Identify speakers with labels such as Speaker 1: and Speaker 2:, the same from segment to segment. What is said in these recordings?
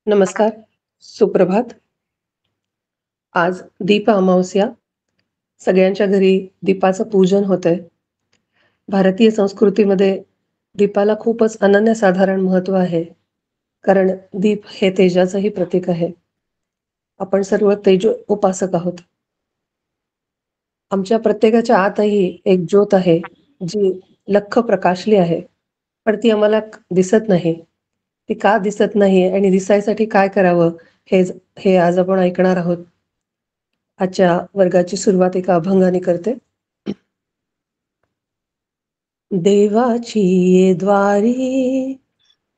Speaker 1: नमस्कार, सुप्रभात. आज दीप अमावस्या. सगळ्यांच्या घरी दीपाचं पूजन होतंय. भारतीय संस्कृतीमध्ये दीपाला खूपच अनन्यसाधारण महत्त्व आहे. कारण दीप हे तेजाचंही प्रतीक आहे. आपण सर्व तेज उपासक आहोत. आमच्या प्रत्येकाच्या आतही एक ज्योत आहे, जी लख्ख प्रकाशली आहे. पण ती आम्हाला दिसत नाही. ती का दिसत नाही आणि दिसायसाठी काय करावं हे आज आपण ऐकणार आहोत. आजच्या वर्गाची सुरुवात एका अभंगाने करते. देवाची ये द्वारी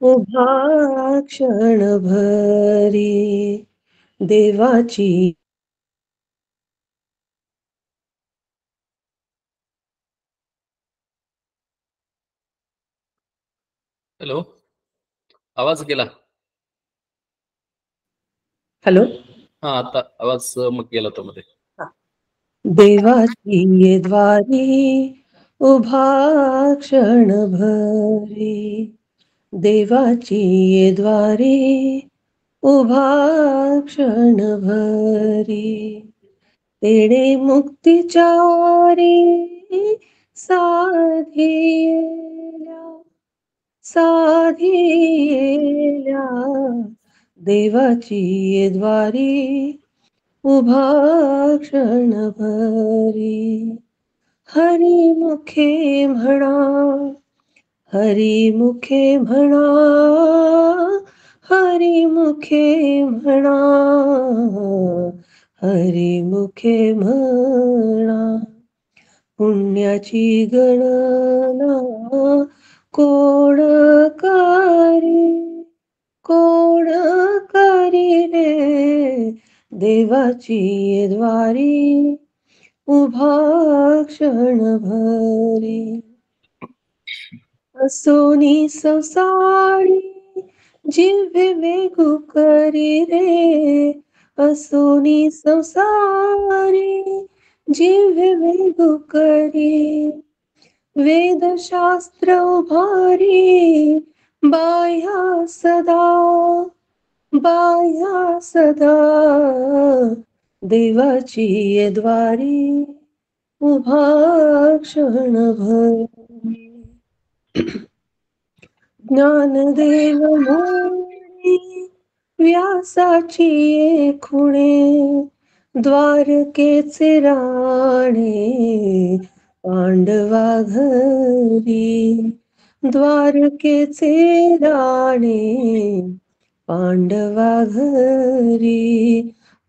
Speaker 1: उभा क्षणभरी, देवाची
Speaker 2: हॅलो, आवाज गेला.
Speaker 1: हॅलो.
Speaker 2: आता आवाज मग गेला तो मध्ये.
Speaker 1: देवाची ये द्वारी उभा क्षणभरी, देवाची ये द्वारी उभा क्षणभरी, तेणे मुक्तीच्या वारी साधिएल्या देवाची ये द्वारी उभा क्षणभरी. हरिमुखे म्हणा, हरिमुखे म्हणा, हरिमुखे म्हणा, हरिमुखे म्हणा, पुण्याची गणना कोण करी रे, देवाची ये द्वारी उभा क्षणभरी. असोनी संसारी जिव्हे वेगू करी रे, असोनी संसारी जिव्हे वेगू करी, वेदशास्त्र उभारी बाह्या सदा, देवाची ये द्वारी उभा क्षणभरी. ज्ञानदेव म्हणे व्यासाची ये खुणे, द्वारकेचे राणे पांडवा घरी, द्वारकेचे राणे पांडवा घरी,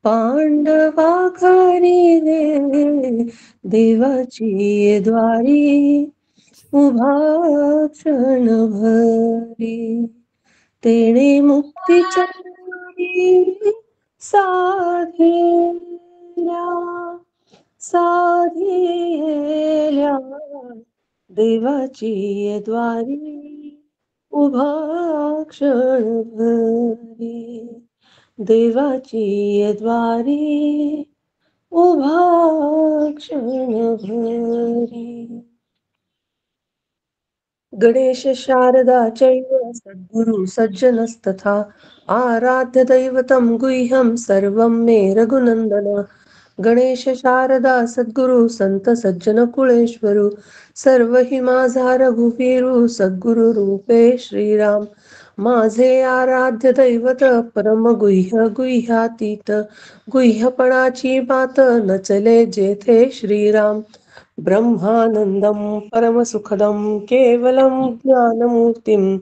Speaker 1: पांडवा घरी रे, देवाची ये द्वारी उभा क्षणभरी, तेणे मुक्तीच्या वारी साधिएल्या देवाची ये द्वारी उभा क्षणभरी, देवाची ये द्वारी उभा क्षणभरी. गणेश शारदा चैव सद्गुरु सज्जनस्तथा, आराध्य दैवतं गुह्यं सर्वं मे रघुनंदन. गणेश शारदा सद्गुरु संत सज्जन कुळेश्वरू, सर्व हि माझा रघुवीरू सद्गुरु रूपे श्रीराम. माझे आराध्य दैवत परम गुह्य गुह्यातीत, गुह्यपणाची बात नचले जेथे श्रीराम. ब्रह्मानंदं परमसुखदं केवलं ज्ञानमूर्तिं,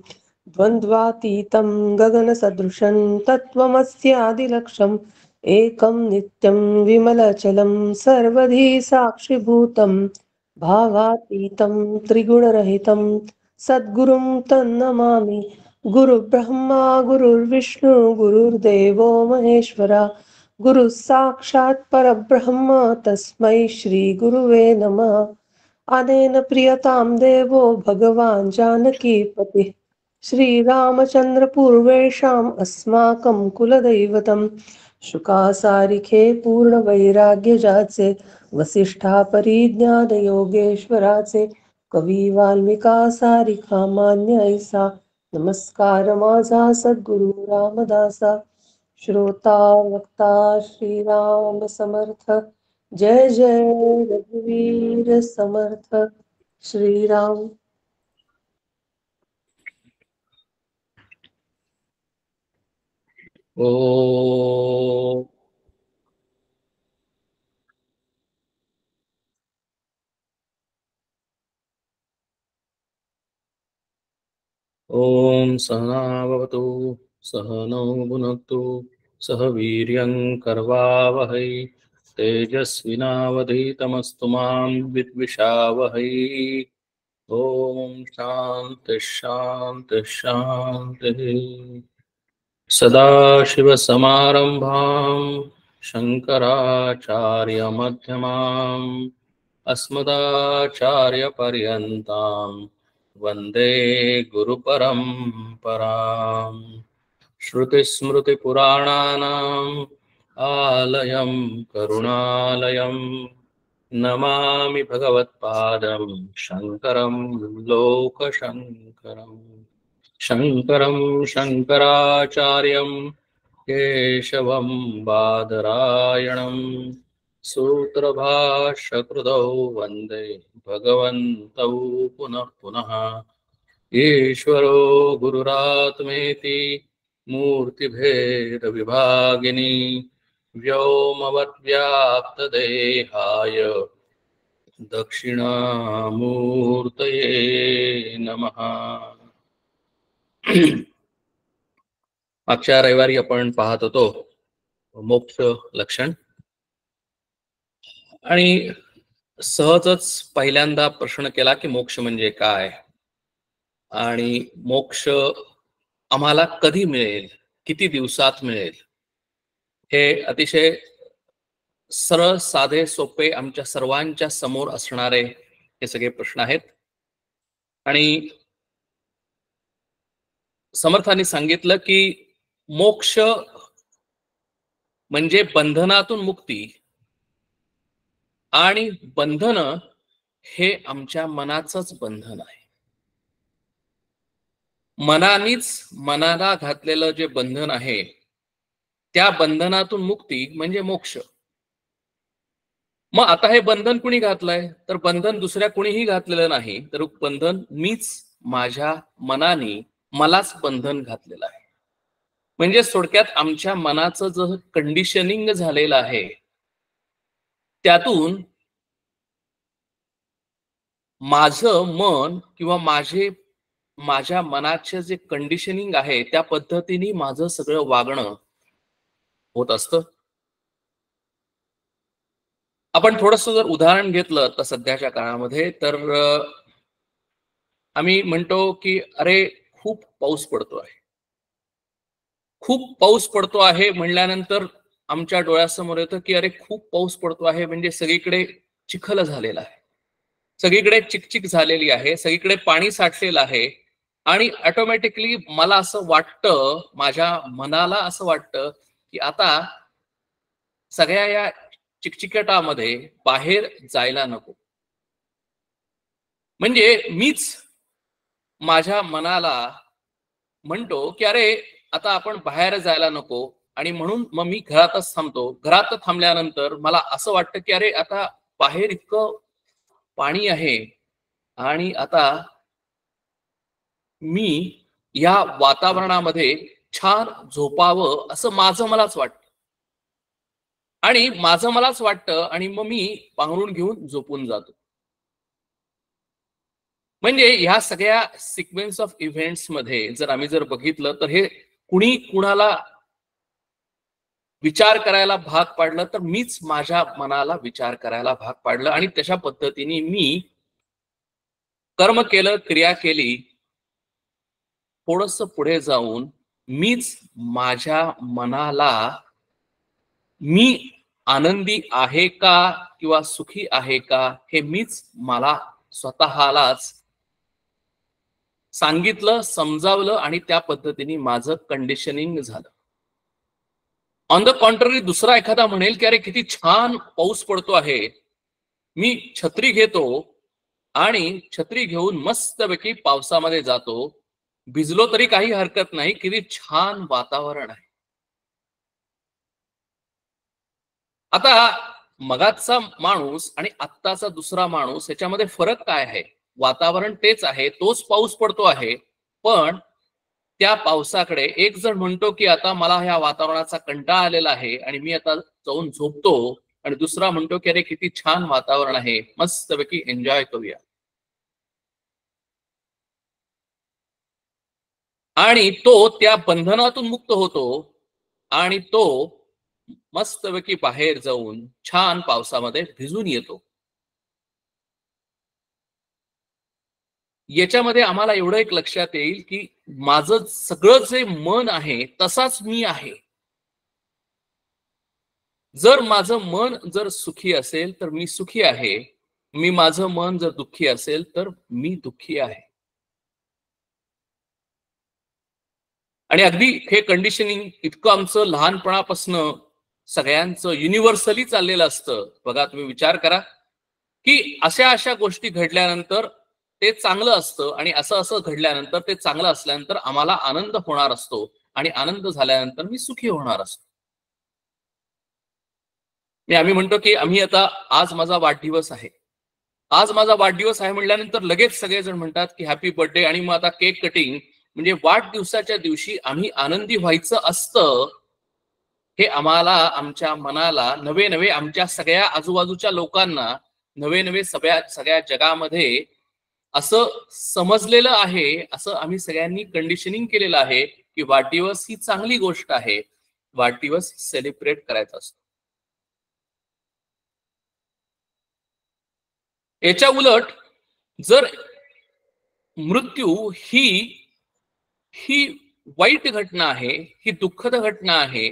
Speaker 1: द्वन्द्वातीतं गगनसदृशं तत्त्वमस्यादिलक्ष्यम्, एकं नित्यं विमलचलं सर्वधी साक्षिभूतं, भावातीतं त्रिगुणरहितं सद्गुरुं तन्नमामि. गुरुब्रह्मा गुरुर्विष्णु गुरुर्देवो महेश्वरा, गुरु साक्षात् परब्रह्म तस्मै श्री गुरुवे नमः. अनेन प्रियतां देवो भगवान् जानकीपतिः, श्रीरामचंद्र पूर्वेषाम् अस्माकं कुलदैवतं. शुकासारिखे पूर्ण वैराग्य जाचे, वसिष्ठा परिज्ञान योगेश्वराचे, कवी वाल्मिका सारिखा मान्य ऐसा. नमस्कार माझा सद्गुरु रामदासा, श्रोता वक्ता श्रीराम समर्थ। जय जय रघुवीर समर्थ। श्रीराम।
Speaker 2: ओ ओम सहना भवतु सहनौ भुनक्तु सह वीर्यं कर्वावहै तेजस्विनावधीतमस्तु मां विद्विषावहै। ओम शांति शांति शांतिः। सदाशिवसमारम्भां शङ्कराचार्यमध्यमाम् अस्मदाचार्यपर्यन्तां वन्दे गुरुपरम्पराम्। श्रुतिस्मृतिपुराणानाम् आलयं करुणालयं नमामि भगवत्पादं शङ्करं लोकशङ्करम्। शङ्करं शङ्कराचार्यं केशवं बादरायणं सूत्रभाष्यकृतौ वन्दे भगवन्तौ पुनः पुनः। ईश्वरो गुरुरात्मेति मूर्तिभेदविभागिनी व्योमवद्व्याप्तदेहाय दक्षिणामूर्तये नमः। मागच्या रविवारी आपण पाहत होतो मोक्ष लक्षण, आणि सहजच पहिल्यांदा प्रश्न केला की मोक्ष म्हणजे काय आणि मोक्ष आम्हाला कधी मिळेल, किती दिवसात मिळेल, हे अतिशय सरळ साधे सोपे आमच्या सर्वांच्या समोर असणारे हे सगळे प्रश्न आहेत. आणि समर्थांनी सांगितलं की मोक्ष म्हणजे बंधनातून मुक्ती, आणि बंधन हे आमच्या मनाचंच बंधन आहे. मनाला घातलेलं जे बंधन आहे त्या बंधनातून मुक्ती म्हणजे मोक्ष. मग आता हे बंधन कुणी घातलंय, तर बंधन दुसऱ्या कुणीही घातलेलं नाही, तर बंधन मीच माझ्या मनाने मलाच बंधन घातलेलं आहे. म्हणजे थोडक्यात आमच्या मनाचं जे कंडिशनिंग झालेलं आहे त्यातून माझं मन किंवा माझ्या मनाचे जे कंडिशनिंग आहे त्या पद्धतीने माझं सगळं वागणं होत असतं. आपण थोडंसं जर उदाहरण घेतलं तर सध्याच्या काळामध्ये तर आम्ही म्हणतो की अरे खूप पाऊस पडतो आहे. खूप पाऊस पडतो आहे म्हणल्यानंतर आमच्या डोळ्यासमोर येतं की अरे खूप पाऊस पडतो आहे म्हणजे सगळीकडे चिखल झालेला आहे, सगळीकडे चिकचिक झालेली आहे, सगळीकडे पाणी साठलेलं आहे. आणि ऑटोमॅटिकली मला असं वाटतं, माझ्या मनाला असं वाटतं की आता सगळ्या या चिकचिकटामध्ये बाहेर जायला नको. म्हणजे मीच माझ्या मनाला म्हणतो की अरे आता आपण बाहेर जायला नको, आणि म्हणून मग मी घरातच थांबतो. घरात थांबल्यानंतर मला असं वाटतं की अरे आता बाहेर इतकं पाणी आहे आणि आता मी या वातावरणामध्ये छान झोपावं असं माझं मलाच वाटतं, आणि माझं मलाच वाटतं आणि मग मी पांघरून घेऊन झोपून जातो. म्हणजे ह्या सगळ्या सिक्वेन्स ऑफ इव्हेंट्स मध्ये जर आम्ही बघितलं तर हे कुणी कुणाला विचार करायला भाग पाडलं तर मीच माझ्या मनाला विचार करायला भाग पाडलं, आणि तशा पद्धतीने मी कर्म केलं, क्रिया केली. थोडंसं पुढे जाऊन मीच माझ्या मनाला मी आनंदी आहे का किंवा सुखी आहे का हे मीच मला स्वतःलाच सांगितलं, समजावलं, आणि त्या पद्धतीने माझं कंडिशनिंग झालं. ऑन द कॉन्ट्ररी दुसरा एखादा म्हणेल की अरे किती छान पाऊस पडतो आहे, मी छत्री घेतो आणि छत्री घेऊन मस्तपैकी पावसामध्ये जातो, भिजलो तरी काही हरकत नाही, किती छान वातावरण आहे. आता मगाचा माणूस आणि आत्ताचा दुसरा माणूस याच्यामध्ये फरक काय आहे? वातावरण तेच आहे, तोच पाऊस पडतो आहे, पण त्या पावसाकडे एक जण म्हणतो की आता मला ह्या वातावरणाचा कंटाळा आलेला आहे आणि मी आता जाऊन झोपतो, आणि दुसरा म्हणतो की अरे किती छान वातावरण आहे, मस्तपैकी एन्जॉय करूया. आणि तो त्या बंधनातून मुक्त होतो आणि तो मस्तपैकी बाहेर जाऊन छान पावसामध्ये भिजून येतो. याच्यामध्ये आम्हाला एवढं एक लक्षात येईल की माझं सगळं जे मन आहे तसाच मी आहे. जर माझं मन जर सुखी असेल तर मी सुखी आहे, मी माझं मन जर दुःखी असेल तर मी दुःखी आहे. आणि अगदी हे कंडिशनिंग इतकं आमचं लहानपणापासनं सगळ्यांचं युनिव्हर्सली चाललेलं असतं. बघा तुम्ही विचार करा की अशा अशा गोष्टी घडल्यानंतर ते चांगलं असतं, आणि असं असं घडल्यानंतर ते चांगलं असल्यानंतर आम्हाला आनंद होणार असतो, आणि आनंद झाल्यानंतर मी सुखी होणार असतो. आम्ही म्हणतो की आम्ही आता आज माझा वाढदिवस आहे, आज माझा वाढदिवस आहे म्हटल्यानंतर लगेच सगळेजण म्हणतात की हॅपी बर्थडे, आणि मग आता केक कटिंग. म्हणजे वाढदिवसाच्या दिवशी आम्ही आनंदी व्हायचं असतं, हे आम्हाला आमच्या मनाला नवे नवे, आमच्या सगळ्या आजूबाजूच्या लोकांना नवे नवे सगळ्या सगळ्या जगामध्ये असं समजलेलं आहे, असं आम्ही सगळ्यांनी कंडिशनिंग केलेलं आहे की वाढदिवस ही चांगली गोष्ट आहे, वाढदिवस सेलिब्रेट करायचा असतो. याच्या उलट जर मृत्यू ही ही वाईट घटना आहे, ही दुःखद घटना आहे,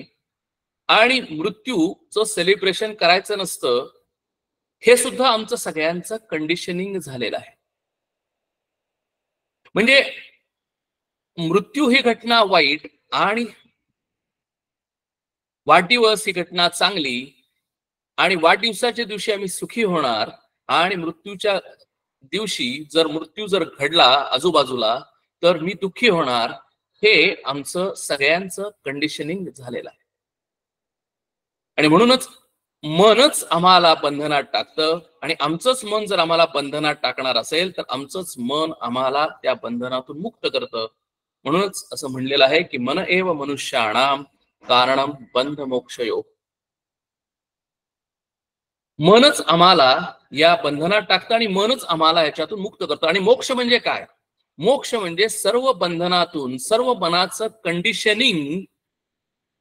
Speaker 2: आणि मृत्यूचं सेलिब्रेशन करायचं नसतं, हे सुद्धा आमचं सगळ्यांचं कंडिशनिंग झालेलं आहे. म्हणजे मृत्यू ही घटना वाईट आणि वाढदिवस ही घटना चांगली, आणि वाढदिवसाच्या दिवशी आम्ही सुखी होणार, आणि मृत्यूच्या दिवशी जर मृत्यू जर घडला आजूबाजूला तर मी दुःखी होणार, हे आमचं सगळ्यांचं कंडिशनिंग झालेलं आहे. आणि म्हणूनच मनच आम्हाला बंधनात टाकतं, आणि आमचंच मन जर आम्हाला बंधनात टाकणार असेल तर आमचंच मन आम्हाला त्या बंधनातून मुक्त करतं. म्हणूनच असं म्हणलेलं आहे की मन एव मनुष्याणाम कारणम बंध मोक्षयो. मनच आम्हाला या बंधनात टाकतं आणि मनच आम्हाला याच्यातून मुक्त करतं. आणि मोक्ष म्हणजे काय? मोक्ष म्हणजे सर्व बंधनातून सर्व मनाचं कंडिशनिंग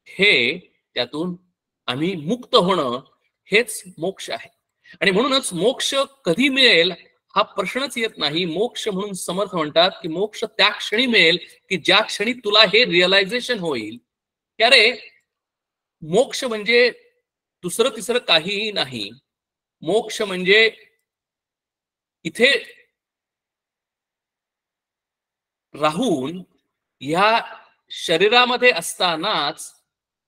Speaker 2: हे त्यातून आम्ही मुक्त होणं, हेच मोक्ष आहे. आणि म्हणूनच मोक्ष कधी मिळेल हा प्रश्नच येत नाही. मोक्ष म्हणून समर्थ म्हणतात की मोक्ष त्या क्षणी मिळेल की ज्या क्षणी तुला हे रिअलायझेशन होईल की अरे मोक्ष म्हणजे दुसरं तिसरं काहीही नाही. मोक्ष म्हणजे इथे राहून या शरीरामध्ये असतानाच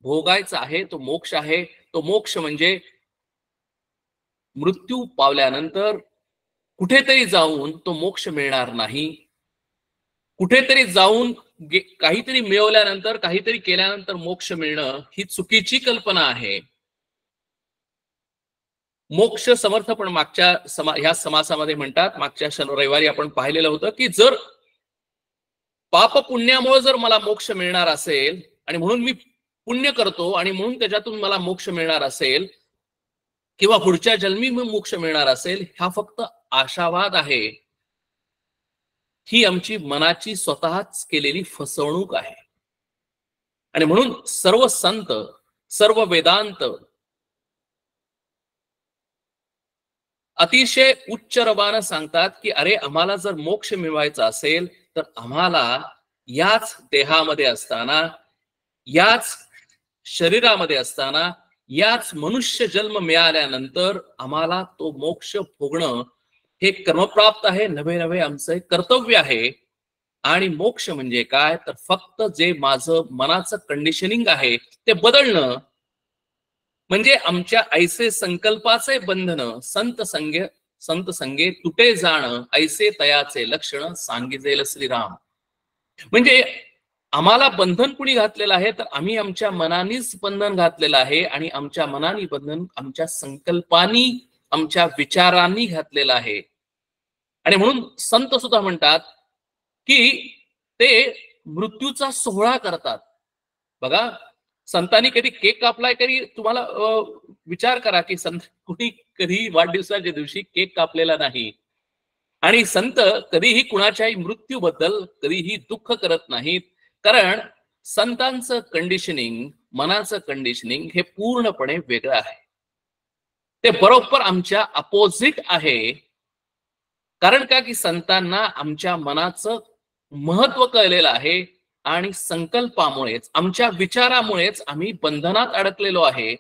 Speaker 2: भोगायचा आहे, तो मोक्ष आहे. तो मोक्ष म्हणजे मृत्यू पावल्यानंतर कुठेतरी जाऊन तो मोक्ष मिळणार नाही. कुठेतरी जाऊन काहीतरी मिळवल्यानंतर, काहीतरी केल्यानंतर मोक्ष मिळणं ही चुकीची कल्पना आहे. मोक्ष समर्थ पण मागच्या ह्या समासामध्ये म्हणतात, मागच्या रविवारी आपण पाहिलेलं होतं की जर पाप पुण्यामुळे जर मला मोक्ष मिळणार असेल, आणि म्हणून मी पुण्य करतो आणि म्हणून त्याच्यातून मला मोक्ष मिळणार असेल, किंवा पुढच्या जन्मी मोक्ष मिळणार असेल, हा फक्त आशावाद आहे. ही आमची मनाची स्वतःच केलेली फसवणूक आहे. आणि म्हणून सर्व संत, सर्व वेदांत अतिशय उच्च रवानं सांगतात की अरे आम्हाला जर मोक्ष मिळवायचा असेल तर आम्हाला याच देहामध्ये असताना, याच शरीरामध्ये असताना, याच मनुष्य जन्म मिळाल्यानंतर आम्हाला तो मोक्ष भोगणं हे कर्मप्राप्त आहे, नवे नवे आमचं एक कर्तव्य आहे. आणि मोक्ष म्हणजे काय तर फक्त जे माझं मनाचं कंडिशनिंग आहे ते बदलणं, म्हणजे आमच्या ऐसे संकल्पाचे बंधन संत संगे तुटे जाणं, ऐसे तयाचे लक्षण सांगितलेलं श्रीराम. म्हणजे आम्हाला बंधन कुणी घातलेलं आहे, तर आम्ही आमच्या मनानेच बंधन घातलेलं आहे आणि आमच्या मनाने बंधन आमच्या संकल्पांनी, आमच्या विचारांनी घातलेलं आहे. आणि म्हणून संत सुद्धा म्हणतात की ते मृत्यूचा सोहळा करतात. बघा, संतांनी कधी केक कापलाय, कधी तुम्हाला विचार करा की संत कुणी कधी वाढदिवसाच्या दिवशी केक कापलेला नाही. आणि संत कधीही कुणाच्याही मृत्यूबद्दल कधीही दुःख करत नाहीत, कारण संतांचं कंडिशनिंग, मनाचं कंडिशनिंग हे पूर्णपणे वेगळं आहे. ते बरोबर आमच्या अपोजिट आहे. कारण का की संतांना आमच्या मनाचं महत्व कळलेलं आहे आणि संकल्पामुळेच, आमच्या विचारामुळेच आम्ही बंधनात अडकलेलो आहे.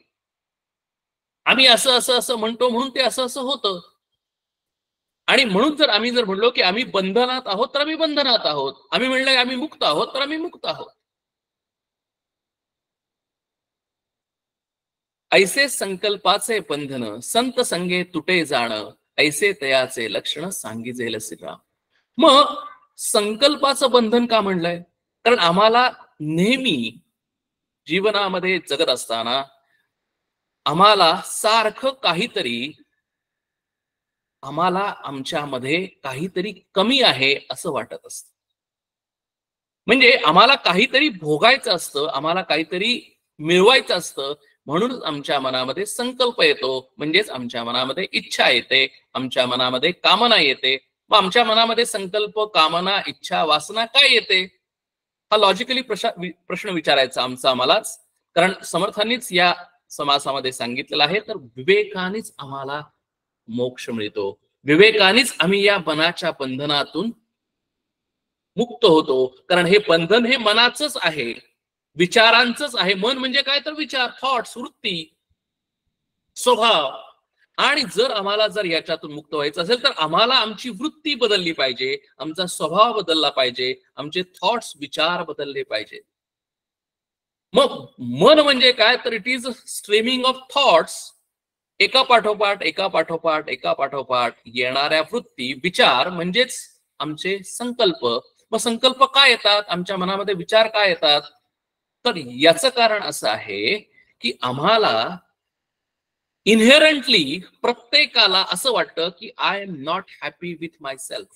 Speaker 2: आम्ही असं असं असं म्हणतो म्हणून ते असं असं होतं. आणि म्हणून आम्ही जर म्हणलो की आम्ही बंधनात आहोत, तर आम्ही बंधनात आहोत. आम्ही म्हणलं आम्ही मुक्त आहोत, तर आम्ही मुक्त आहोत. ऐसे संकल्पाचे बंधन संत संगे तुटे जाण, ऐसे तयाचे लक्षण सांगिजेल श्रीराम. मग संकल्पाचं बंधन का म्हणलंय? कारण आम्हाला नेहमी जीवनामध्ये जगत असताना आम्हाला सारखं काहीतरी, आम्हाला आमच्यामध्ये काहीतरी कमी आहे असं वाटत असतं. म्हणजे आम्हाला काहीतरी भोगायचं असतं, आम्हाला काहीतरी मिळवायचं असतं, म्हणून आमच्या मनामध्ये संकल्प येतो, म्हणजेच आमच्या मनामध्ये इच्छा येते, आमच्या मनामध्ये कामना येते. मग आमच्या मनामध्ये संकल्प, कामना, इच्छा, वासना काय येते? हा लॉजिकली प्रश्न विचारायचा आमचा आम्हालाच. कारण समर्थांनीच या समासामध्ये सांगितलेलं आहे, तर विवेकानेच आम्हाला मोक्ष मिळतो. विवेकानेच आम्ही या मनाच्या बंधनातून मुक्त होतो. कारण हे बंधन हे मनाचंच आहे, विचारांचंच आहे. मन म्हणजे काय? तर विचार, थॉट्स, वृत्ती, स्वभाव. आणि जर याच्यातून मुक्त व्हायचं असेल, तर आम्हाला आमची वृत्ती बदलली पाहिजे, आमचा स्वभाव बदलला पाहिजे, आमचे थॉट्स, विचार बदलले पाहिजे. मग मन म्हणजे काय? तर it is streaming of thoughts, एका पाठोपाठ एका पाठोपाठ एका पाठोपाठ येणाऱ्या वृत्ती, विचार म्हणजेच आमचे संकल्प. मग संकल्प काय येतात? आमच्या मनामध्ये विचार काय येतात? तर याचं कारण असं आहे की आम्हाला इनहेरंटली प्रत्येकाला असं वाटतं की I am not happy with myself.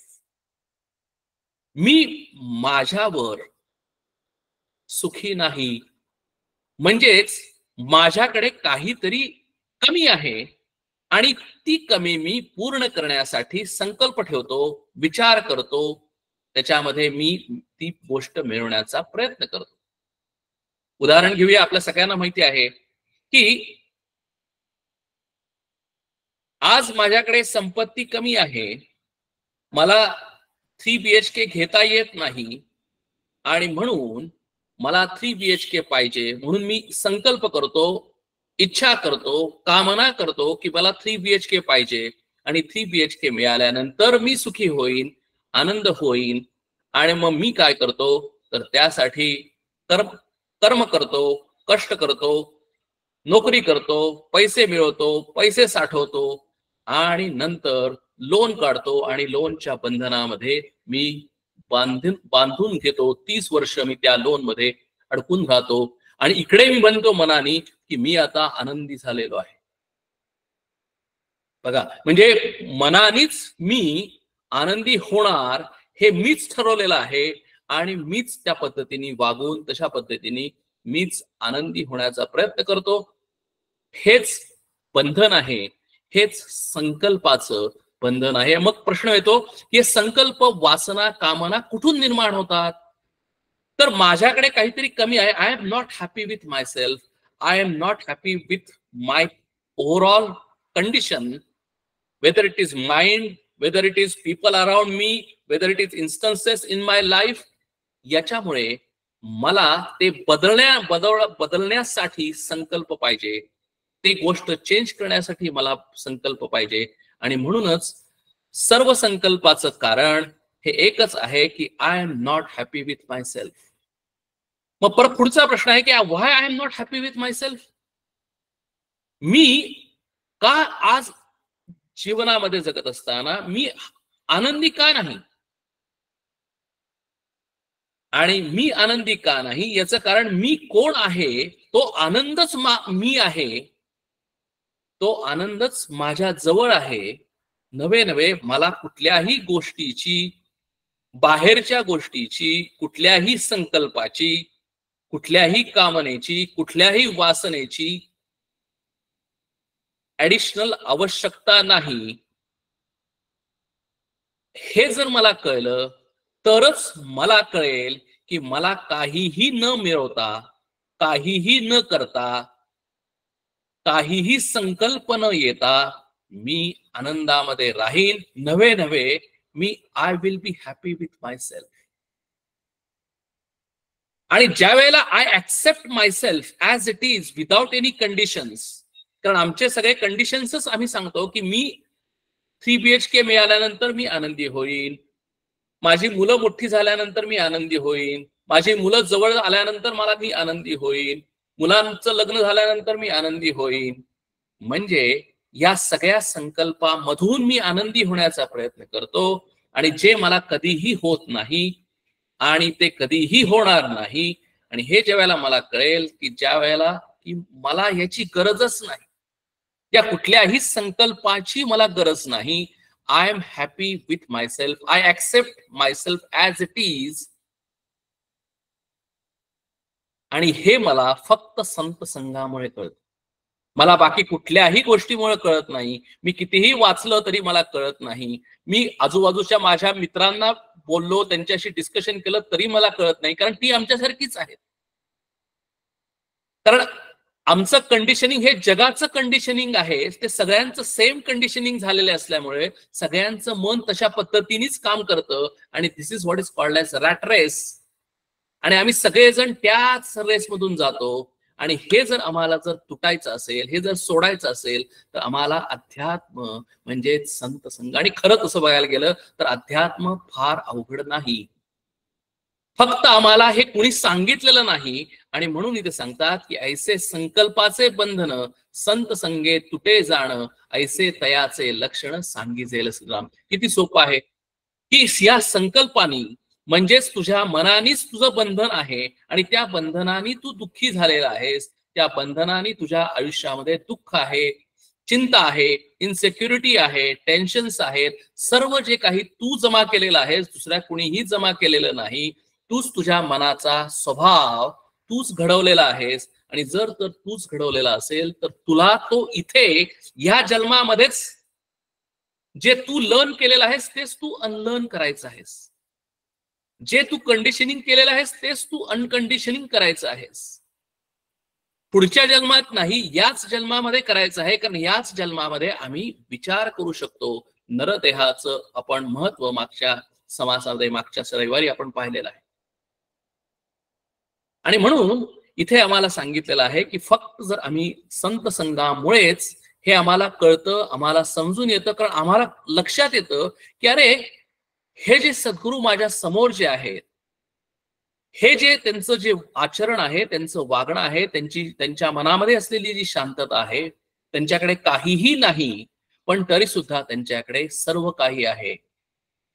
Speaker 2: मी माझ्यावर सुखी नाही, म्हणजेच माझ्याकडे काहीतरी कमी आहे आणि ती कमी मी पूर्ण करण्यासाठी संकल्प ठेवतो, विचार करतो, त्याच्यामध्ये मी ती गोष्ट मिळवण्याचा प्रयत्न करतो. उदाहरण घेऊया. आपल्या सगळ्यांना माहिती आहे की आज माझ्याकडे संपत्ती कमी आहे, मला 3 BHK घेता येत नाही आणि म्हणून मला 3 BHK पाहिजे. म्हणून मी संकल्प करतो, इच्छा करतो, कामना करतो की मला 3 BHK पाहिजे आणि 3 BHK मिळाल्यानंतर मी सुखी होईन, आनंद होईन. आणि मग मी काय करतो? तर त्यासाठी कर्म कर्म करतो, कष्ट करतो, नोकरी करतो, पैसे मिळवतो, पैसे साठवतो आणि नंतर लोन काढतो आणि लोनच्या बंधनामध्ये मी बांधून घेतो. 30 वर्ष मी त्या लोन मध्ये अडकून राहतो आणि इकडे मी म्हणतो मनाने की मी आता आनंदी झालेलो आहे. बघा, म्हणजे मनानेच मी आनंदी होणार हे मीच ठरवलेलं आहे आणि मीच त्या पद्धतीने वागून, तशा पद्धतीने मीच आनंदी होण्याचा प्रयत्न करतो. हेच बंधन आहे, हेच संकल्पाचं बंधन आहे. मग प्रश्न येतो की संकल्प, वासना, कामना कुठून निर्माण होतात? तर माझ्याकडे काहीतरी कमी आहे. I am not happy with myself, I am not happy with my overall condition, whether it is mind, whether it is people around me, whether it is instances in my life. याच्यामुळे मला ते बदलण्यासाठी संकल्प पाहिजे, ती गोष्ट change करण्यासाठी मला संकल्प पाहिजे. आणि म्हणूनच सर्व संकल्पाचं कारण हे एकच आहे की I am not happy with myself. मग परत पुढचा प्रश्न आहे की why I am not happy with myself. मी का आज जीवनामध्ये जगत असताना मी आनंदी का नाही? आणि मी आनंदी का नाही याचं कारण मी कोण आहे, तो आनंदच मी आहे, तो आनंदच माझ्या जवळ आहे. नवे नवे मला कुठल्याही गोष्टीची, बाहेरच्या गोष्टीची, कुठल्याही संकल्पाची, कुठल्याही कामनेची, कुठल्याही वासनेची ऍडिशनल आवश्यकता नाही. हे जर मला कळलं तरच मला कळेल की मला काहीही न मिळवता, काहीही न करता, काहीही संकल्प न येता मी आनंदामध्ये राहीन. नवे नवे मी I will be happy with myself. आणि ज्या वेळेला I accept myself as it is without any conditions, कारण आमचे सगळे कंडिशन्सच आम्ही सांगतो की मी 3 BHK मिळाल्यानंतर मी आनंदी होईन, माझी मुलं मोठी झाल्यानंतर मी आनंदी होईन, माझी मुलं जवळ आल्यानंतर मी आनंदी होईन, मुलांचं लग्न झाल्यानंतर मी आनंदी होईन. म्हणजे या सगळ्या संकल्पामधून मी आनंदी होण्याचा प्रयत्न करतो. आणि जे मला कधीही होत नाही आणि ते कधीही होणार नाही. आणि हे ज्या वेळेला मला कळेल की ज्या वेळेला की मला याची गरजच नाही, या कुठल्याही संकल्पाची मला गरज नाही, I am happy with myself, I accept myself as it is. आणि हे मला फक्त संत संघामुळे कळतं. मला बाकी कुठल्याही गोष्टीमुळे कळत नाही. मी कितीही वाचलं तरी मला कळत नाही. मी आजूबाजूच्या माझ्या मित्रांना बोललो, त्यांच्याशी डिस्कशन केलं तरी मला कळत नाही, कारण ती आमच्यासारखीच आहेत. कारण आमचं कंडिशनिंग हे जगाचं कंडिशनिंग आहे, ते सगळ्यांचं सेम कंडिशनिंग झालेले असल्यामुळे सगळ्यांचं मन तशा पद्धतीनेच काम करतं. आणि this is what is called as rat race. आणि आम्ही सगळेजण त्याच रेसमधून जातो. आणि हे जर आम्हाला जर तुटायचं असेल, हे जर सोडायचं असेल, तर आम्हाला अध्यात्म म्हणजे संत संघ. आणि खरं तसं बघायला गेलं तर अध्यात्म फार अवघड नाही, फक्त आम्हाला हे कुणी सांगितलेलं नाही. आणि म्हणून इथे सांगतात की ऐसे संकल्पाचे बंधन संत संगे तुटे जाणं, ऐसे तयाचे लक्षण सांगिजेल श्रीराम. किती सोपं आहे की या संकल्पानी म्हणजेच तुझ्या मनानीच तुझं बंधन आहे. आणि त्या बंधनानी तू दुःखी झालेला आहेस. त्या बंधनानी तुझ्या आयुष्यामध्ये दुःख आहे, चिंता आहे, इनसेक्युरिटी आहे, टेन्शन्स आहेत. सर्व जे काही तू जमा केलेलं आहेस, दुसऱ्या कुणीही जमा केलेलं नाही. तूच तुझ्या मनाचा स्वभाव तूच घडवलेला आहेस. आणि जर तर तूच घडवलेला असेल तर तुला तो इथे या जन्मामध्येच जे तू लर्न केलेलं आहेस तेच तू अनलर्न करायचं आहेस. जे तू कंडिशनिंग केलेलं आहेस तेच तू अनकंडिशनिंग करायचं आहेस. पुढच्या जन्मात नाही, याच जन्मामध्ये करायचं आहे. कारण याच जन्मामध्ये आम्ही विचार करू शकतो. नरदेहाचं आपण महत्व मागच्या समासामध्ये, मागच्या रविवारी आपण पाहिलेलं आहे. आणि म्हणून इथे आम्हाला सांगितलेलं आहे की फक्त जर आम्ही संत संघामुळेच हे आम्हाला कळतं, आम्हाला समजून येतं. कारण आम्हाला लक्षात येतं की अरे हे जे सद्गुरू माझ्या समोर जे आहेत, हे जे त्यांचं जे आचरण आहे, त्यांचं वागणं आहे, त्यांच्या मनामध्ये असलेली जी शांतता आहे, त्यांच्याकडे काहीही नाही पण तरी सुद्धा त्यांच्याकडे सर्व काही आहे.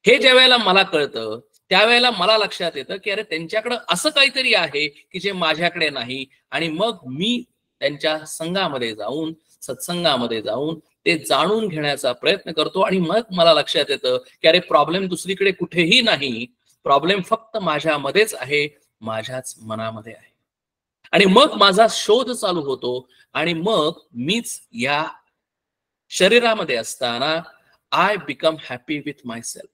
Speaker 2: हे ज्या वेळेला मला कळतं त्यावेळेला मला लक्षात येतं की अरे त्यांच्याकडे असं काहीतरी आहे की जे माझ्याकडे नाही. आणि मग मी त्यांच्या संघामध्ये जाऊन, सत्संगामध्ये जाऊन ते जाणून घेण्याचा प्रयत्न करतो. आणि मग मला लक्षात येतं की अरे प्रॉब्लेम दुसरीकडे कुठेही नाही, प्रॉब्लेम फक्त माझ्यामध्येच आहे, माझ्याच मनामध्ये आहे. आणि मग माझा शोध चालू होतो. आणि मग मीच या शरीरामध्ये असताना I become happy with myself.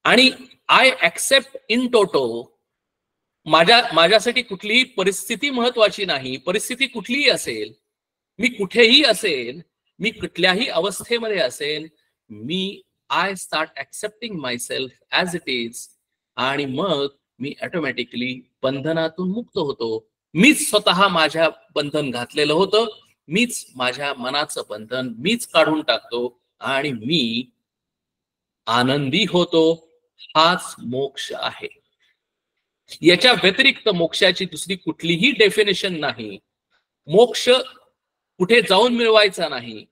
Speaker 2: आणि आय ऍक्सेप्ट इन टोटो. माझ्यासाठी कुठलीही परिस्थिती महत्वाची नाही. परिस्थिती कुठलीही असेल, मी कुठेही असेल, मी कुठल्याही अवस्थेमध्ये असेल, मी I start accepting myself as it is. आणि मग मी ऑटोमॅटिकली बंधनातून मुक्त होतो. मीच स्वतः माझ्या बंधन घातलेलं होतं, मीच माझ्या मनाचं बंधन मीच काढून टाकतो आणि मी आनंदी होतो. हाच मोक्ष आहे. याच्या व्यतिरिक्त मोक्षाची दुसरी कुठलीही डेफिनेशन नाही. मोक्ष कुठे जाऊन मिळवायचा नाही.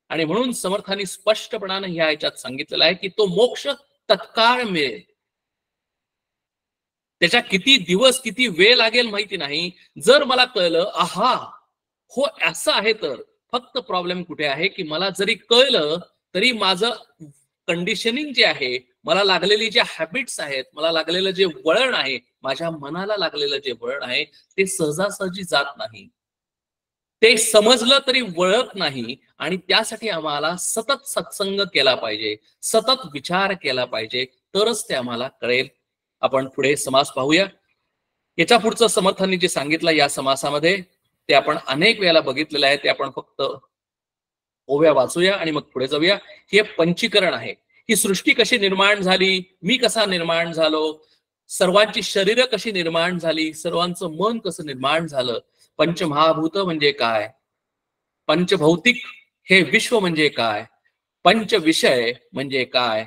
Speaker 2: आणि म्हणून समर्थांनी स्पष्टपणाने ह्या याच्यात सांगितलेलं आहे की तो मोक्ष तत्काळ मिळेल. त्याच्या किती दिवस किती वेळ लागेल माहिती नाही. जर मला कळलं आहा हो असं आहे, तर फक्त प्रॉब्लेम कुठे आहे की मला जरी कळलं तरी माझं कंडिशनिंग जे आहे, मला लागलेली जे हॅबिट्स आहेत, मला लागलेलं जे वळण आहे, माझ्या मनाला लागलेलं जे वळण आहे ते सहजासहजी जात नाही. ते समजलं तरी वळत नाही. आणि त्यासाठी आम्हाला सतत सत्संग केला पाहिजे, सतत विचार केला पाहिजे, तरच ते आम्हाला कळेल. आपण पुढे समास पाहूया. याच्या पुढचं समर्थांनी जे सांगितलं या समासामध्ये ते आपण अनेक वेळेला बघितलेलं आहे. ते आपण फक्त ओव्या वाचूया आणि मग पुढे जाऊया. हे पंचीकरण आहे. ही सृष्टी कशी निर्माण झाली, मी कसा निर्माण झालो, सर्वांची शरीर कशी निर्माण झाली, सर्वांचं मन कसं निर्माण झालं, पंचमहाभूत म्हणजे काय, पंचभौतिक हे विश्व म्हणजे काय, पंचविषय म्हणजे काय,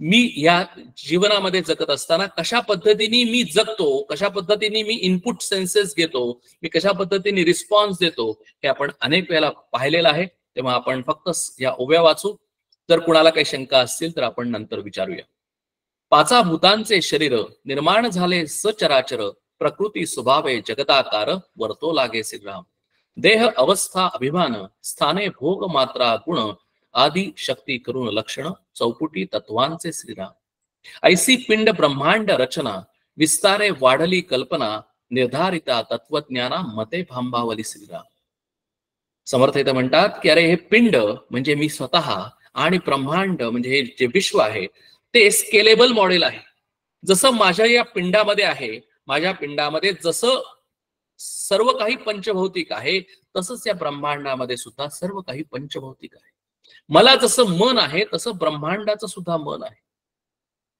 Speaker 2: मी या जीवनामध्ये जगत असताना कशा पद्धतीने मी जगतो, कशा पद्धतीने मी इनपुट सेन्सेस घेतो, मी कशा पद्धतीने रिस्पॉन्स देतो, हे आपण अनेक वेळेला पाहिलेलं आहे. तेव्हा आपण फक्त या ओव्या वाचू. जर कुणाला काही शंका असतील तर आपण नंतर विचारूया. पाचा भूतांचे शरीर निर्माण झाले सचराचर, प्रकृती स्वभावे जगताकार, वर्तो लागे श्रीराम. देह अवस्था अभिमान, स्थाने भोग मात्रा गुण, आदि शक्ती करून लक्षण, चौपुटी तत्वांचे श्रीराम. ऐसी पिंड ब्रह्मांड रचना, विस्तारे वाढली कल्पना, निर्धारिता तत्वज्ञाना मते भांबावली श्रीराम. समर्थ इथं म्हणतात की अरे हे पिंड म्हणजे मी स्वतः आणि ब्रह्मांड म्हणजे हे जे विश्व आहे ते स्केलेबल मॉडेल आहे. जसं माझ्या या पिंडामध्ये आहे, माझ्या पिंडामध्ये जसं सर्व काही पंचभौतिक आहे, तसंच या ब्रह्मांडामध्ये सुद्धा सर्व काही पंचभौतिक आहे. मला जसं मन आहे तसं ब्रह्मांडाचं सुद्धा मन आहे.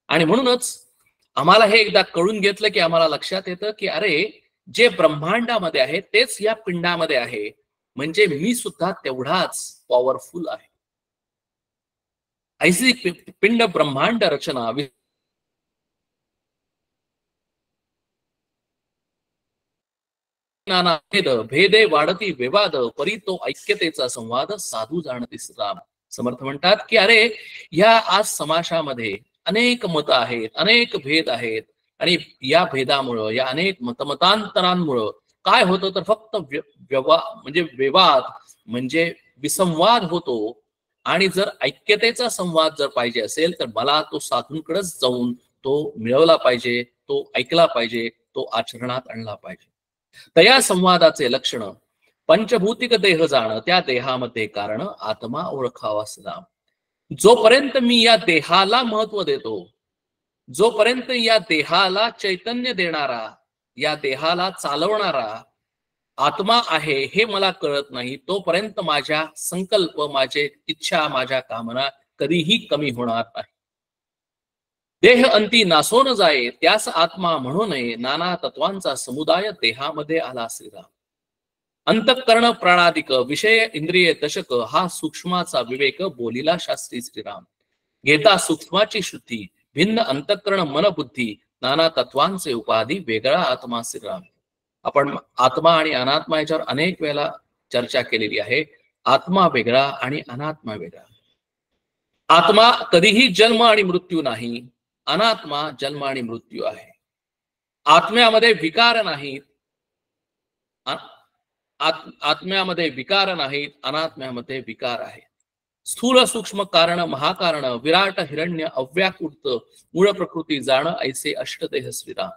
Speaker 2: आणि म्हणूनच आम्हाला हे एकदा कळून घेतलं की आम्हाला लक्षात येतं की अरे जे ब्रह्मांडामध्ये आहे तेच या पिंडामध्ये आहे, म्हणजे मी सुद्धा तेवढाच पॉवरफुल आहे. ऐसी पिंड ब्रह्मांड रचना, नाना भेद भेदे वाढती विवाद, परी तो ऐक्यतेचा संवाद, साधू जाणती राम. समर्थ म्हणतात की अरे या आज समाजामध्ये अनेक मत आहेत, अनेक भेद आहेत, आणि या भेदामुळं, या अनेक मतमतांतरांमुळं काय होतं तर फक्त म्हणजे विवाद म्हणजे विसंवाद होतो. आणि जर ऐक्यतेचा संवाद जर पाहिजे असेल तर मला तो साधूंकडेच जाऊन तो मिळवला पाहिजे, तो ऐकला पाहिजे, तो आचरणात आणला पाहिजे. तया संवादाचे लक्षण, पंचभूतिक देह जाण, त्या देहामध्ये कारण आत्मा ओळखावा सदा. जोपर्यंत मी या देहाला महत्व देतो, जोपर्यंत या देहाला चैतन्य देणारा, या देहाला चालवणारा आत्मा आहे हे मला कळत नाही, तोपर्यंत माझ्या संकल्प, माझे इच्छा, माझ्या कामना कधीही कमी होणार नाही. देह अंती नासोन जाये, त्यास आत्मा म्हणू नये, नाना तत्वांचा समुदाय देहामध्ये आला श्रीराम. अंतःकरण प्राणादिक विषय इंद्रिय दशक, हा सूक्ष्माचा विवेक बोलिला शास्त्री श्रीराम. घेता सूक्ष्माची शुद्धी, भिन्न अंतःकरण मन बुद्धी, नाना तत्वांचे उपाधी, वेगळा आत्मा श्रीराम. आपण आत्मा आणि अनात्मा याच्यावर अनेक वेळेला चर्चा केलेली आहे. आत्मा वेगळा आणि अनात्मा वेगळा. आत्मा कधीही जन्म आणि मृत्यू नाही, अनात्मा जन्म आणि मृत्यू आहे. आत्म्यामध्ये विकार नाहीत, आत्म्यामध्ये विकार नाहीत, अनात्म्यामध्ये विकार आहे. स्थूल सूक्ष्म कारण महाकारण, विराट हिरण्य अव्याकृत, मूळ प्रकृती जाण, ऐसे अष्टदेह श्रीराम.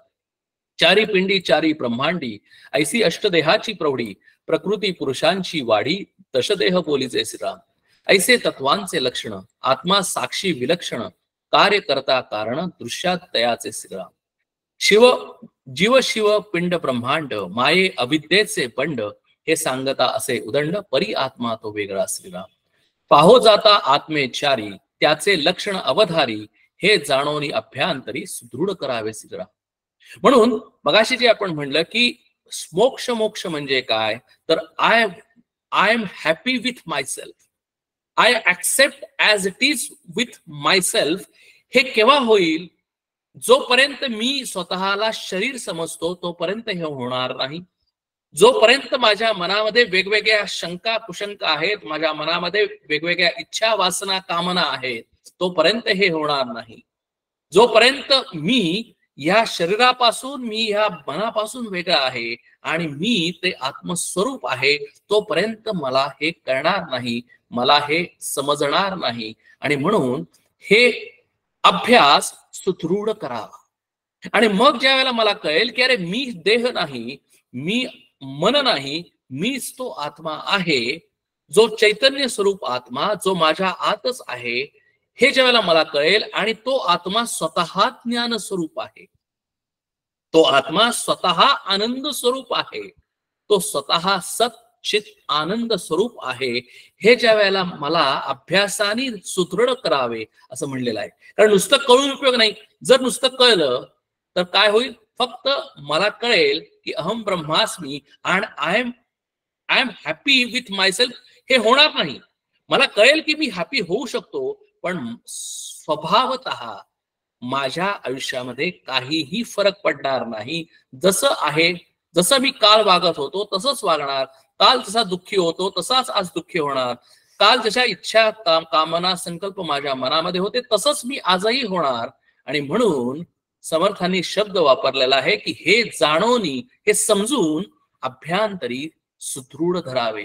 Speaker 2: चारी पिंडी चारी ब्रह्मांडी, ऐसी अष्टदेहाची प्रौढी, प्रकृती पुरुषांची वाढी, दशदेह बोलीचे श्रीराम. ऐसे तत्वांचे लक्षण, आत्मा साक्षी विलक्षण, कार्य करता कारण, दृश्यात तयाचे श्रीराम. जीव शिव पिंड ब्रह्मांड, माये अविद्येचे बंड, हे सांगता असे उदंड, परी आत्मा तो वेगळा श्रीराम. पाहो जाता आत्मेचारी, त्याचे लक्षण अवधारी, हे जाणोनी अभ्यांतरी, सुदृढ करावे श्रीराम. म्हणून मगाशी जे आपण म्हणलं की मोक्ष मोक्ष म्हणजे काय, तर I am happy with myself, I accept as it is with myself. हे केव्हा होईल? जोपर्यंत मी स्वतःला शरीर समजतो तोपर्यंत हे होणार नाही. जोपर्यंत माझ्या मनामध्ये वेगवेगळ्या शंका कुशंका आहेत, माझ्या मनामध्ये वेगवेगळ्या इच्छा वासना कामना आहेत, तोपर्यंत हे होणार नाही. जोपर्यंत मी या शरीरापासून, मी ह्या मनापासून वेगळा आहे आणि मी ते आत्मस्वरूप आहे, तोपर्यंत मला हे कळणार नाही, मला हे समजणार नाही. आणि म्हणून हे अभ्यास सुदृढ करावा. आणि मग ज्या वेळेला मला कळेल की अरे मी देह नाही, मी मन नाही, मीच तो आत्मा आहे, जो चैतन्य स्वरूप आत्मा, जो माझ्या आतच आहे, हे ज्या वेळेला मला कळेल, आणि तो आत्मा स्वतः ज्ञान स्वरूप आहे, तो आत्मा स्वतः आनंद स्वरूप आहे, तो स्वतः सच्चित आनंद स्वरूप आहे, हे ज्या वेळेला मला अभ्यासाने सुदृढ करावे असं म्हणलेलं आहे. कारण नुसतं कळून उपयोग नाही. जर नुसतं कळलं तर काय होईल? फक्त मला कळेल की अहम ब्रह्मास्मी आणि I am happy with myself, हे होणार नाही. मला कळेल की मी हॅपी होऊ शकतो, पण स्वभावतः माझ्या आयुष्यामध्ये काहीही फरक पडणार नाही. जसं आहे, जसं मी काल वागत होतो तसंच वागणार, काल जसा दुःखी होतो तसाच आज दुःखी होणार, काल जशा इच्छा कामना संकल्प माझ्या मनामध्ये होते तसंच मी आजही होणार. आणि म्हणून समर्थांनी शब्द वापरलेला आहे की हे जाणोनी, हे समजून अभ्यांतरी सुदृढ धरावे.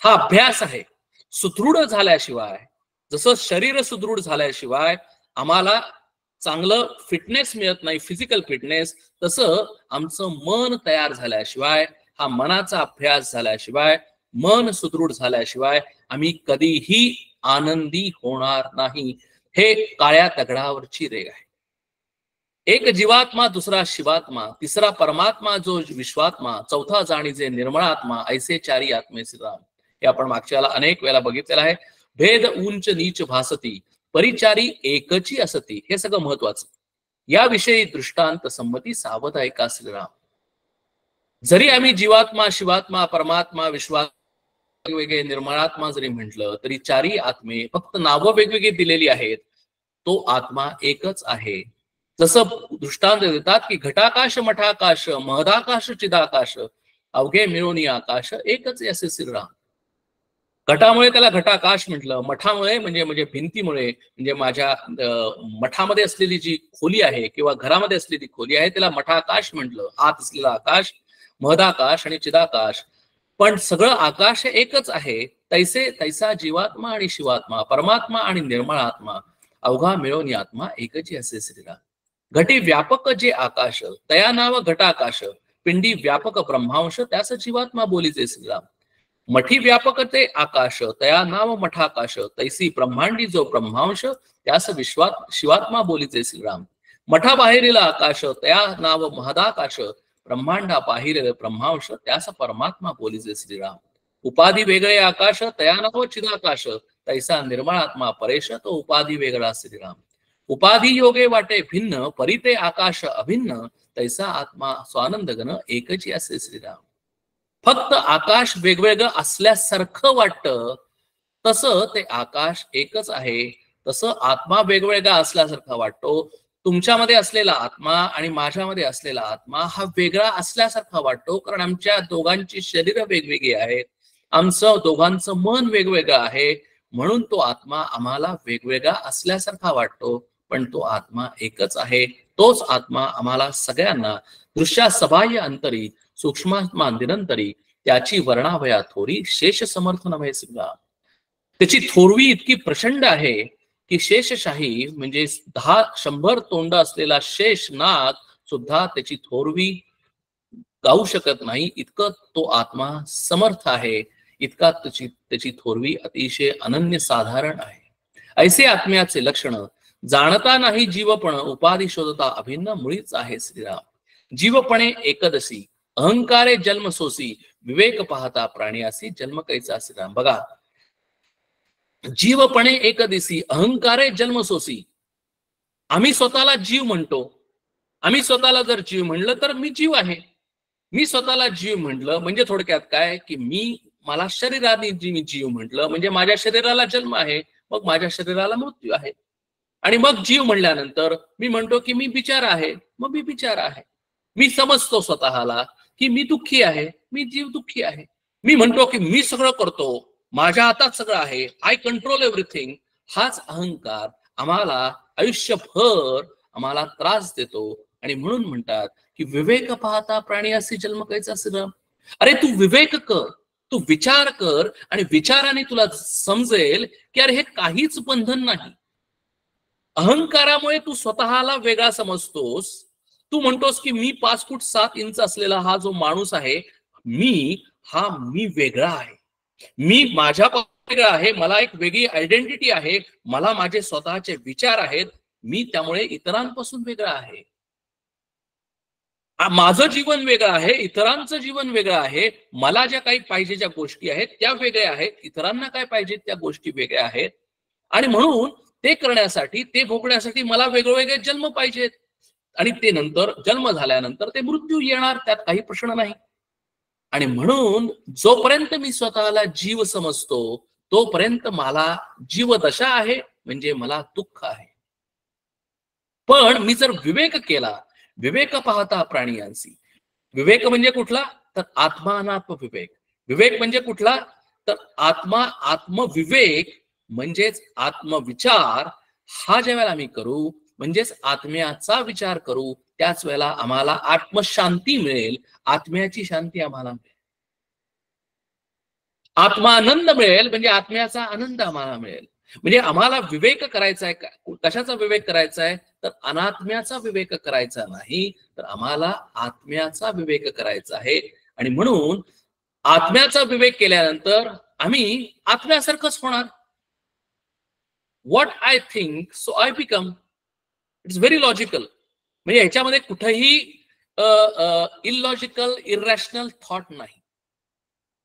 Speaker 2: हा अभ्यास आहे. सुदृढ झाल्याशिवाय, जसं शरीर सुदृढ झाल्याशिवाय आम्हाला चांगलं फिटनेस मिळत नाही, फिजिकल फिटनेस, तसं आमचं मन तयार झाल्याशिवाय, हा मनाचा अभ्यास झाल्याशिवाय, मन सुदृढ झाल्याशिवाय आम्ही कधीही आनंदी होणार नाही. हे काळ्या दगडावरची रेघ आहे. एक जीवात्मा, दुसरा शिवात्मा, तिसरा परमात्मा जो विश्वात्मा, चौथा जाणीजे निर्मळात्मा, ऐसे चारी आत्मे श्रीराम. हे आपण मागच्या अनेक वेळा बघितलेलं आहे. भेद उंच नीच भासती, परिचारी एकची असती. हे सगळं महत्वाचं. याविषयी दृष्टांत संमती सावध ऐका श्रीराम. जरी आम्ही जीवात्मा, शिवात्मा, परमात्मा, विश्वात्मा, वेगवेगळे निर्मळात्मा जरी म्हटलं तरी चारी आत्मे फक्त नावं वेगवेगळी दिलेली आहेत. तो आत्मा एकच आहे. जसं दृष्टांत देतात की घटाकाश मठाकाश, महदाकाश चिदाकाश, अवघे मिळून आकाश एकच असे श्रीराम. घटामुळे त्याला घटाकाश म्हटलं, मठामुळे म्हणजे भिंतीमुळे, म्हणजे माझ्या मठामध्ये असलेली जी खोली आहे किंवा घरामध्ये असलेली खोली आहे त्याला मठाकाश म्हटलं. आत असलेला आकाश महदाकाश आणि चिदाकाश. पण सगळं आकाश एकच आहे. तैसे तैसा जीवात्मा आणि शिवात्मा, परमात्मा आणि निर्मळात्मा, अवघा मिळून आत्मा एकची असे श्रीराम. घटी व्यापक जे आकाश, तया नाव घटाकाश, पिंडी व्यापक ब्रह्मांश, त्यास जीवात्मा बोलीचे श्रीराम. मठी व्यापक ते आकाश, तया नाव मठाकाश, तैसी ब्रह्मांडी जो ब्रह्मांश, त्यास शिवात्मा बोलीचे श्रीराम. मठा बाहेरील आकाश, तया नाव महदाकाश, ब्रह्मांडा बाहेरील ब्रह्मांश, त्यास परमात्मा बोलीचे श्रीराम. उपाधी वेगळे आकाश, तया नाव चिदाकाश, तैसा निर्मळात्मा परेश, तो उपाधी वेगळा श्रीराम. उपाधी योगे वाटे भिन्न, परिते आकाश अभिन्न, तैसा आत्मा स्वानंद गण एकची असे श्रीराम. फक्त आकाश वेगवेगळं असल्यासारखं वाटतं, तसं ते आकाश एकच आहे. तसं आत्मा वेगवेगळा असल्यासारखा वाटतो. तुमच्यामध्ये असलेला आत्मा आणि माझ्यामध्ये असलेला आत्मा हा वेगळा असल्यासारखा वाटतो, कारण आमच्या दोघांची शरीर वेगवेगळी आहेत, आमचं दोघांचं मन वेगवेगळं आहे. म्हणून तो आत्मा आम्हाला वेगवेगळा असल्यासारखा वाटतो, पण तो आत्मा एकच आहे. तोच आत्मा आम्हाला सगळ्यांना दृश्यासबाह्य अंतरी, सूक्ष्मात्मा निरंतरी, त्याची वर्णावया थोरी, शेष समर्थ नव्हे श्रीराम. त्याची थोरवी इतकी प्रचंड आहे की शेषशाही म्हणजे 100 तोंड असलेला शेष नाग सुद्धा त्याची थोरवी गाऊ शकत नाही, इतकं तो आत्मा समर्थ आहे, इतका त्याची थोरवी अतिशय अनन्य साधारण आहे. ऐसे आत्म्याचे लक्षण जाणता नाही जीवपण, उपाधी शोधता अभिन्न मुळीच आहे श्रीराम. जीवपणे एकदसी, अहंकारे जन्म सोसी, विवेक पाहता प्राण्यासी, जन्म कैचा श्रीराम. बघा, जीवपणे एकदिसी, अहंकारे जन्म सोसी. आम्ही स्वतःला जीव म्हणतो. आम्ही स्वतःला जर जीव म्हणलं तर मी जीव आहे. मी स्वतःला जीव म्हटलं म्हणजे थोडक्यात काय की मला शरीराने मी जीव म्हटलं म्हणजे माझ्या शरीराला जन्म आहे, मग माझ्या शरीराला मृत्यू आहे. आणि मग जीव म्हणल्यानंतर मी म्हणतो की मी बिचारा आहे, मग मी बिचारा आहे. मी समजतो स्वतःला की मी दुःखी आहे, मी जीव दुःखी आहे. मी म्हणतो की मी सगळं करतो, माझ्या हातात सगळं आहे, आय कंट्रोल एव्हरीथिंग. हाच अहंकार आम्हाला आयुष्यभर आम्हाला त्रास देतो आणि म्हणून म्हणतात की विवेक पाहता प्राणी असे जन्म कैचा श्रीराम. अरे तू विवेक कर, तू विचार कर, आणि विचाराने तुला समजेल की अरे हे काहीच बंधन नाही. अहंकारामुळे तू स्वतःला वेगळा समजतोस. तू म्हणतोस की मी 5 फूट 7 इंच असलेला हा जो माणूस आहे, मी वेगळा आहे, मी माझ्या वेगळा आहे, मला एक वेगळी आयडेंटिटी आहे, मला माझे स्वतःचे विचार आहेत, मी त्यामुळे इतरांपासून वेगळा आहे. माझं जीवन वेगळं आहे, इतरांचं जीवन वेगळं आहे. मला ज्या काही पाहिजे ज्या गोष्टी आहेत त्या वेगळ्या आहेत, इतरांना काय पाहिजे त्या गोष्टी वेगळ्या आहेत. आणि म्हणून ते करण्यासाठी, ते भोगण्यासाठी मला वेगवेगळे जन्म पाहिजेत. आणि ते नंतर जन्म झाल्यानंतर ते मृत्यू येणार, त्यात काही प्रश्न नाही. आणि म्हणून जोपर्यंत मी स्वतःला जीव समजतो तोपर्यंत मला जीवदशा आहे, म्हणजे मला दुःख आहे. पण मी जर विवेक केला, विवेक पाहता प्राणियांसी, विवेक म्हणजे कुठला, तर आत्मा अनात्म विवेक. विवेक म्हणजे कुठला, तर आत्मविवेक म्हणजेच आत्मविचार. हा ज्या वेळेला आम्ही करू, म्हणजेच आत्म्याचा विचार करू, त्याच वेळेला आम्हाला आत्मशांती मिळेल, आत्म्याची शांती आम्हाला मिळेल. आत्मानंद मिळेल, म्हणजे आत्म्याचा आनंद आम्हाला मिळेल. म्हणजे आम्हाला विवेक करायचा आहे, कशाचा विवेक करायचा आहे, तर अनात्म्याचा विवेक करायचा नाही, तर आम्हाला आत्म्याचा विवेक करायचा आहे. आणि म्हणून आत्म्याचा विवेक केल्यानंतर आम्ही आत्म्यासारखंच होणार. What I think so I become. It's very logical. म्हणजे ह्याच्यामध्ये कुठेही इलॉजिकल इरॅशनल थॉट नाही.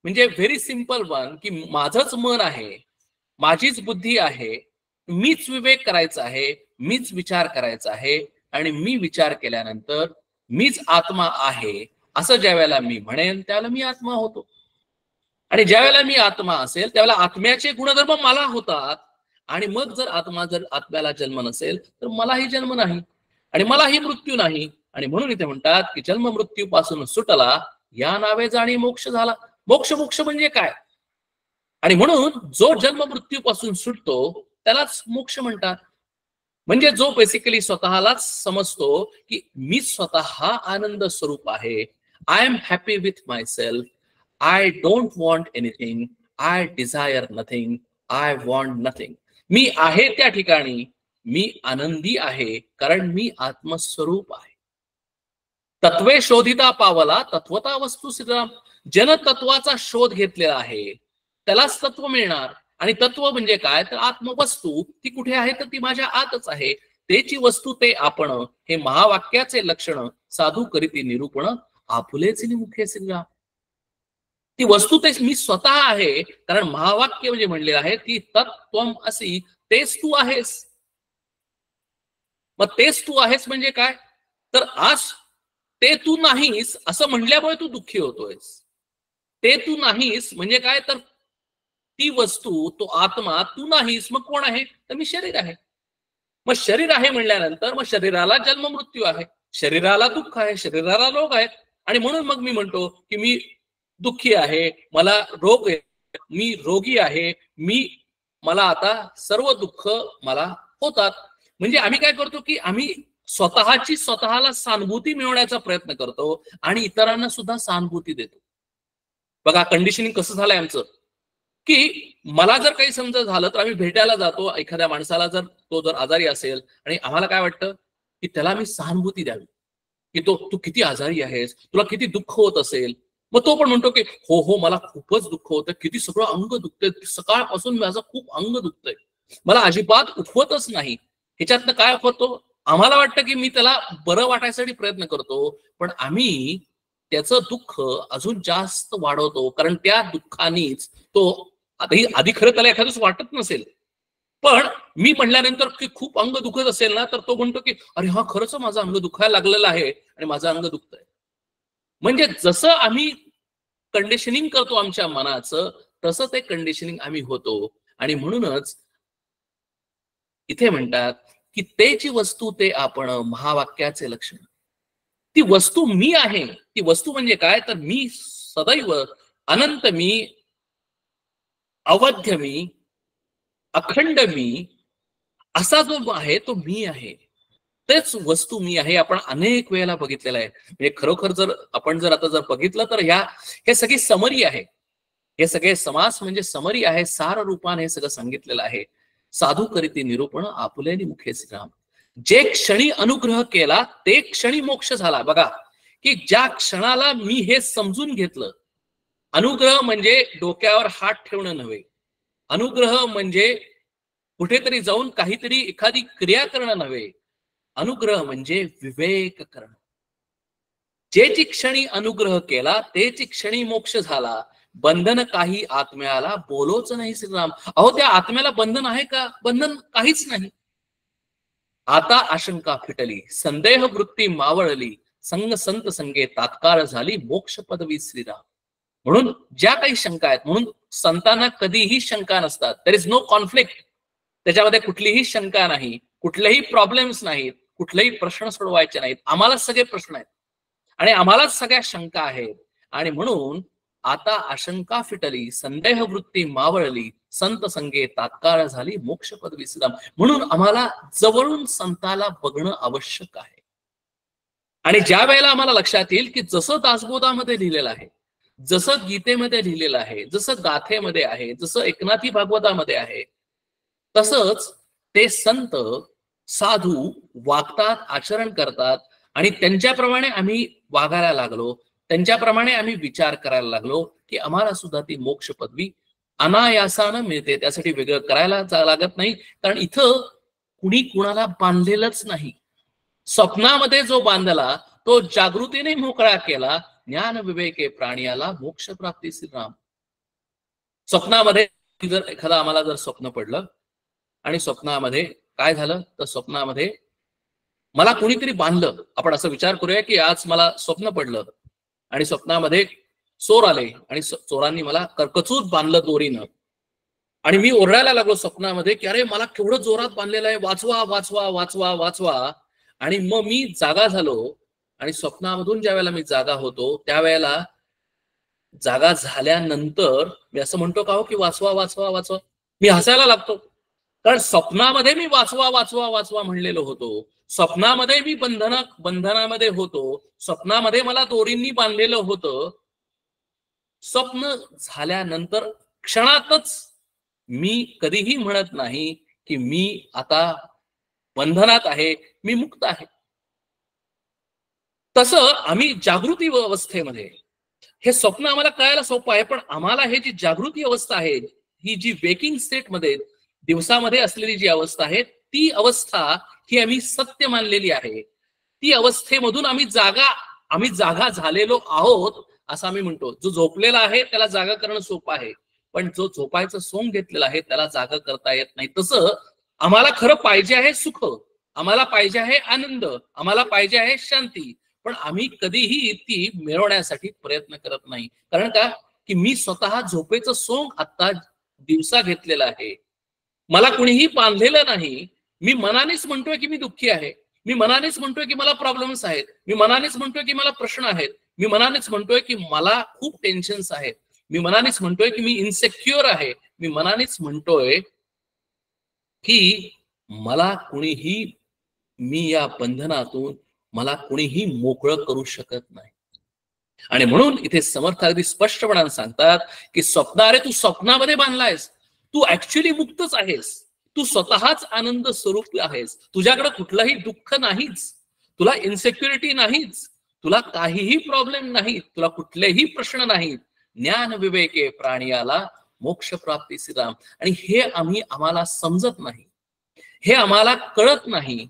Speaker 2: म्हणजे व्हेरी सिंपल वन, की माझंच मन आहे, माझीच बुद्धी आहे, मीच विवेक करायचा आहे, मीच विचार करायचा आहे. आणि मी विचार केल्यानंतर मीच आत्मा आहे असं ज्या वेळेला मी म्हणेन त्यावेळेला मी आत्मा होतो. आणि ज्या वेळेला मी आत्मा असेल त्यावेळेला आत्म्याचे गुणधर्म मला होतात. आणि मग जर आत्म्याला जन्म नसेल तर मलाही जन्म नाही आणि मलाही मृत्यू नाही. आणि म्हणून इथे म्हणतात की जन्म मृत्यू पासून सुटला, या नावे जाणी मोक्ष झाला. मोक्ष म्हणजे काय, आणि म्हणून जो जन्म मृत्यू पासून सुटतो त्यालाच मोक्ष म्हणतात. म्हणजे जो बेसिकली स्वतःलाच समजतो की मी स्वतः आनंद स्वरूप आहे. I am happy with myself. I don't want anything. I desire nothing. I want nothing. मी आहे त्या ठिकाणी मी आनंदी आहे, कारण मी आत्मस्वरूप आहे. तत्वे शोधिता पावला तत्वता वस्तू श्रीराम. जन तत्वाचा शोध घेतलेला आहे त्यालाच तत्व मिळणार. आणि तत्व म्हणजे काय, तर आत्मवस्तू. ती कुठे आहे, तर ती माझ्या आतच आहे. तेची वस्तू ते आपण, हे महावाक्याचे लक्षण साधू करीती निरूपण, आपुलेच मुखे श्रीराम. ती वस्तू तेच मी स्वतः आहे, कारण महावाक्य म्हणजे म्हणलेलं आहे की तत्त्वम असी, तेच तू आहेस. मग तेच तू आहेस म्हणजे काय, तर आज ते तू नाहीस असं म्हणल्यामुळे तू दुःखी होतोयस. ते तू नाहीस म्हणजे काय, तर ती वस्तू, तो आत्मा तू नाहीस. मग कोण आहे, तर मी शरीर आहे. मग शरीर आहे म्हणल्यानंतर मग शरीराला जन्म मृत्यू आहे, शरीराला दुःख आहे, शरीराला रोग आहेत. आणि म्हणून मग मी म्हणतो की मी दुःखी आहे, मला रोग आहे, मी रोगी आहे, मला आता सर्व दुःख मला होतात. म्हणजे आम्ही काय करतो की आम्ही स्वतःला सहानुभूती मिळवण्याचा प्रयत्न करतो आणि इतरांना सुद्धा सहानुभूती देतो. बघा कंडिशनिंग कसं झालंय आमचं, की मला जर काही समजा झालं तर आम्ही भेटायला जातो एखाद्या माणसाला, जर तो जर आजारी असेल आणि आम्हाला काय वाटतं की त्याला मी सहानुभूती द्यावी, की तू किती आजारी आहेस, तुला किती दुःख होत असेल. मग तो पण म्हणतो की हो हो मला खूपच दुःख होतं, किती सगळं अंग दुखतंय, सकाळपासून माझं खूप अंग दुखतंय, मला अजिबात उठवतच नाही. ह्याच्यातनं काय होतो, आम्हाला वाटतं की मी त्याला बरं वाटायसाठी प्रयत्न करतो, पण आम्ही त्याचं दुःख अजून जास्त वाढवतो. कारण त्या दुःखानीच तो, आधी खरं त्याला एखादंच वाटत नसेल, पण मी म्हणल्यानंतर की खूप अंग दुखत असेल ना, तर तो म्हणतो की अरे हा खरंच माझं अंग दुखायला लागलेलं आहे आणि माझं अंग दुखतंय. म्हणजे जसं आम्ही कंडिशनिंग करतो आमच्या मनाचं, तसं ते कंडिशनिंग आम्ही होतो. आणि म्हणूनच इथे म्हणतात की तेची वस्तू ते आपण, महावाक्याचे लक्षण. ती वस्तू मी आहे. ती वस्तू म्हणजे काय, तर मी सदैव अनंत मी, अवध्य मी, अखंड मी, असा जो आहे तो मी आहे. तेच वस्तू मी आहे आपण अनेक वेळेला बघितलेलं आहे. म्हणजे खरोखर जर आपण आता जर बघितलं तर हे सगळी समरी आहे. हे सगळे समास म्हणजे समरी आहे. सार रूपाने हे सगळं सांगितलेलं आहे. साधू करीती निरूपण आपुलेनी मुखे श्रीराम. जे क्षणी अनुग्रह केला ते क्षणी मोक्ष झाला. बघा की ज्या क्षणाला मी हे समजून घेतलं, अनुग्रह म्हणजे डोक्यावर हात ठेवणं नव्हे. अनुग्रह म्हणजे कुठेतरी जाऊन काहीतरी एखादी क्रिया करणं नव्हे. अनुग्रह म्हणजे विवेक करणं. जे क्षणी अनुग्रह केला तेच क्षणी मोक्ष झाला. बंधन काही आत्म्याला बोलोच नाही श्रीराम. अहो त्या आत्म्याला बंधन आहे का? बंधन काहीच नाही. आता आशंका फिटली, संदेह वृत्ती मावळली, संग संत संगे तात्काळ झाली मोक्ष पदवी श्रीराम. म्हणून ज्या काही शंका आहेत, म्हणून संतांना कधीही शंका नसतात. There is no conflict. त्याच्यामध्ये कुठलीही शंका नाही, कुठलेही प्रॉब्लेम्स नाहीत, कुठलेही प्रश्न सोडवायचे नाहीत. आम्हाला सगळे प्रश्न आहेत आणि आम्हालाच सगळ्या शंका आहेत. आणि म्हणून आता आशंका फिटली, संदेह वृत्ती मावळली, संत संगे तात्काळ झाली मोक्ष पदवी श्रीराम. म्हणून आम्हाला जवळून संताला बघणं आवश्यक आहे. आणि ज्या वेळेला आम्हाला लक्षात येईल की जसं दासबोधामध्ये लिहिलेलं आहे, जसं गीतेमध्ये लिहिलेलं आहे, जसं गाथेमध्ये आहे, जसं एकनाथी भागवतामध्ये आहे, तसंच ते संत साधू वागतात, आचरण करतात आणि त्यांच्याप्रमाणे आम्ही वागायला लागलो, त्यांच्याप्रमाणे आम्ही विचार करायला लागलो की आम्हाला सुद्धा ती मोक्ष पदवी अनायासानं मिळते. त्यासाठी वेगळं करायला लागत नाही. कारण इथं कुणी कुणाला बांधलेलंच नाही. स्वप्नामध्ये जो बांधला तो जागृतीने मोकळा केला. ज्ञान विवेके प्राणियाला मोक्ष प्राप्ती श्रीराम. स्वप्नामध्ये जर एखादा आम्हाला जर स्वप्न पडलं आणि स्वप्नामध्ये काय झालं, तर स्वप्नामध्ये मला कुणीतरी बांधलं. आपण असं विचार करूया की आज मला स्वप्न पडलं आणि स्वप्नामध्ये चोर आले आणि चोरांनी मला कर्कचूत बांधलं दोरीनं आणि मी ओरडायला लागलो स्वप्नामध्ये की अरे मला केवढं जोरात बांधलेलं आहे, वाचवा वाचवा वाचवा वाचवा. आणि मग मी जागा झालो आणि स्वप्नामधून ज्या वेळेला मी जागा होतो त्यावेळेला जागा झाल्यानंतर मी असं म्हणतो का हो की वाचवा वाचवा वाचवा. मी हसायला लागतो. कारण स्वप्नामध्ये मी वाचवा वाचवा वाचवा म्हणलेलो होतो. स्वप्नामध्ये मी बंधनामध्ये होतो. स्वप्नामध्ये मला दोरींनी बांधलेलं होतं. स्वप्न झाल्यानंतर क्षणातच मी कधीही म्हणत नाही की मी आता बंधनात आहे, मी मुक्त आहे. तसं आम्ही जागृती अवस्थेमध्ये, हे स्वप्न आम्हाला कळायला सोपं आहे, पण आम्हाला हे जी जागृती अवस्था आहे, ही जी वेकिंग स्टेट मध्ये दिवसामध्ये असलेली जी अवस्था आहे, ती अवस्था ही आम्ही सत्य मानलेली आहे. ती अवस्थेमधून आम्ही जागा झालेलो आहोत असं आम्ही म्हणतो. जो झोपलेला आहे त्याला जागा करणं सोपं आहे, पण जो झोपायचं सोंग घेतलेला आहे त्याला जागा करता येत नाही. तसं आम्हाला खरं पाहिजे आहे सुख, आम्हाला पाहिजे आहे आनंद, आम्हाला पाहिजे आहे शांती, पण आम्ही कधीही ती मिळवण्यासाठी प्रयत्न करत नाही. कारण का की मी स्वतः झोपेचं सोंग आता दिवसा घेतलेलं आहे. मला कुणीही बांधलेलं नाही. मी मनानेच म्हणतोय की मी दुःखी आहे. मी मनानेच म्हणतोय की मला प्रॉब्लेम्स आहेत. मी मनानेच म्हणतोय की मला प्रश्न आहेत. मी मनानेच म्हणतोय की मला खूप टेन्शन्स आहेत. मी मनानेच म्हणतोय की मी इन्सेक्युअर आहे. मी मनानेच म्हणतोय की मला कुणीही, मी या बंधनातून मला कुणीही मोकळं करू शकत नाही. आणि म्हणून इथे समर्थ अगदी स्पष्टपणाने सांगतात की अरे तू स्वप्नामध्ये बांधलायस, तू ऍक्च्युअली मुक्तच आहेस. तू स्वतःच आनंद स्वरूप आहेस. तुझ्याकडे कुठलंही दुःख नाहीच, तुला इन्सेक्युरिटी नाहीच, तुला काहीही प्रॉब्लेम नाही, तुला कुठलेही प्रश्न नाहीत. ज्ञान विवेके प्राणियाला मोक्ष प्राप्ती श्रीराम. आणि हे आम्हाला समजत नाही, हे आम्हाला कळत नाही.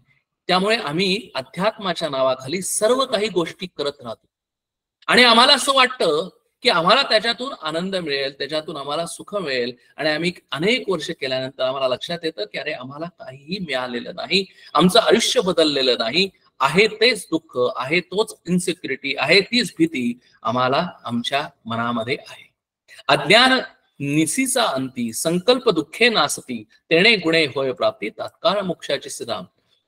Speaker 2: त्यामुळे आम्ही अध्यात्माच्या नावाखाली सर्व काही गोष्टी करत राहतो आणि आम्हाला असं वाटतं की आम्हाला त्याच्यातून आनंद मिळेल, त्याच्यातून आम्हाला सुख मिळेल. आणि आम्ही अनेक वर्ष केल्यानंतर आम्हाला लक्षात येतं की अरे आम्हाला काहीही मिळालेलं नाही, आमचं आयुष्य बदललेलं नाही. आहे तेच दुःख, आहे तोच इन्सिक्युरिटी, आहे तीच भीती आम्हाला आमच्या मनामध्ये आहे. अज्ञान निसीचा अंती, संकल्प दुःखे नासती, तेणे गुणे होय प्राप्ती, तात्काळ मोक्षाचे श्रीराम.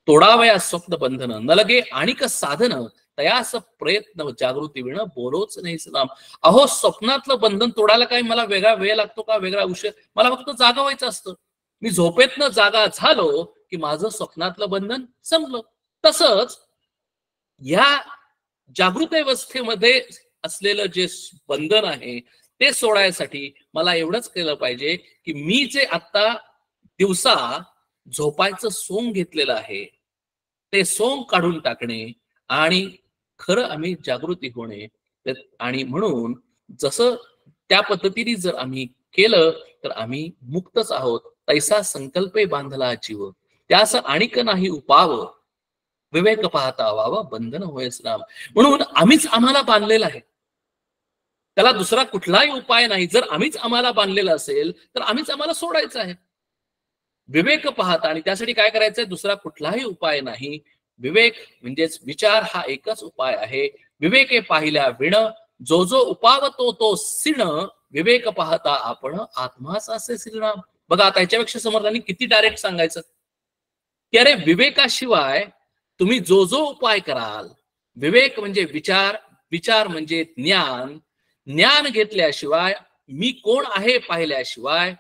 Speaker 2: तोडावया स्वप्न बंधन, न लगे आणिक साधन, तयास प्रयत्न जागृती विण बोलोच नाही श्रीराम. अहो स्वप्नातलं बंधन तोडायला काही मला वेगळा वेळ लागतो का, वेगळा उशीर? मला फक्त जागा व्हायचं असतं. मी झोपेतनं जागा झालो की माझं स्वप्नातलं बंधन संपलं. तसंच या जागृत अवस्थेमध्ये असलेलं जे बंधन आहे ते सोडायसाठी मला एवढंच केलं पाहिजे की मी जे आता दिवसा झोपायचं सोंग घेतलेलं आहे ते सोंग काढून टाकणे आणि खरं आम्ही जागृती होणे. आणि म्हणून जसं त्या पद्धतीने जर आम्ही केलं तर आम्ही मुक्तच आहोत. तैसा संकल्पे बांधला जीव त्यास आणिक नाही उपाव, विवेक पाहता व्हावं बंधन होयच राम. म्हणून आम्हीच आम्हाला बांधलेलं आहे, त्याला दुसरा कुठलाही उपाय नाही. जर आम्हीच आम्हाला बांधलेलं असेल तर आम्हीच आम्हाला सोडायचं आहे. विवेक पाहता, आणि त्यासाठी काय करायचंय, दुसरा कुठलाही उपाय नाही. विवेक म्हणजेच विचार हा एकच उपाय आहे. विवेके पाहिल्या विण जो जो उपावतो तो सिण, विवेक पाहता आपण आत्माच असे श्रीराम. बघा आता ह्याच्यापेक्षा समर्थांनी किती डायरेक्ट सांगायचं की अरे विवेकाशिवाय तुम्ही जो जो उपाय कराल, विवेक म्हणजे विचार, विचार म्हणजे ज्ञान, ज्ञान घेतल्याशिवाय, मी कोण आहे पाहिल्याशिवाय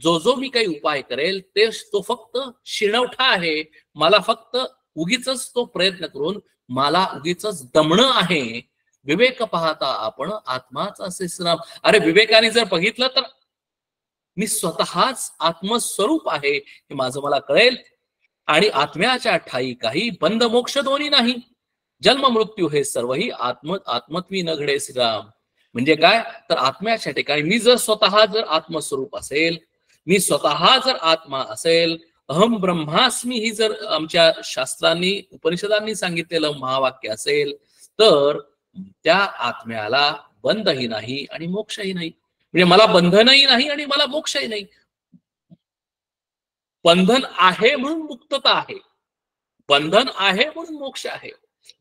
Speaker 2: जो जो मी काही उपाय करेल ते तो फक्त शिणवठा आहे. मला फक्त उगीच तो प्रयत्न करून मला उगीच दमणं आहे. विवेक पाहता आपण आत्माच असे श्रीराम. अरे विवेकाने जर बघितलं तर मी स्वतःच आत्मस्वरूप आहे हे माझं मला कळेल. आणि आत्म्याच्या ठाई काही बंद मोक्ष दोन्ही नाही, जन्म मृत्यू हे सर्वही आत्मत्वी न घडे श्रीराम. म्हणजे काय तर आत्म्याच्या ठिकाणी मी जर स्वतः जर आत्मस्वरूप असेल, मी स्वतः जर आत्मा असेल, अहम ब्रह्मास्मी ही जर आमच्या शास्त्रांनी उपनिषदांनी सांगितलेलं महावाक्य असेल तर त्या आत्म्याला बंधही नाही आणि मोक्षही नाही. म्हणजे मला बंधनही नाही आणि मला मोक्षही नाही. बंधन आहे म्हणून मुक्तता आहे, बंधन आहे म्हणून मोक्ष आहे.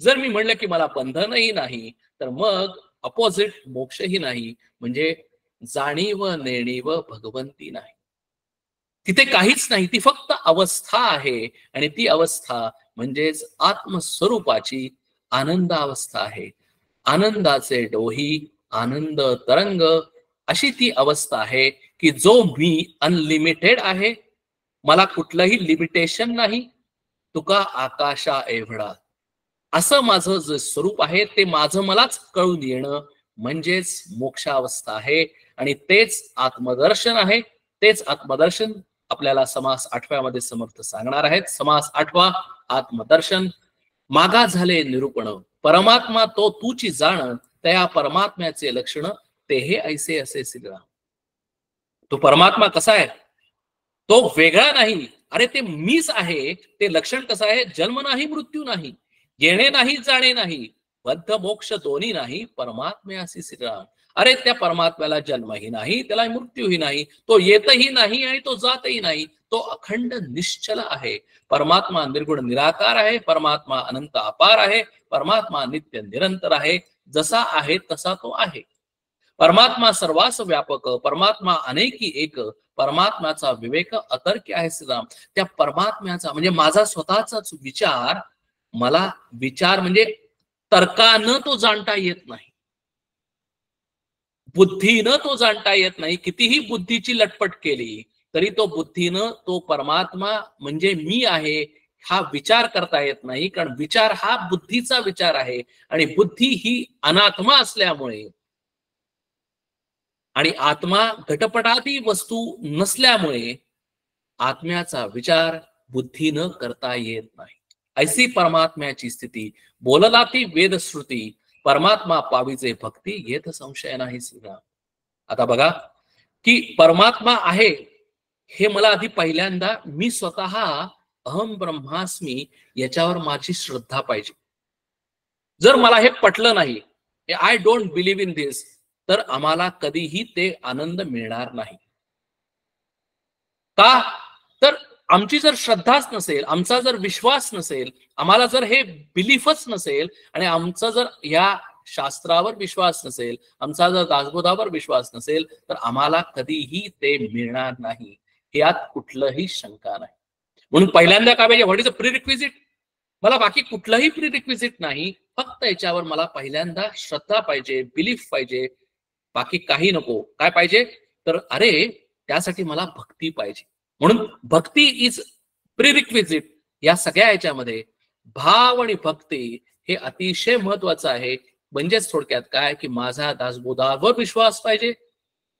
Speaker 2: जर मी म्हणलं की मला बंधनही नाही तर मग अपोजिट मोक्षही नाही. म्हणजे जाणीव नेणीव भगवंती नाही, तिथे काहीच नाही. ती फक्त अवस्था आहे आणि ती अवस्था म्हणजेच आत्मस्वरूपाची आनंद अवस्था आहे. आनंदाचे डोही आनंद तरंग अशी ती अवस्था आहे की जो मी अनलिमिटेड आहे, मला कुठलंही लिमिटेशन नाही. तुका आकाशा एवढा असं माझं जे स्वरूप आहे ते माझं मलाच कळून येणं म्हणजेच मोक्षावस्था आहे. आणि तेच आत्मदर्शन आहे. तेच आत्मदर्शन आपल्याला समास 8व्या मध्ये समर्थ सांगणार आहेत. समास 8वा आत्मदर्शन. मागा झाले निरूपण परमात्मा तो तूची जाण, त्या परमात्म्याचे लक्षण ते हे ऐसे असे श्रीराम. तो परमात्मा कसा आहे, तो वेगळा नाही. अरे ते मीच आहे. ते लक्षण कसं आहे, जन्म नाही मृत्यू नाही, येणे नाही जाणे नाही, बद्ध मोक्ष दोन्ही नाही, परमात्म्यासी श्रीराम. अरे त्या परमात्म्याला जन्मही नाही, त्याला मृत्यूही नाही, तो येतही नाही आणि तो जातही नाही. तो अखंड निश्चल आहे. परमात्मा निर्गुण निराकार आहे. परमात्मा अनंत अपार आहे. परमात्मा नित्य निरंतर आहे. जसा आहे तसा तो आहे. परमात्मा सर्वास व्यापक, परमात्मा अनेकी एक, परमात्म्याचा विवेक अतर्क्य आहे श्रीराम. त्या परमात्म्याचा म्हणजे माझा स्वतःचाच विचार, मला विचार म्हणजे तर्कानं तो जाणता येत नाही, बुद्धीनं तो जाणता येत नाही. कितीही बुद्धीची लटपट केली तरी तो बुद्धीनं तो परमात्मा म्हणजे मी आहे हा विचार करता येत नाही. कारण विचार हा बुद्धीचा विचार आहे आणि बुद्धी ही अनात्मा असल्यामुळे आणि आत्मा घटपटाती वस्तू नसल्यामुळे आत्म्याचा विचार बुद्धीनं करता येत नाही. ऐसी परमात्म्याची स्थिती बोलला ती वेदश्रुती, परमात्मा पाविजे भक्ती येत संशय नाही श्रीराम. आता बघा की परमात्मा आहे हे मला आधी पहिल्यांदा मी स्वतः अहम ब्रह्मास्मी याच्यावर माझी श्रद्धा पाहिजे. जर मला हे पटलं नाही, I don't believe in this, तर आम्हाला कधीही ते आनंद मिळणार नाही. का तर आमची जर श्रद्धाच नसेल, आमचा जर विश्वास नसेल, आम्हाला जर हे बिलीफच नसेल आणि आमचा जर या शास्त्रावर विश्वास नसेल, आमचा जर दासबोधावर विश्वास नसेल तर आम्हाला कधीही ते मिळणार नाही. यात कुठलंही शंका नाही. म्हणून पहिल्यांदा काय पाहिजे, व्हॉट इज अ प्रिरिक्विजिट. मला बाकी कुठलंही प्रिरिक्विजिट नाही, फक्त याच्यावर मला पहिल्यांदा श्रद्धा पाहिजे, बिलीफ पाहिजे, बाकी काही नको. काय पाहिजे तर अरे त्यासाठी मला भक्ती पाहिजे. म्हणून भक्ती इज प्रिरिक्विजिट. या सगळ्या याच्यामध्ये भाव आणि भक्ती हे अतिशय महत्वाचं आहे. म्हणजेच थोडक्यात काय की माझा दासबोधावर विश्वास पाहिजे,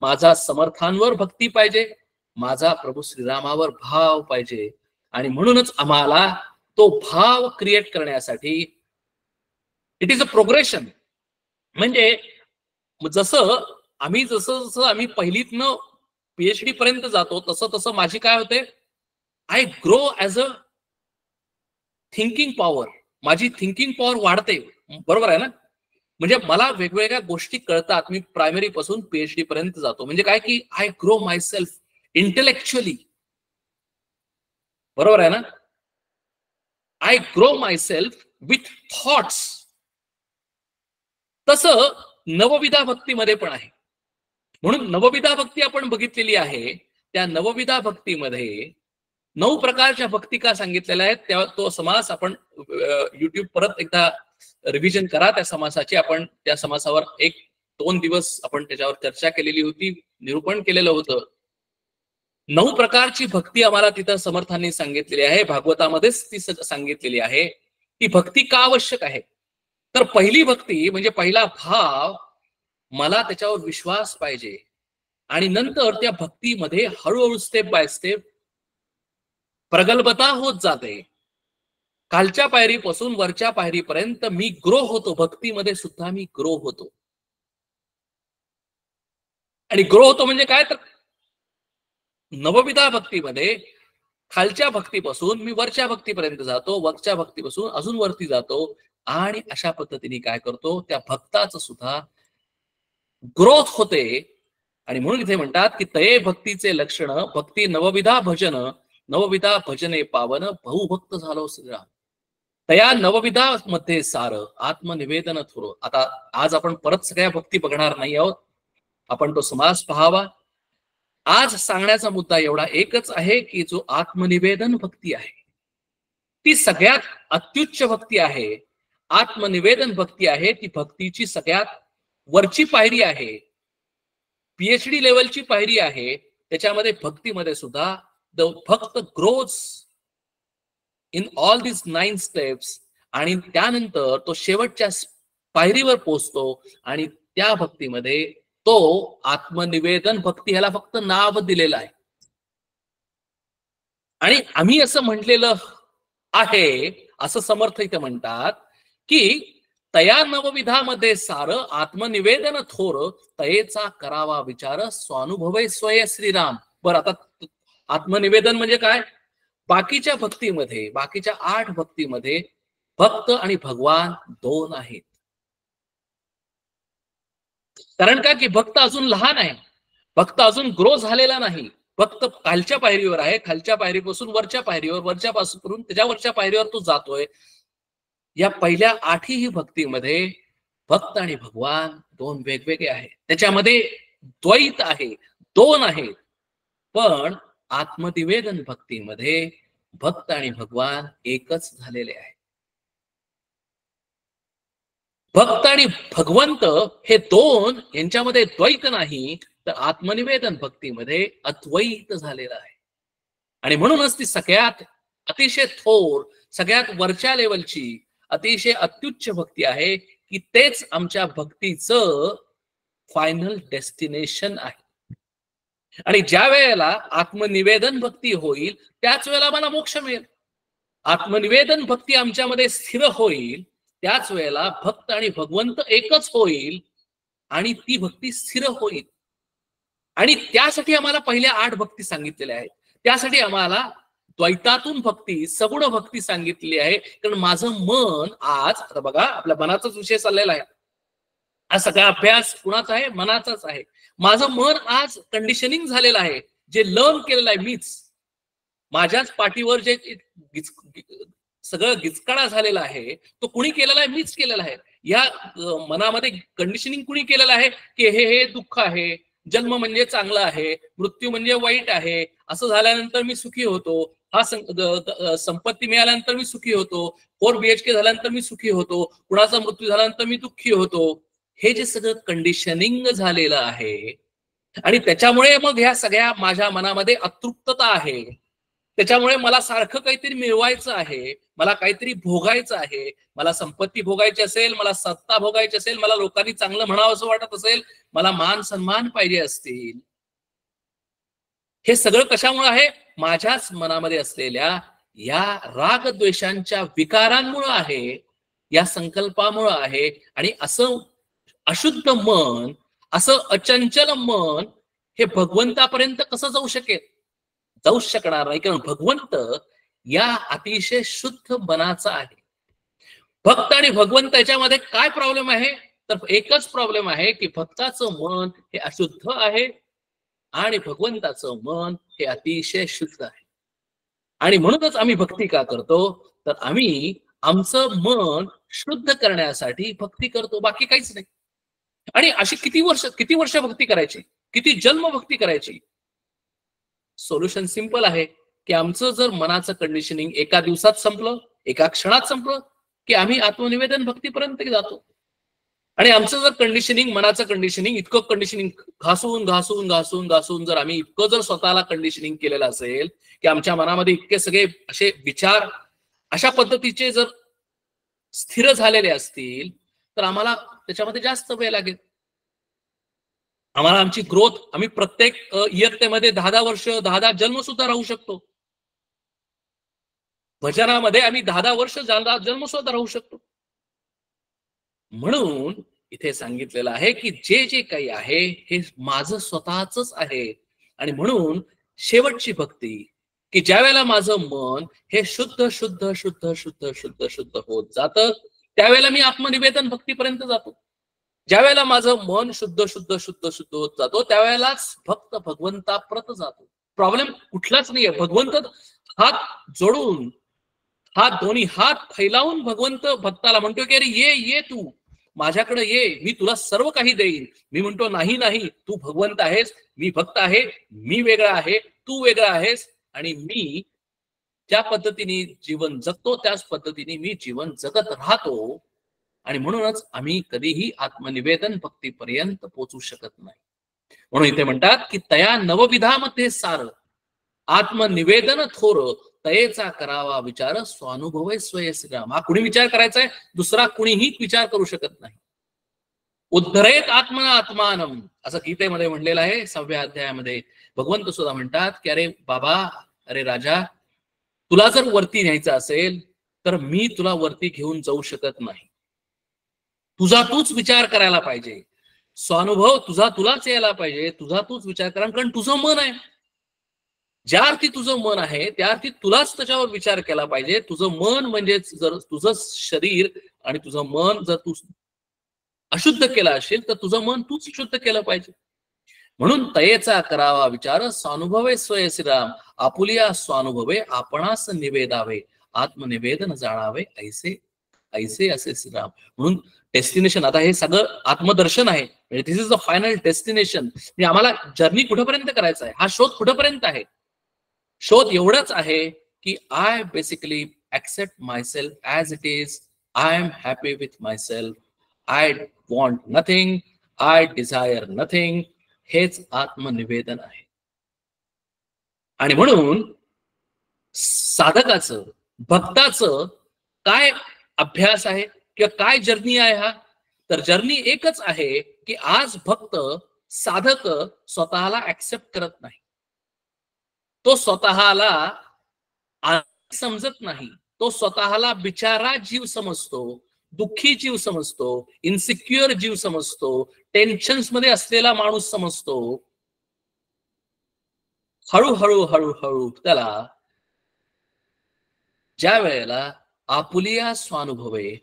Speaker 2: माझा समर्थांवर भक्ती पाहिजे, माझा प्रभू श्रीरामावर भाव पाहिजे. आणि म्हणूनच आम्हाला तो भाव क्रिएट करण्यासाठी इट इज अ प्रोग्रेशन. म्हणजे जसं जसं आम्ही पहिलीतनं पीएचडी पर्यंत जातो तसं तसं माझी काय होते, I grow as a thinking power. माझी थिंकिंग पॉवर वाढते. बरोबर आहे ना? म्हणजे मला वेगवेगळ्या गोष्टी कळतात. मी प्रायमरी पासून पीएचडी पर्यंत जातो. म्हणजे काय की I grow my self intellectually. बरोबर आहे ना? I grow my self with thoughts. तसं नवविधा भक्तीमध्ये पण आहे. म्हणून नवविधा भक्ती आपण बघितलेली आहे. त्या नवविधा भक्तीमध्ये 9 प्रकारच्या भक्ती का सांगितलेल्या आहेत, त्या तो समास आपण युट्यूब परत एकदा रिव्हिजन करा त्या समासाची. आपण त्या समासावर 1-2 दिवस आपण त्याच्यावर चर्चा केलेली होती, निरूपण केलेलं होतं. 9 प्रकारची भक्ती आम्हाला तिथं समर्थांनी सांगितलेली आहे. भागवतामध्येच ती सांगितलेली आहे. ती भक्ती का आवश्यक आहे? तर पहिली भक्ती म्हणजे पहिला भाव, मला त्याच्यावर विश्वास पाहिजे. आणि नंतर त्या भक्तीमध्ये हळूहळू स्टेप बाय स्टेप प्रगल्भता होत जाते. खालच्या पायरीपासून वरच्या पायरीपर्यंत मी ग्रो होतो. भक्तीमध्ये सुद्धा मी ग्रो होतो. आणि ग्रो होतो म्हणजे काय, तर नवविधा भक्तीमध्ये खालच्या भक्तीपासून मी वरच्या भक्तीपर्यंत जातो, वरच्या भक्तीपासून अजून वरती जातो. आणि अशा पद्धतीने काय करतो, त्या भक्ताचं सुद्धा ग्रोथ होते. आणि म्हणून इथे म्हणतात की तये भक्तीचे लक्षण भक्ती नवविधा भजन, नवविधा भजने पावन बहुभक्त झालो श्रीराम. तया नवविधा मध्ये सार आत्मनिवेदन थोर. आता आज आपण परत सगळ्या भक्ती बघणार नाही आहोत, आपण तो समास पाहावा. आज सांगण्याचा मुद्दा एवढा एकच आहे की जो आत्मनिवेदन भक्ती आहे ती सगळ्यात अत्युच्च भक्ती आहे. आत्मनिवेदन भक्ती आहे ती भक्तीची सगळ्यात वरची पायरी आहे, पीएचडी लेवलची पायरी आहे. त्याच्यामध्ये भक्तीमध्ये सुद्धा द भक्त grows in all this 9 steps. आणि त्यानंतर तो शेवटच्या पायरीवर पोहोचतो. आणि त्या भक्तीमध्ये तो आत्मनिवेदन भक्ती ह्याला फक्त नाव दिलेलं आहे. आणि आम्ही असं म्हटलेलं आहे, असं समर्थ इथे म्हणतात की तया नवविधामध्ये सार आत्मनिवेदन थोर, तयेचा करावा विचार स्वानुभवे स्वय श्रीराम. बरं, आता आत्मनिवेदन म्हणजे काय? बाकीच्या भक्तीमध्ये, बाकीच्या 8 भक्तीमध्ये भक्त आणि भगवान 2 आहेत. कारण का की भक्त अजून लहान आहे, भक्त अजून ग्रो झालेला नाही. भक्त खालच्या पायरीवर आहे, खालच्या पायरीपासून वरच्या पायरीवर, वरच्या पासून त्याच्यावरच्या पायरीवर तो जातोय. या पहिल्या 8ही भक्तीमध्ये भक्त आणि भगवान 2 वेगवेगळे आहेत. त्याच्यामध्ये द्वैत आहे, 2 आहेत. पण आत्मनिवेदन भक्तीमध्ये भक्त आणि भगवान एकच झालेले आहे. भक्त आणि भगवंत हे 2 यांच्यामध्ये द्वैत नाही, तर आत्मनिवेदन भक्तीमध्ये अद्वैत झालेलं आहे. आणि म्हणूनच ती सगळ्यात अतिशय थोर, सगळ्यात वरच्या लेवलची अतिशय अत्युच्च भक्ती आहे की तेच आमच्या भक्तीचं फायनल डेस्टिनेशन आहे. आणि ज्या वेळेला आत्मनिवेदन भक्ती होईल त्याच वेळेला मला मोक्ष मिळेल. आत्मनिवेदन भक्ती आमच्यामध्ये स्थिर होईल त्याच वेळेला भक्त आणि भगवंत एकच होईल आणि ती भक्ती स्थिर होईल. आणि त्यासाठी आम्हाला पहिल्या 8 भक्ती सांगितलेल्या आहेत. त्यासाठी आम्हाला द्वैतातून भक्ती, सगुण भक्ती सांगितलेली आहे. कारण माझं मन आज, आता बघा आपल्या मनाचाच विषय चाललेला आहे, हा सगळा अभ्यास कुणाचा आहे? मनाचाच आहे. माझं मन आज कंडिशनिंग झालेलं आहे, जे लर्न केलेलं आहे मीच. माझ्याच पाठीवर जे सगळं गिचकाडा झालेला आहे तो कुणी केलेला आहे? मीच केलेला आहे. या मनामध्ये कंडिशनिंग कुणी केलेलं आहे की हे दुःख आहे, जन्म म्हणजे चांगला आहे, मृत्यू म्हणजे वाईट आहे, असं झाल्यानंतर मी सुखी होतो, हा संपत्ती मिळाल्यानंतर मी सुखी होतो, 4 BHK झाल्यानंतर मी सुखी होतो, कुणाचा मृत्यू झाल्यानंतर मी दुःखी होतो. हे जे सगळं कंडिशनिंग झालेलं आहे आणि त्याच्यामुळे मग ह्या सगळ्या माझ्या मनामध्ये अतृप्तता आहे. त्याच्यामुळे मला सारखं काहीतरी मिळवायचं आहे, मला काहीतरी भोगायचं आहे, मला संपत्ती भोगायची असेल, मला सत्ता भोगायची असेल, मला लोकांनी चांगलं म्हणावं असं वाटत असेल, मला मान सन्मान पाहिजे असतील, हे सगळं कशामुळे आहे? माझ्याच मनामध्ये असलेल्या या राग द्वेषांच्या विकारांमुळे आहे, या संकल्पामुळे आहे. आणि असं अशुद्ध मन, असं अचंचल मन हे भगवंतापर्यंत कसं जाऊ शकेल? जाऊच शकणार नाही, कारण भगवंत या अतिशय शुद्ध मनाचा आहे. भक्त आणि भगवंत याच्यामध्ये काय प्रॉब्लेम आहे? तर एकच प्रॉब्लेम आहे की भक्ताचं मन हे अशुद्ध आहे आणि भगवंताचं मन हे अतिशय शुद्ध आहे. आणि म्हणूनच आम्ही भक्ती का करतो? तर आम्ही आमचं मन शुद्ध करण्यासाठी भक्ती करतो, बाकी काहीच नाही. आणि अशी किती वर्ष भक्ती करायची, किती जन्म भक्ती करायची? सोल्युशन सिंपल आहे की आमचं जर मनाचं कंडिशनिंग एका दिवसात संपलं, एका क्षणात संपलं, की आम्ही आत्मनिवेदन भक्तीपर्यंत जातो. आणि आमचं जर कंडिशनिंग, मनाचं कंडिशनिंग, इतकं कंडिशनिंग घासून घासून घासून घासून जर आम्ही इतकं जर स्वतःला कंडिशनिंग केलेलं असेल की आमच्या मनामध्ये इतके सगळे असे विचार अशा पद्धतीचे जर स्थिर झालेले असतील, तर आम्हाला त्याच्यामध्ये जास्त वेळ लागेल. आम्हाला आमची ग्रोथ, आम्ही प्रत्येक इयत्तेमध्ये 10-10 वर्ष, 10-10 जन्म सुद्धा राहू शकतो. भजनामध्ये आम्ही 10-10 वर्ष, 10-10 जन्म सुद्धा राहू शकतो. म्हणून इथे सांगितलेलं आहे की जे जे काही आहे हे माझं स्वतःच आहे. आणि म्हणून शेवटची भक्ती की ज्या वेळेला माझं मन हे शुद्ध शुद्ध शुद्ध शुद्ध शुद्ध शुद्ध होत जातं, त्यावेळेला मी आत्मनिवेदन भक्तीपर्यंत जातो. ज्या वेळेला माझं मन शुद्ध शुद्ध शुद्ध शुद्ध होत जातो, त्यावेळेलाच भक्त भगवंताप्रत जातो. प्रॉब्लेम कुठलाच नाहीये. भगवंत हात जोडून, दोन्ही हात फैलावून भगवंत भक्ताला म्हणतो की अरे ये ये, तू माझ्याकडे ये, मी तुला सर्व काही देईन. मी म्हणतो नाही नाही, तू भगवंत आहेस, मी भक्त आहे, मी वेगळा आहे, तू वेगळा आहेस. आणि मी ज्या पद्धतीने जीवन जगतो त्याच पद्धतीने मी जीवन जगत राहतो. आणि म्हणूनच आम्ही कधीही आत्मनिवेदन भक्तीपर्यंत पोहोचू शकत नाही. म्हणून इथे म्हणतात की तया नवविधामध्ये सार, आत्मनिवेदन थोर, तयेचा करावा विचार, स्वानुभवे स्वय श्रीराम. हा कुणी विचार करायचा आहे? दुसरा कुणीही विचार करू शकत नाही. उद्धरेत आत्मना आत्मानम, असं गीतेमध्ये म्हणलेलं आहे 6व्या अध्यायामध्ये. भगवंत सुद्धा म्हणतात की अरे बाबा, अरे राजा, तुला जर वरती न्यायचं असेल तर मी तुला वरती घेऊन जाऊ शकत नाही. तुझा तूच विचार करायला पाहिजे, स्वानुभव तुझा तुलाच यायला पाहिजे, तुझा तूच विचार करा, कारण तुझं मन आहे. ज्या अर्थी तुझं मन आहे त्या अर्थी तुलाच त्याच्यावर विचार केला पाहिजे. तुझं मन म्हणजे जर तुझं शरीर आणि तुझं मन जर तू अशुद्ध केलं असेल तर तुझं मन तूच शुद्ध केलं पाहिजे. म्हणून तयेचा करावा विचार, स्वानुभवे स्वय श्रीराम, आपुलिया स्वानुभवे आपणास निवेदावे, आत्मनिवेदन जाणावे ऐसे ऐसे असे श्रीराम. म्हणून डेस्टिनेशन, आता हे सगळं आत्मदर्शन आहे, दिस इज द फायनल डेस्टिनेशन. म्हणजे आम्हाला जर्नी कुठेपर्यंत करायचा आहे, हा शोध कुठेपर्यंत आहे? शोध एवढंच आहे की I basically accept myself as it is, I am happy with myself, I want nothing, I desire nothing. हेच आत्मनिवेदन आहे. आणि म्हणून साधकाचं, भक्ताचं काय अभ्यास आहे किंवा काय जर्नी आहे? हा तर जर्नी एकच आहे की आज भक्त, साधक स्वतःला ऍक्सेप्ट करत नाही. तो स्वतःला समजत नाही, तो स्वतःला बिचारा जीव समजतो, दुःखी जीव समजतो, इन्सिक्युअर जीव समजतो, टेन्शन्स मध्ये असलेला माणूस समजतो. हळूहळू हळूहळू त्याला ज्या वेळेला आपुलिया स्वानुभवे,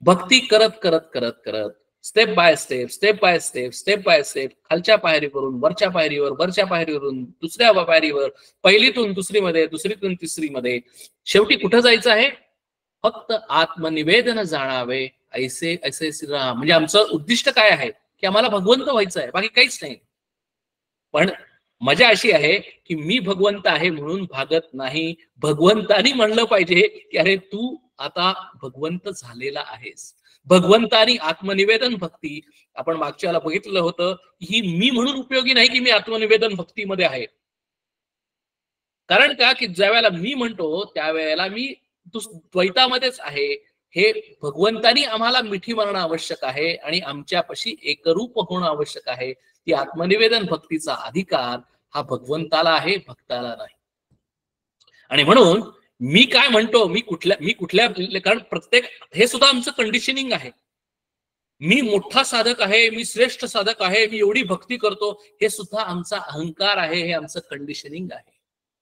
Speaker 2: भक्ती करत करत करत करत, step by step step by step step by step, खालच्या पायरीवरून वरच्या पायरीवर, वरच्या पायरीवरून दुसऱ्या पायरीवर, पहिलीतून दुसरीमध्ये, दुसरीतून तिसरीमध्ये, शेवटी कुठं जायचं आहे? फक्त आत्मनिवेदन जाणावे ऐसे ऐसे श्रीराम. म्हणजे आमचं उद्दिष्ट काय आहे की आम्हाला भगवंत व्हायचं आहे, बाकी काहीच नाही. पण मजा अशी आहे की मी भगवंत आहे म्हणून भागत नाही. भगवंतानी म्हणलं पाहिजे की अरे तू आता भगवंत झालेला आहेस. भगवंतानी आत्मनिवेदन भक्ती, आपण मागच्या वेळेला बघितलं होतं, ही मी म्हणून उपयोगी नाही की मी आत्मनिवेदन भक्तीमध्ये आहे. कारण का की ज्या वेळेला मी म्हणतो त्यावेळेला मी द्वैतामध्येच आहे, हे भगवंतानी आम्हाला मिठी मारणं आवश्यक आहे आणि आमच्यापाशी एकरूप होणं आवश्यक आहे. ती आत्मनिवेदन भक्तीचा अधिकार हा भगवंताला आहे, भक्ताला नाही. आणि म्हणून मी काय म्हणतो, मी कुठल्या कारण प्रत्येक हे सुद्धा आमचं कंडिशनिंग आहे. मी मोठा साधक आहे, मी श्रेष्ठ साधक आहे, मी एवढी भक्ती करतो, हे सुद्धा आमचा अहंकार आहे, हे आमचं कंडिशनिंग आहे.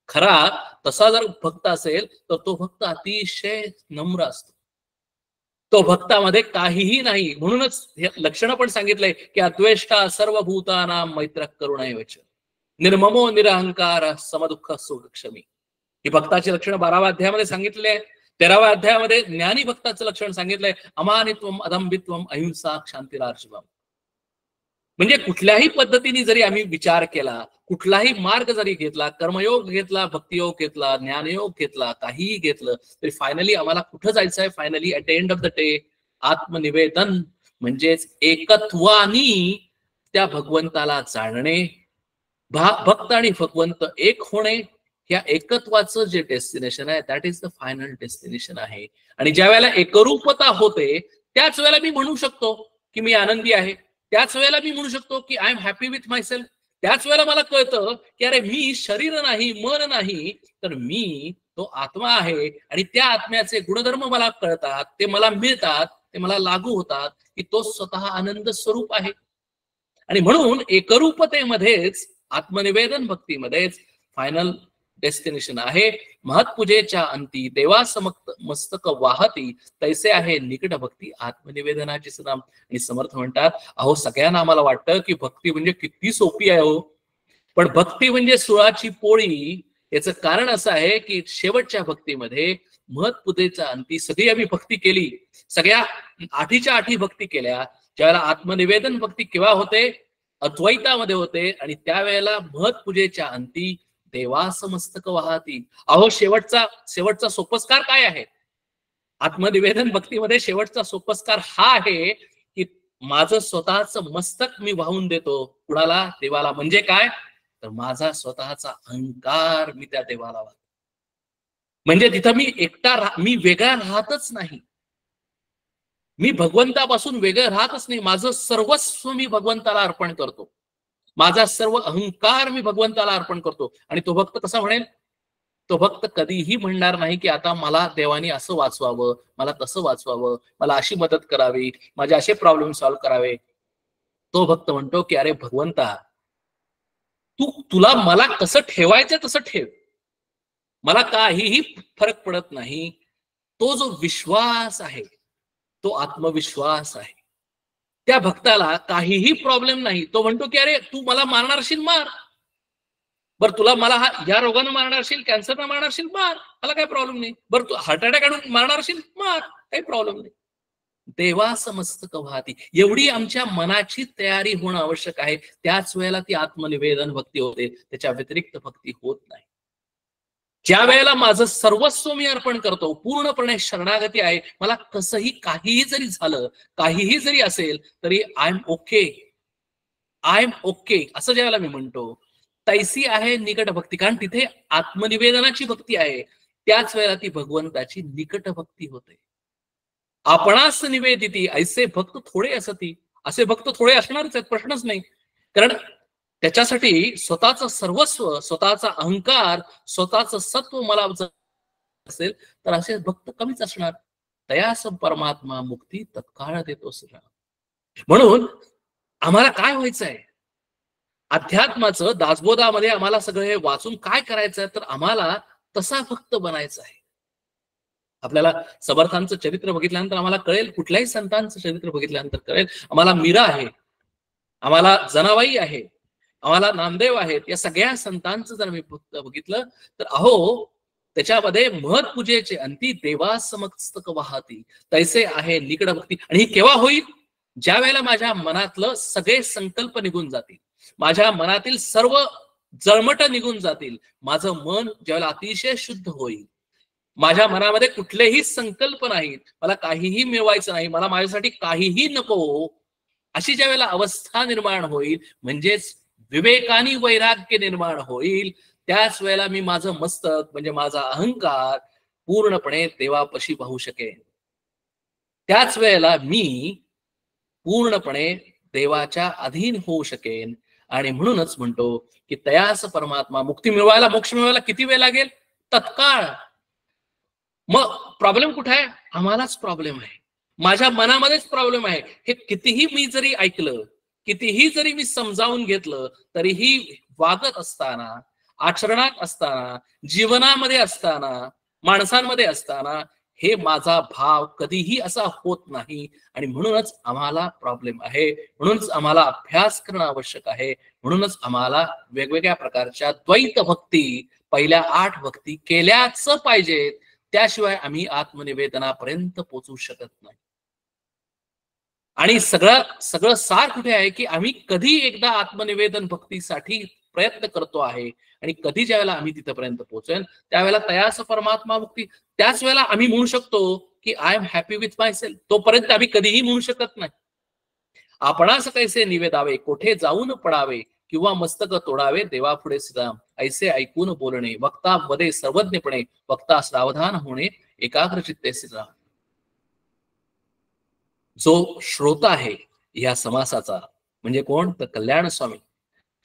Speaker 2: खरा तसा जर भक्त असेल तर तो भक्त अतिशय नम्र असतो. तो भक्तामध्ये काहीही नाही. म्हणूनच हे लक्षणं पण सांगितलंय की अद्वेष्टा सर्वभूतानां मैत्र करुणैवच निर्ममो निरहंकार समदुःख सुखक्षमी. ही भक्ताची लक्षणं 12व्या अध्यायामध्ये सांगितले आहे. 13व्या अध्यायामध्ये ज्ञानी भक्ताचं लक्षण सांगितलंय, अमानित्वम अदंबित्वम अहिंसा क्षांतिरार्जवम. म्हणजे कुठल्याही पद्धतीने जरी आम्ही विचार केला, कुठलाही मार्ग जरी घेतला, कर्मयोग घेतला, भक्तियोग घेतला, ज्ञानयोग घेतला, काहीही घेतलं तरी फायनली आम्हाला कुठं जायचंय? Finally at the end of the day आत्मनिवेदन म्हणजेच एकत्वानी त्या भगवंताला जाणणे, भक्त आणि भगवंत एक होणे, या एकत्वाचं जे डेस्टिनेशन आहे that is the final destination आहे. आणि ज्या वेळेला एकरूपता होते त्याच वेळेला मी म्हणू शकतो की मी आनंदी आहे, त्याच वेळेला मी म्हणू शकतो की I am happy with myself. त्याच वेळेला मला कळतं की अरे मी शरीर नाही, मन नाही, तर मी तो आत्मा आहे आणि त्या आत्म्याचे गुणधर्म मला कळतात, ते मला मिळतात, ते मला लागू होतात की तो स्वतः आनंद स्वरूप आहे. आणि म्हणून एकरूपतेमध्येच आत्मनिवेदन भक्तीमध्येच फायनल डेस्टिनेशन आहे. महत्पूजेच्या अंती देवास मस्तक वाहती तैसे आहे निकट भक्ती आत्मनिवेदनाचे नाम. आणि समर्थ म्हणतात, अहो सगळ्यांना आम्हाला वाटतं की भक्ती म्हणजे किती सोपी आहे हो, पण भक्ती म्हणजे सुळाची पोळी. याचं कारण असं आहे की शेवटच्या भक्तीमध्ये महत्पूजेच्या अंती सगळी आम्ही भक्ती केली, सगळ्या 8च्या 8 भक्ती केल्या. ज्यावेळेला आत्मनिवेदन भक्ती केव्हा होते? अद्वैतामध्ये होते. आणि त्यावेळेला महत्पूजेच्या अंती देवास मस्तक वाहती. अहो शेवटचा सोपस्कार काय आहे? आत्मनिवेदन भक्तीमध्ये शेवटचा सोपस्कार हा आहे की माझं स्वतःच मस्तक मी वाहून देतो. कुणाला? देवाला. म्हणजे काय? तर माझा स्वतःचा अहंकार मी त्या देवाला वाहतो. म्हणजे तिथं मी वेगळा राहतच नाही, मी भगवंतापासून वेगळं राहतच नाही. माझं सर्वस्व मी भगवंताला अर्पण करतो, माझा सर्व अहंकार मी भगवंताला अर्पण करतो. आणि तो भक्त कसा म्हणेल? तो भक्त कधीही म्हणणार नाही की आता मला देवानी असं वाचवावं, मला तसं वाचवावं, मला अशी मदत करावी, माझे असे प्रॉब्लेम सॉल्व्ह करावे. तो भक्त म्हणतो की अरे भगवंता, तुला मला कसं ठेवायचं तसं ठेव, मला काहीही फरक पडत नाही. तो जो विश्वास आहे, तो आत्मविश्वास आहे. त्या भक्ताला काहीही प्रॉब्लेम नाही. तो म्हणतो की अरे तू मला मारणार असेल मार, बरं तुला मला या रोगानं मारणार असेल, कॅन्सरनं मारणार असेल मार, मला काही प्रॉब्लेम नाही. बरं तू हार्ट अटॅक आणून मारणार असेल मार, काही प्रॉब्लेम नाही. देवास मस्तक वाहती, एवढी आमच्या मनाची तयारी होणं आवश्यक आहे. त्याच वेळेला ती आत्मनिवेदन भक्ती होते, त्याच्या व्यतिरिक्त भक्ती होत नाही. ज्या वेळेला माझं सर्वस्व मी अर्पण करतो, पूर्णपणे शरणागती आहे, मला कसंही काहीही जरी झालं, काहीही जरी असेल तरी I am okay, I am okay असं ज्यावेळेला मी म्हणतो, तैसी आहे निकट भक्ती. कारण तिथे आत्मनिवेदनाची भक्ती आहे, त्याच वेळेला ती भगवंताची निकट भक्ती होते. आपणास निवेदिती ऐसे भक्त थोडे असती. असे भक्त थोडे असणारच आहेत, प्रश्नच नाही. कारण त्याच्यासाठी स्वतःचं सर्वस्व, स्वतःचा अहंकार, स्वतःचं सत्व मला असेल तर असे भक्त कमीच असणार. तयास परमात्मा मुक्ती तत्काळ देतो श्रीराम. म्हणून आम्हाला काय व्हायचंय? अध्यात्माचं दासबोधामध्ये आम्हाला सगळं हे वाचून काय करायचंय? तर आम्हाला तसा भक्त बनायचा आहे. आपल्याला समर्थांचं चरित्र बघितल्यानंतर आम्हाला कळेल, कुठल्याही संतांचं चरित्र बघितल्यानंतर कळेल, आम्हाला मीरा आहे, आम्हाला जनाबाई आहे, आम्हाला नामदेव आहेत. या सगळ्या संतांचं जर मी बघितलं तर अहो त्याच्यामध्ये महत्पूजेचे अंती देवास मस्तक वाहती तैसे आहे निकट भक्ती. आणि ही केव्हा होईल? ज्या वेळेला माझ्या मनातलं सगळे संकल्प निघून जातील, माझ्या मनातील सर्व जळमट निघून जातील, माझं मन ज्यावेळेला अतिशय शुद्ध होईल, माझ्या मनामध्ये कुठलेही संकल्प नाहीत, मला काहीही मिळवायचं नाही, मला माझ्यासाठी काहीही नको, अशी ज्या वेळेला अवस्था निर्माण होईल, म्हणजेच विवेकानी वैराग्य निर्माण होईल, त्याच वेळेला मी माझं मस्तक म्हणजे माझा अहंकार पूर्णपणे देवापाशी पाहू शकेन. त्याच वेळेला मी पूर्णपणे देवाच्या अधीन होऊ शकेन. आणि म्हणूनच म्हणतो की तयास परमात्मा, मुक्ती मिळवायला, मोक्ष मिळवायला किती वेळ लागेल? तत्काळ. मग प्रॉब्लेम कुठे आहे? आम्हालाच प्रॉब्लेम आहे, माझ्या मनामध्येच प्रॉब्लेम आहे. हे कितीही मी जरी ऐकलं, कितीही जरी मी समजावून घेतलं, तरीही वागत असताना, आचरणात असताना, जीवनामध्ये असताना, माणसांमध्ये असताना हे माझा भाव कधीही असा होत नाही. आणि म्हणूनच आम्हाला प्रॉब्लेम आहे, म्हणूनच आम्हाला अभ्यास करणं आवश्यक आहे, म्हणूनच आम्हाला वेगवेगळ्या प्रकारच्या द्वैत भक्ती, पहिल्या 8 भक्ती केल्याच पाहिजेत. त्याशिवाय आम्ही आत्मनिवेदनापर्यंत पोहोचू शकत नाही. आणि सगळं सार कुठे आहे की आम्ही कधी एकदा आत्मनिवेदन भक्तीसाठी प्रयत्न करतो आहे, आणि कधी ज्या वेळेला आम्ही तिथपर्यंत पोहोचेल त्यावेळेला तयास परमात्मा मुक्ती, त्याच वेळेला आम्ही म्हणू शकतो की I am happy with my self. तोपर्यंत आम्ही कधीही म्हणू शकत नाही. आपणास कैसे निवेदावे, कोठे जाऊन पडावे, किंवा मस्तक तोडावे देवा पुढे श्रीराम. ऐसे ऐकून बोलणे, वक्ता मध्ये सर्वज्ञपणे, वक्ता सावधान होणे, एकाग्र चित्ते श्रीराम. जो श्रोता आहे या समासाचा म्हणजे कोण? तर कल्याण स्वामी.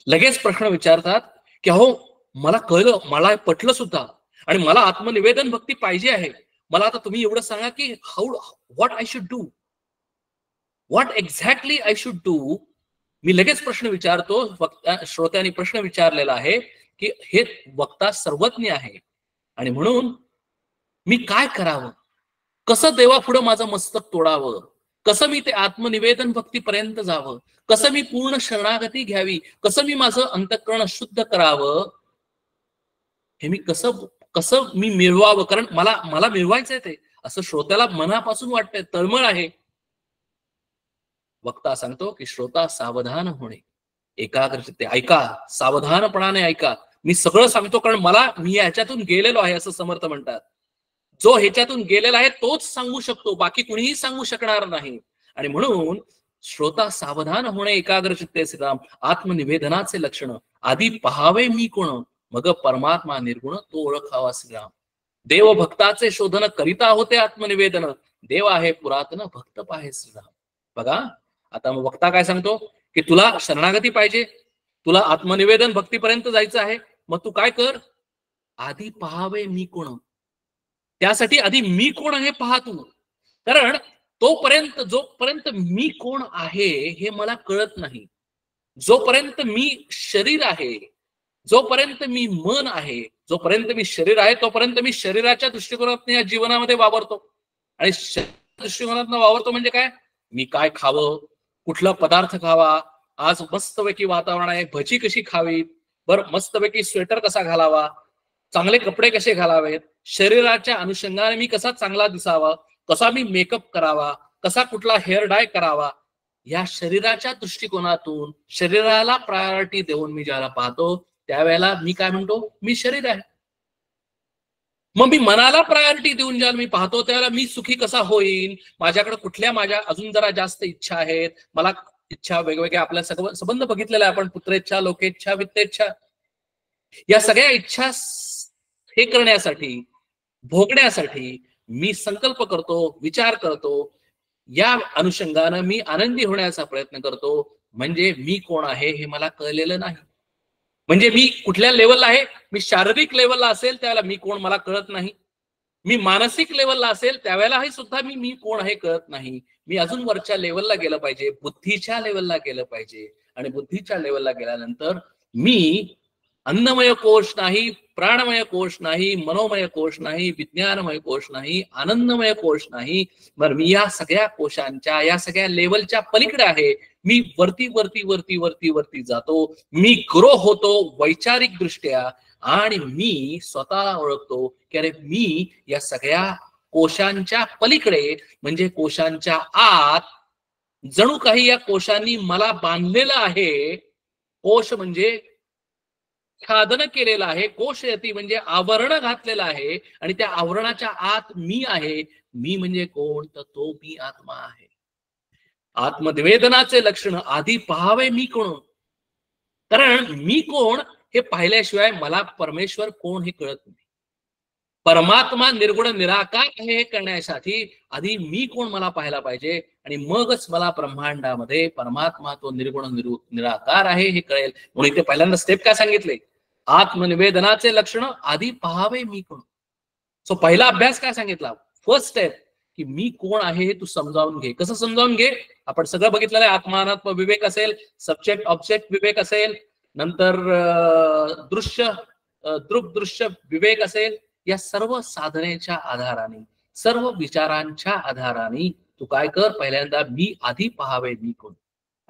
Speaker 2: लगेच प्रश्न विचारतात की अहो मला कळलं, मला पटलं सुद्धा, आणि मला आत्मनिवेदन भक्ती पाहिजे आहे. मला आता तुम्ही एवढं सांगा की what I should do, what exactly I should do. मी लगेच प्रश्न विचारतो. श्रोत्यांनी प्रश्न विचारलेला आहे की हे वक्ता सर्वज्ञ आहे, आणि म्हणून मी काय करावं, कसं देवापुढं माझं मस्तक तोडावं, कसं मी ते आत्मनिवेदन भक्तीपर्यंत जावं, कसं मी पूर्ण शरणागती घ्यावी, कसं मी माझं अंतःकरण शुद्ध करावं, हे मी कसं मी मिळवावं. कारण मला मिळवायचंय ते, असं श्रोत्याला मनापासून वाटतंय, तळमळ आहे. वक्ता सांगतो की श्रोता सावधान होणे, एकाग्र चित्ते ऐका, सावधानपणाने ऐका. मी सगळं सांगतो कारण मी ह्याच्यातून गेलेलो आहे, असं समर्थ म्हणतात. जो ह्याच्यातून गेलेला आहे तोच सांगू शकतो, बाकी कुणीही सांगू शकणार नाही. आणि म्हणून श्रोता सावधान होणे, एकाग्र चित्ते श्रीराम. आत्मनिवेदनाचे लक्षण, आधी पहावे मी कोण, मग परमात्मा निर्गुण तो ओळखावा श्रीराम. देव भक्ताचे शोधन करिता होते आत्मनिवेदन, देव आहे पुरातन भक्त पाहे श्रीराम. बघा आता मग वक्ता काय सांगतो की तुला शरणागती पाहिजे, तुला आत्मनिवेदन भक्तीपर्यंत जायचं आहे, मग तू काय कर, आधी पहावे मी कोण. त्यासाठी आधी मी कोण हे पहा तू. कारण जोपर्यंत मी कोण आहे हे मला कळत नाही, जोपर्यंत मी शरीर आहे, जोपर्यंत मी मन आहे, जोपर्यंत मी शरीर आहे, तोपर्यंत मी शरीराच्या दृष्टिकोनातून या जीवनामध्ये वावरतो. आणि दृष्टिकोनातून वावरतो म्हणजे काय, मी काय खावं, कुठला पदार्थ खावा, आज मस्तपैकी वातावरण आहे, भजी कशी खावी, बरं मस्तपैकी स्वेटर कसा घालावा, चांगले कपडे कसे घालावेत, शरीराच्या अनुषंगाने मी कसा चांगला दिसावा, कसा मी मेकअप करावा, कसा कुठला हेअर डाय करावा, या शरीराच्या दृष्टिकोनातून शरीराला प्रायोरिटी देऊन मी ज्याला पाहतो त्यावेळेला मी काय म्हणतो, मी शरीर आहे. मग मी मनाला प्रायोरिटी देऊन ज्याला मी पाहतो त्यावेळेला मी सुखी कसा होईन, माझ्या अजून जरा जास्त इच्छा आहेत, मला इच्छा वेगवेगळ्या, आपल्या संबंध बघितलेला आहे आपण, पुत्रेच्छा, लोकेच्छा, वित्तेच्छा. या सगळ्या इच्छा हे करण्यासाठी, भोगण्यासाठी मी संकल्प करतो, विचार करतो, या अनुषंगानं मी आनंदी होण्याचा प्रयत्न करतो. म्हणजे मी कोण आहे हे मला कळलेलं नाही. म्हणजे मी कुठल्या लेवलला आहे, मी शारीरिक लेवलला असेल त्यावेळेला मी कोण मला कळत नाही, मी मानसिक लेवलला असेल त्यावेळेलाही सुद्धा मी कोण आहे कळत नाही. मी अजून वरच्या लेवलला गेलं पाहिजे, बुद्धीच्या लेवलला गेलं पाहिजे. आणि बुद्धीच्या लेवलला गेल्यानंतर मी अन्नमय कोश नाही, प्राणमय कोश नाही, मनोमय कोश नाही, विज्ञानमय कोश नाही, आनंदमय कोश नाही, बरं मी या सगळ्या कोशांच्या, या सगळ्या लेवलच्या पलीकडे आहे. मी वरती वरती वरती वरती वरती जातो, मी ग्रो होतो वैचारिक दृष्ट्या, आणि मी स्वतःला ओळखतो की अरे मी या सगळ्या कोशांच्या पलीकडे, म्हणजे कोशांच्या आत, जणू काही या कोशांनी मला बांधलेलं आहे. कोश म्हणजे साधन केलेलं आहे, कोशयती म्हणजे आवरण घातलेलं आहे, आणि त्या आवरणाच्या आत मी आहे. मी म्हणजे कोण, तर तो मी आत्मा आहे. आत्मनिवेदनाचे लक्षण, आधी पहावे मी कोण. कारण मी कोण हे पाहिल्याशिवाय मला परमेश्वर कोण हे कळत नाही. परमात्मा निर्गुण निराकार आहे हे करण्यासाठी आधी मी कोण मला पाहायला पाहिजे, आणि मगच मला ब्रह्मांडामध्ये परमात्मा तो निर्गुण निराकार आहे हे कळेल. म्हणून इथे पहिल्यांदा स्टेप काय सांगितले, आत्मनिवेदनाचे लक्षण आधी पाहावे मी कोण. सो पहिला अभ्यास काय सांगितला, फर्स्ट स्टेप, की मी कोण आहे हे तू समजावून घे. कसं समजावून घे, आपण सगळं बघितलेलं आहे. आत्मा अनात्म विवेक असेल, सब्जेक्ट ऑब्जेक्ट विवेक असेल, नंतर दृश्य दृश्य विवेक असेल. या सर्व साधनेच्या आधाराने, सर्व विचारांच्या आधाराने तू काय कर, पहिल्यांदा मी आधी पाहावे मी कोण,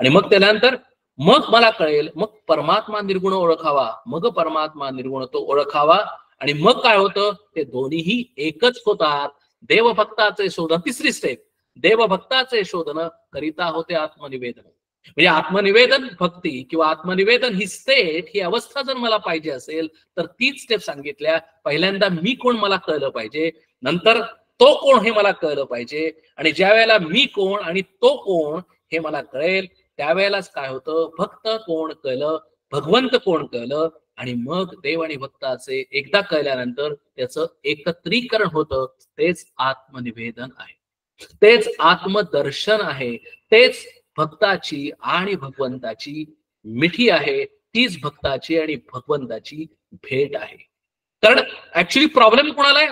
Speaker 2: आणि मग त्यानंतर मग मला कळेल, मग परमात्मा निर्गुण ओळखावा, मग परमात्मा निर्गुण तो ओळखावा, आणि मग काय होतं, ते दोन्हीही एकच होतात. देवभक्ताचे शोधन, तिसरी स्टेप, देवभक्ताचे शोधन करिता होते आत्मनिवेदन. म्हणजे आत्मनिवेदन भक्ती किंवा आत्मनिवेदन ही स्टेट, ही अवस्था जर मला पाहिजे असेल तर तीच स्टेप सांगितल्या. पहिल्यांदा मी कोण मला कळलं पाहिजे, नंतर तो कोण हे मला कळलं पाहिजे, आणि ज्या वेळेला मी कोण आणि तो कोण हे मला कळेल त्यावेळेलाच काय होतं, भक्त कोण कळलं, भगवंत कोण कळलं, आणि मग देव आणि भक्ताचे एकदा कळल्यानंतर त्याचं एकत्रीकरण होतं. तेच आत्मनिवेदन आहे, तेच आत्मदर्शन आहे, तेच भक्ताची आणि भगवंताची मिठी आहे, तीच भक्ताची आणि भगवंताची भेट आहे. कारण ऍक्च्युली प्रॉब्लेम कोणाला आहे,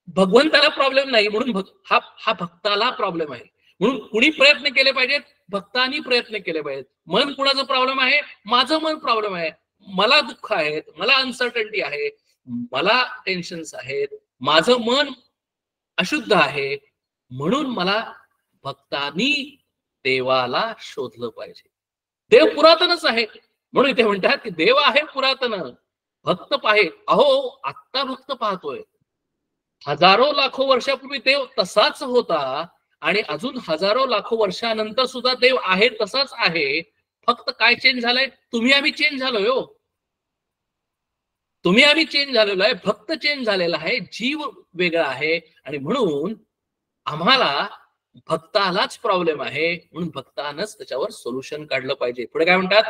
Speaker 2: भगवंताला प्रॉब्लेम नाही, म्हणून हा भक्ताला प्रॉब्लेम आहे. म्हणून कुणी प्रयत्न केले पाहिजेत, भक्तांनी प्रयत्न केले पाहिजेत. मन कुणाचं प्रॉब्लेम आहे, माझं मन प्रॉब्लेम आहे, मला दुःख आहेत, मला अनसर्टन्टी आहे, मला टेन्शन्स आहेत, माझं मन अशुद्ध आहे, म्हणून मला भक्तांनी देवाला शोधलं पाहिजे. देव पुरातनच आहे, म्हणून इथे म्हणतात की देव आहे पुरातन, भक्त पाहे. अहो आत्ता भक्त पाहतोय, हजारो लाखो वर्षापूर्वी देव तसाच होता, आणि अजून हजारो लाखो वर्षानंतर सुद्धा देव आहे तसाच आहे. फक्त काय चेंज झालंय, तुम्ही आम्ही चेंज झालोय हो, तुम्ही आम्ही चेंज झालेलो आहे, भक्त चेंज झालेला आहे, जीव वेगळा आहे, आणि म्हणून आम्हाला भक्तालाच प्रॉब्लेम आहे, म्हणून भक्तानच त्याच्यावर सोल्युशन काढलं पाहिजे. पुढे काय म्हणतात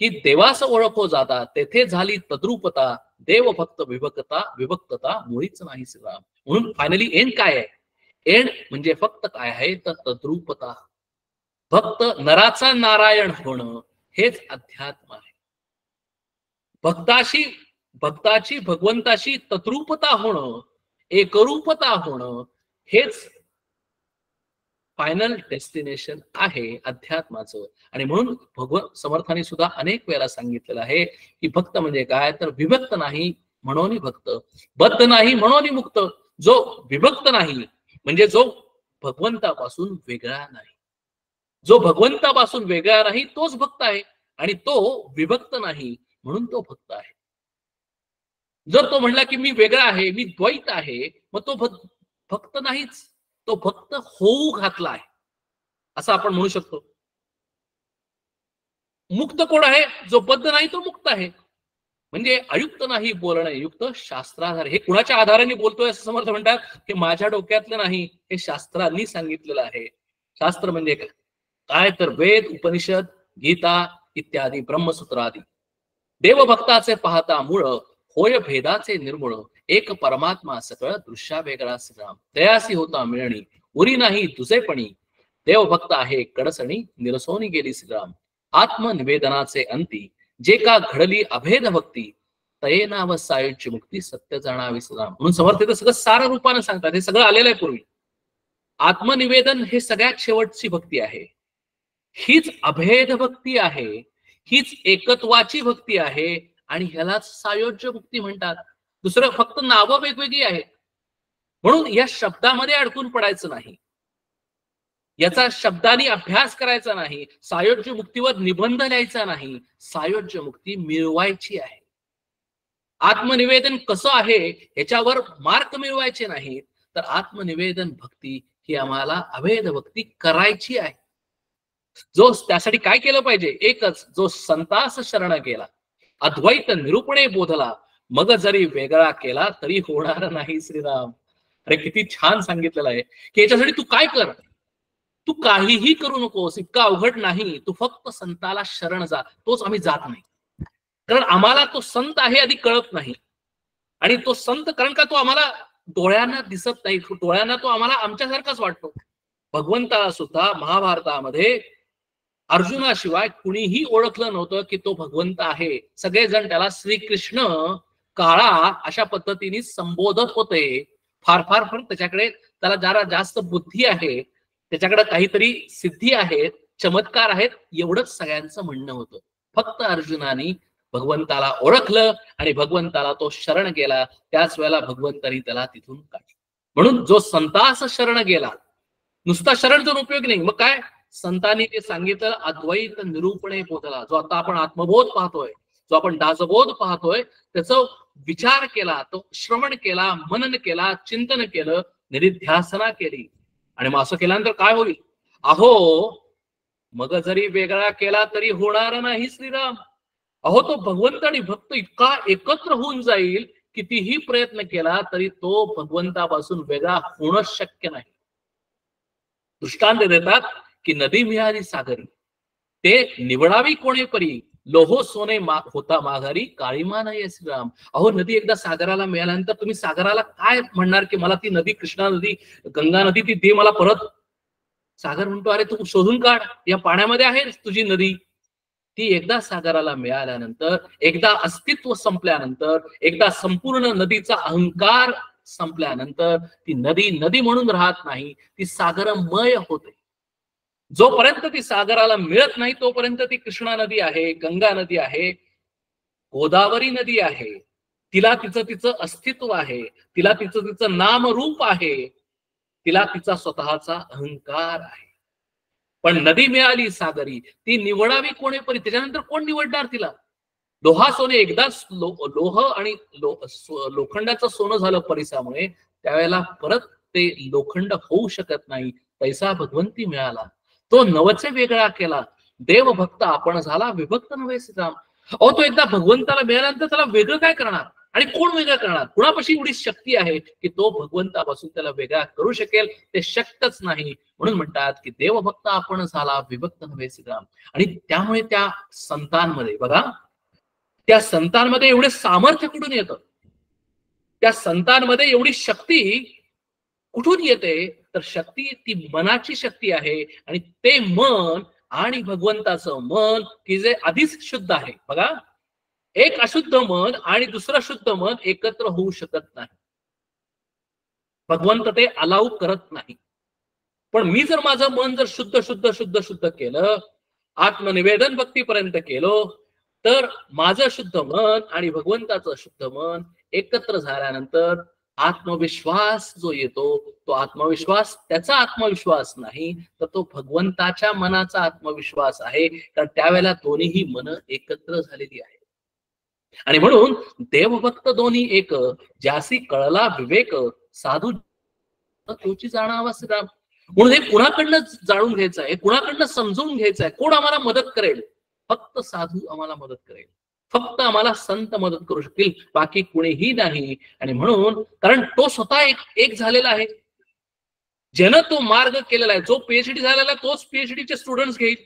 Speaker 2: की देवास ओळखो जाता तेथे झाली तद्रूपता, देव भक्त विभक्तता मुळीच नाही श्रीराम. म्हणून फायनली एंड काय आहे, एंड म्हणजे फक्त काय आहे तर तद्रूपता. भक्त नराचा नारायण होणं हेच अध्यात्म आहे. भक्ताची भगवंताशी तद्रूपता होणं, एकरूपता होणं हेच फायनल डेस्टिनेशन आहे अध्यात्माचं. आणि म्हणून भगवंत समर्थाने सुद्धा अनेक वेळा सांगितलेलं आहे की भक्त म्हणजे काय तर विभक्त नाही म्हणून भक्त, बद्ध नाही म्हणून मुक्त. जो विभक्त नाही म्हणजे जो भगवंतापासून वेगळा नाही, जो भगवंतापासून वेगळा नाही तोच भक्त आहे, आणि तो विभक्त नाही म्हणून तो भक्त आहे. जर तो म्हणला की मी वेगळा आहे, मी द्वैत आहे, मग तो भक्त नाहीच, तो भक्त होऊ घातला आहे असं आपण म्हणू शकतो. मुक्त कोण आहे, जो बद्ध नाही तो मुक्त आहे. म्हणजे अयुक्त नाही बोलणं, युक्त शास्त्राधार. हे कुणाच्या आधाराने बोलतोय असं समर्थ म्हणतात, हे माझ्या डोक्यातलं नाही, हे शास्त्रांनी सांगितलेलं आहे. शास्त्र म्हणजे काय, काय तर वेद, उपनिषद, गीता इत्यादी, ब्रह्मसूत्र आदी. देवभक्ताचे पाहता मूळ होय भेदाचे निर्मूळ, एक परमात्मा सकळ दृश्या वेगळा श्रीराम. तयासी होता मिळणी उरी नाही तुझेपणी, देवभक्त आहे कडसणी निरसोनी गेली श्रीराम. आत्मनिवेदनाचे अंती जे का घडली अभेद भक्ती, तये नाव सायुज्य मुक्ती सत्य जाणावी श्रीराम. म्हणून समर्थ सगळं सार रूपाने सांगतात, हे सगळं आलेलं आहे पूर्वी. आत्मनिवेदन हे सगळ्यात शेवटची भक्ती आहे, हीच अभेद भक्ती आहे, हीच एकत्वाची भक्ती आहे, आणि ह्यालाच सायुज्य मुक्ती म्हणतात. दुसरं फक्त नावं वेगवेगळी आहेत. म्हणून या शब्दामध्ये अडकून पडायचं नाही, याचा शब्दांनी अभ्यास करायचा नाही, सायुज्य मुक्तीवर निबंध लिहायचा नाही, सायुज्य मुक्ती मिळवायची आहे. आत्मनिवेदन कसं आहे याच्यावर मार्क मिळवायचे नाही, तर आत्मनिवेदन भक्ती ही आम्हाला अभेद भक्ती करायची आहे. जो त्यासाठी काय केलं पाहिजे, एकच, जो संतास शरण गेला, अद्वैत निरूपणे बोधला, मग जरी वेगळा केला तरी होणार नाही श्रीराम. अरे किती छान सांगितलेलं आहे की याच्यासाठी तू काय कर, तू काहीही करू नकोस, इतका अवघड नाही, तू फक्त संताला शरण जा. तोच आम्ही जात नाही. कारण आम्हाला तो संत आहे आधी कळत नाही, आणि तो संत कारण का तो आम्हाला डोळ्यांना दिसत नाही, डोळ्यांना तो आम्हाला आमच्यासारखाच वाटतो. भगवंताला सुद्धा महाभारतामध्ये अर्जुनाशिवाय कुणीही ओळखलं नव्हतं की तो भगवंत आहे. सगळेजण त्याला श्रीकृष्ण काळा अशा पद्धतीने संबोधत होते. फार फार फार त्याच्याकडे, त्याला जरा जास्त बुद्धी आहे, त्याच्याकडे काहीतरी सिद्धी आहेत, चमत्कार आहेत, एवढंच सगळ्यांचं म्हणणं होतं. फक्त अर्जुनाने भगवंताला ओळखलं आणि भगवंताला तो शरण गेला. त्याच वेळेला भगवंतानी त्याला तिथून काढलं. म्हणून जो संतास शरण गेला, नुसता शरण जर उपयोग नाही, मग काय संतांनी ते सांगितलं अद्वैत निरूपणे पोचला. जो आता आपण आत्मबोध पाहतोय, जो आपण दासबोध पाहतोय, त्याचा विचार केला, तो श्रवण केला, मनन केला, चिंतन केलं, निरिध्यासना केली. आणि मग असं केल्यानंतर काय होईल? अहो मग जरी वेगळा केला तरी होणार नाही श्रीराम. अहो तो भगवंत आणि भक्त इतका एकत्र होऊन जाईल, कितीही प्रयत्न केला तरी तो भगवंतापासून वेगळा होणं शक्य नाही. दृष्टांत देतात की नदी मिळाली सागरी, ते निवडावी कोणे परी, लोहो सोने होता माघारी, काळीमा नाही श्रीराम. अहो नदी एकदा सागराला मिळाल्यानंतर तुम्ही सागराला काय म्हणणार की मला ती नदी, कृष्णा नदी, गंगा नदी ती दे मला परत. सागर म्हणतो अरे तू शोधून काढ, या पाण्यामध्ये आहे तुझी नदी. ती एकदा सागराला मिळाल्यानंतर, एकदा अस्तित्व संपल्यानंतर, एकदा संपूर्ण नदीचा अहंकार संपल्यानंतर ती नदी नदी म्हणून राहत नाही, ती सागरमय होते. जोपर्यंत ती सागराला मिळत नाही तोपर्यंत ती कृष्णा नदी आहे, गंगा नदी आहे, गोदावरी नदी आहे. तिला तिचं तिचं अस्तित्व आहे, तिला तिचं तिचं नामरूप आहे, तिला तिचा स्वतःचा अहंकार आहे. पण नदी मिळाली सागरी, ती निवडावी कोणे परी, त्याच्यानंतर कोण निवडणार तिला? लोहा सोने एकदाच लोह आणि लोखंडाचं सोनं झालं परिसामुळे, त्यावेळेला परत ते लोखंड होऊ शकत नाही. पैसा भगवंती मिळाला, तो नवचे वेगळा केला. देव भक्त आपण झाला, विभक्त नव्हे श्रीराम. अहो तो एकदा भगवंताला मिळाल्यानंतर त्याला वेगळं काय करणार? आणि कोण वेगळं करणार? कुणापाशी एवढी शक्ती आहे की तो भगवंतापासून त्याला वेगळा करू शकेल? ते शक्यच नाही. म्हणून म्हणतात की देवभक्त आपण झाला, विभक्त नव्हे श्रीराम. आणि त्यामुळे त्या संतांमध्ये बघा, त्या संतांमध्ये एवढे सामर्थ्य कुठून येतं? त्या संतांमध्ये एवढी शक्ती कुठून येते? तर शक्ती ती मनाची शक्ती आहे. आणि ते मन आणि भगवंताचं मन की जे आधीच शुद्ध आहे. बघा, एक अशुद्ध मन आणि दुसरं शुद्ध मन एकत्र होऊ शकत नाही. भगवंत ते अलाउ करत नाही. पण मी जर माझं मन जर शुद्ध शुद्ध शुद्ध शुद्ध केलं, आत्मनिवेदन भक्तीपर्यंत केलो, तर माझं शुद्ध मन आणि भगवंताचं शुद्ध मन एकत्र झाल्यानंतर आत्मविश्वास जो येतो, तो आत्मविश्वास त्याचा आत्मविश्वास नाही, तर तो भगवंताच्या मनाचा आत्मविश्वास आहे. कारण त्यावेळेला दोन्हीही मन एकत्र झालेली आहे. आणि म्हणून देवभक्त दोन्ही एक, ज्यासी कळला विवेक, साधू तोची जाणावा श्रीराम. म्हणून हे कुणाकडनं जाणून घ्यायचं आहे, कुणाकडनं समजून घ्यायचं आहे? कोण आम्हाला मदत करेल? फक्त साधू आम्हाला मदत करेल, फक्त आम्हाला संत मदत करू शकतील, बाकी कुणीही नाही. आणि म्हणून कारण तो स्वतः एक झालेला आहे, ज्यानं तो मार्ग केलेला आहे. जो पीएचडी झालेला आहे तोच पीएचडीचे स्टुडंट्स घेईल.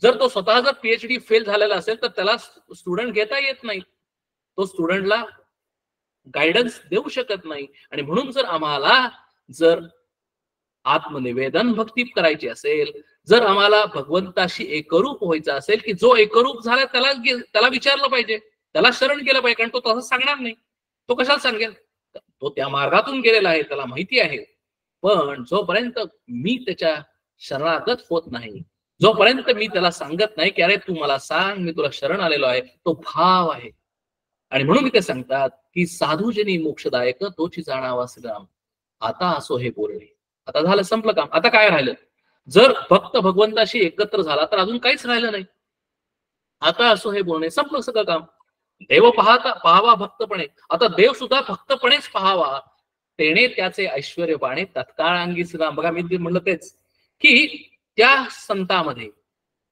Speaker 2: जर तो स्वतः जर पीएचडी फेल झालेला असेल तर त्याला स्टुडंट घेता येत नाही, तो स्टुडंटला गायडन्स देऊ शकत नाही. आणि म्हणून जर आम्हाला जर आत्मनिवेदन भक्ती करायची असेल, जर आम्हाला भगवंताशी एकरूप व्हायचं असेल, की जो एकरूप झाला त्याला विचारलं पाहिजे, त्याला शरण केलं पाहिजे. कारण तो तसं सांगणार नाही. तो कशाला सांगेल? तो त्या मार्गातून गेलेला आहे, त्याला माहिती आहे. पण जोपर्यंत मी त्याच्या शरणागत होत नाही, जोपर्यंत मी त्याला सांगत नाही की अरे तू मला सांग, मी तुला शरण आलेलो आहे, तो भाव आहे. आणि म्हणून ते सांगतात की साधूजनी मोक्षदायक तोची जाणावा श्रीराम. आता असो हे बोलणे. आता झालं, संपलं काम. आता काय राहिलं? जर भक्त भगवंताशी एकत्र झाला तर अजून काहीच राहिलं नाही. आता असो हे बोलणे, संपलं सगळं काम. देव पाहावा भक्तपणे. आता देव सुद्धा भक्तपणेच पाहावा, तेने त्याचे ऐश्वर्य बाणे तत्काळ अंगी श्रीराम. बघा मी म्हणलं तेच की त्या संतामध्ये,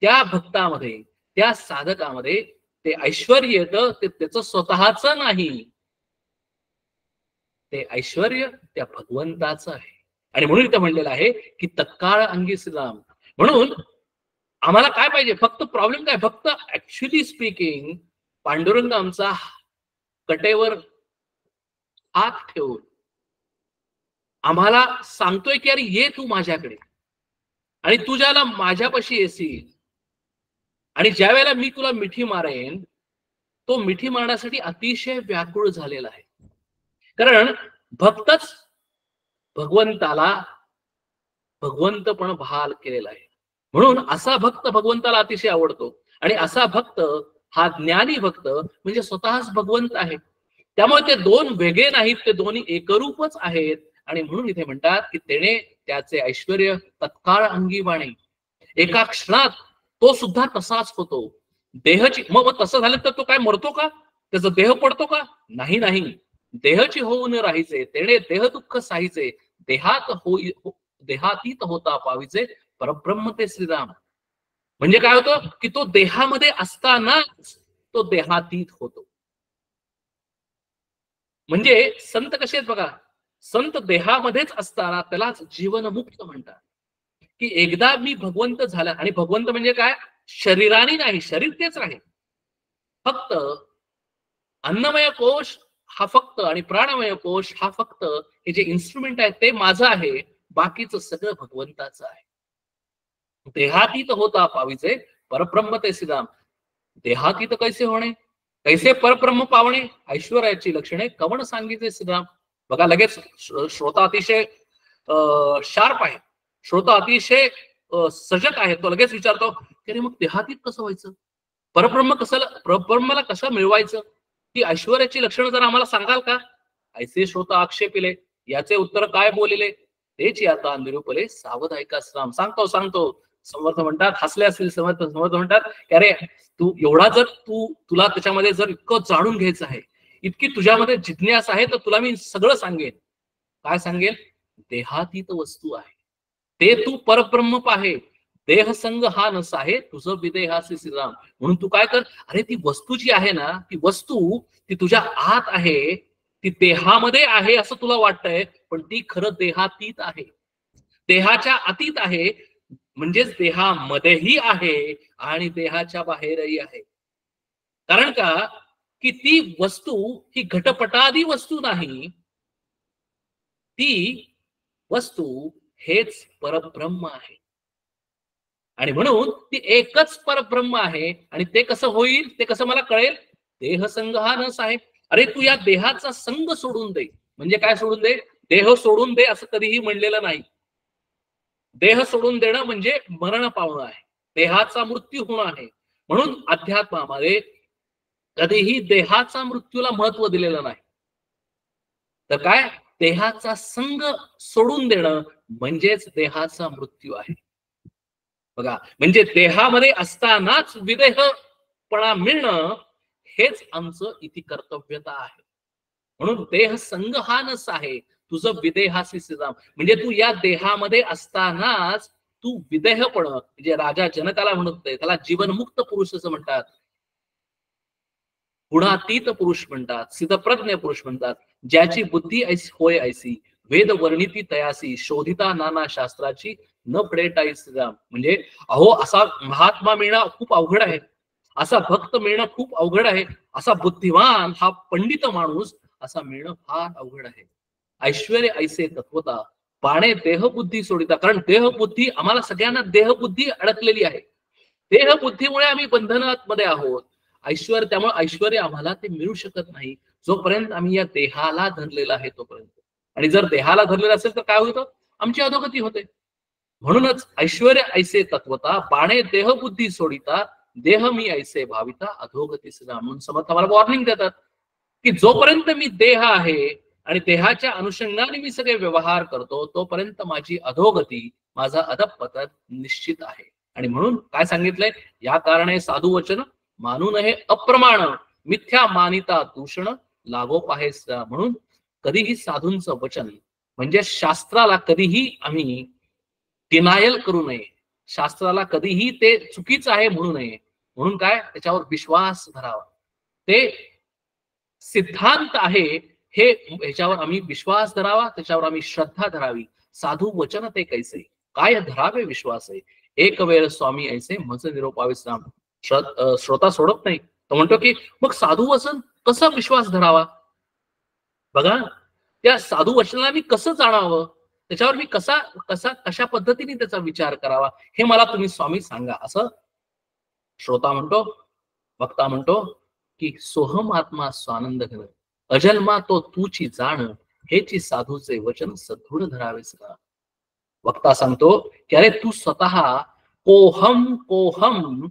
Speaker 2: त्या भक्तामध्ये, त्या साधकामध्ये ते ऐश्वर्य येतं, ते त्याचं स्वतःच नाही, ते ऐश्वर्य त्या भगवंताचं आहे. आणि म्हणून इथं म्हणलेलं आहे की तत्काळ अंगी श्रीराम. म्हणून आम्हाला काय पाहिजे? फक्त प्रॉब्लेम काय? फक्त ऍक्च्युअली स्पीकिंग पांडुरंग आमचा कटेवर हात ठेवून आम्हाला सांगतोय की अरे ये तू माझ्याकडे, आणि तू ज्याला माझ्यापाशी येशील आणि ज्या वेळेला मी तुला मिठी मारेन, तो मिठी मारण्यासाठी अतिशय व्याकुळ झालेला आहे. कारण भक्तच भगवंताला भगवंतपण बहाल केलेला आहे. म्हणून असा भक्त भगवंताला अतिशय आवडतो, आणि असा भक्त हा ज्ञानी भक्त म्हणजे स्वतःच भगवंत आहे. त्यामुळे ते दोन वेगळे नाहीत, ते दोन्ही एकरूपच आहेत. आणि म्हणून इथे म्हणतात की तेने त्याचे ऐश्वर्य तत्काळ अंगी बाणे, एका क्षणात तो सुद्धा तसाच होतो. देहची मग तसं झालं तर तो काय मरतो का, त्याचा देह पडतो का? नाही नाही, देहची होऊन राहायचे, तेने देह दुःख साहीचे, देहात होई देहातीत होता पावीचे, परब्रह्म ते श्रीराम. म्हणजे काय होतं की तो देहामध्ये असतानाच तो देहातीत होतो. म्हणजे संत कसे आहेत बघा, संत देहामध्येच असताना त्यालाच जीवनमुक्त म्हणतात. की एकदा मी भगवंत झाला, आणि भगवंत म्हणजे काय, शरीराने नाही, शरीर तेच राहील, फक्त अन्नमय कोश हा फक्त आणि प्राणमय कोश हा फक्त, हे जे इन्स्ट्रुमेंट आहे ते माझं आहे, बाकीचं सगळं भगवंताचं आहे. देहातीत होता पावीचे, परब्रह्म ते श्रीराम. देहातीत कैसे होणे, कैसे परब्रह्म पावणे, ऐश्वर्याची लक्षणे कवण सांगितले श्रीराम. बघा लगेच श्रोता अतिशय शार्प आहे, श्रोता अतिशय सजग आहे. तो लगेच विचारतो की अरे मग देहातीत कसं व्हायचं, परब्रह्माला कसं मिळवायचं, ती ऐश्वर्याची लक्षणं जरा आम्हाला सांगाल का? ऐसे श्रोता आक्षेपिले, याचे उत्तर काय बोलिले, तेच आता निरूपले सावध ऐका श्राम. सांगतो समर्थ म्हणतात, हसले असतील समर्थ म्हणतात की अरे तू एवढा जर तुला त्याच्यामध्ये जर इतकं जाणून घ्यायचं आहे, इतकी तुझ्यामध्ये जिज्ञासा आहे, तर तुला मी सगळं सांगेन. काय सांगेल? देहातीत वस्तू आहे, ते तू परब्रह्म पाहे, देहसंग हा नसा आहे, तुझं विदेहासी श्रीराम. म्हणून तू काय कर, अरे ती वस्तू जी आहे ना, ती वस्तू ती तुझ्या आत आहे, ती देहामध्ये आहे असं तुला वाटतंय, पण ती खरं देहातीत आहे, देहाच्या अतीत आहे. म्हणजेच देहामध्येही आहे आणि देहाच्या बाहेरही आहे. कारण का, की ती वस्तू ही घटपटादी वस्तू नाही, ती वस्तू हेच परब्रह्म आहे. आणि म्हणून ती एकच परब्रह्म आहे. आणि ते कसं होईल, ते कसं मला कळेल? देहसंग हा नस आहे. अरे तू या देहाचा संग सोडून दे. म्हणजे काय सोडून दे? देह सोडून दे असं कधीही म्हणलेलं नाही. देह सोडून देणं म्हणजे मरण पावणं आहे, देहाचा मृत्यू होणं आहे. म्हणून अध्यात्मामध्ये कधीही देहाचा मृत्यूला महत्व दिलेलं नाही. तर काय, देहाचा संग सोडून देणं म्हणजेच देहाचा मृत्यू आहे. बघा, म्हणजे देहामध्ये असतानाच विदेहपणा मिळणं हेच आमचं इति कर्तव्यता आहे. म्हणून देह संग हा नस आहे, तुझं विदेहासी श्रीराम. म्हणजे तू या देहामध्ये असतानाच तू विदेहपण, म्हणजे राजा जनकाला म्हणत त्याला जीवनमुक्त पुरुष असं म्हणतात, गुणातीत पुरुष म्हणतात, सिद्धप्रज्ञ पुरुष म्हणतात. ज्याची बुद्धी ऐसी होय ऐसी, वेद वर्णिती तयासी, शोधिता नाना शास्त्राची न पडेटाई श्रीराम. म्हणजे अहो असा महात्मा मिळणं खूप अवघड आहे, असा भक्त मिळणं खूप अवघड आहे, असा बुद्धिमान हा पंडित माणूस असा मिळणं फार अवघड आहे. ऐश्वर्य ऐसे तत्वता, पाणे देहबुद्धी सोडिता. कारण देहबुद्धी, आम्हाला सगळ्यांना देहबुद्धी अडकलेली आहे, देहबुद्धीमुळे आम्ही बंधनात मध्ये आहोत. ऐश्वर्य, त्यामुळे ऐश्वर्य आम्हाला ते मिळू शकत नाही जोपर्यंत आम्ही या देहाला धरलेला आहे तोपर्यंत. आणि जर देहाला धरलेलं असेल तर काय होतं? आमची अधोगती होते. म्हणूनच ऐश्वर्य ऐसे तत्वता, बाणे देहबुद्धी सोडिता, देह मी ऐसे भाविता अधोगती सदा. म्हणून समर्थ आम्हाला वॉर्निंग देतात की जोपर्यंत मी देह आहे आणि देहाच्या अनुषंगाने मी सगळे व्यवहार करतो, तोपर्यंत माझी अधोगती, माझा अधपतन निश्चित आहे. आणि म्हणून काय सांगितलंय? या कारणे साधू वचन मानून हे अप्रमाण, मिथ्या मानिता दूषण लागो पाहे. म्हणून कधीही साधूंचं वचन म्हणजे शास्त्राला कधीही आम्ही डिनायल करू नये, शास्त्राला कधीही ते चुकीचं आहे म्हणू नये. म्हणून काय, त्याच्यावर विश्वास धरावा. ते सिद्धांत आहे, हे ह्याच्यावर आम्ही विश्वास धरावा, त्याच्यावर आम्ही श्रद्धा धरावी. साधू वचन ते कैसे, काय धरावे विश्वास आहे. एक वेळ स्वामी ऐसे मज निरोपावे श्राम. श्रोता सोडत नाही, तो म्हणतो की मग साधू वचन कसा विश्वास धरावा? बघा, त्या साधू वचनाला मी कसं जाणावं, त्याच्यावर मी कशा पद्धतीने त्याचा विचार करावा, हे मला तुम्ही स्वामी सांगा, असं श्रोता म्हणतो. वक्ता म्हणतो की सोहम आत्मा स्वानंद घन, अजन्मा तो तूची जाण, हेची साधूचे वचन सदृढ धरावेस का. वक्ता सांगतो की अरे तू स्वतः कोहम कोहम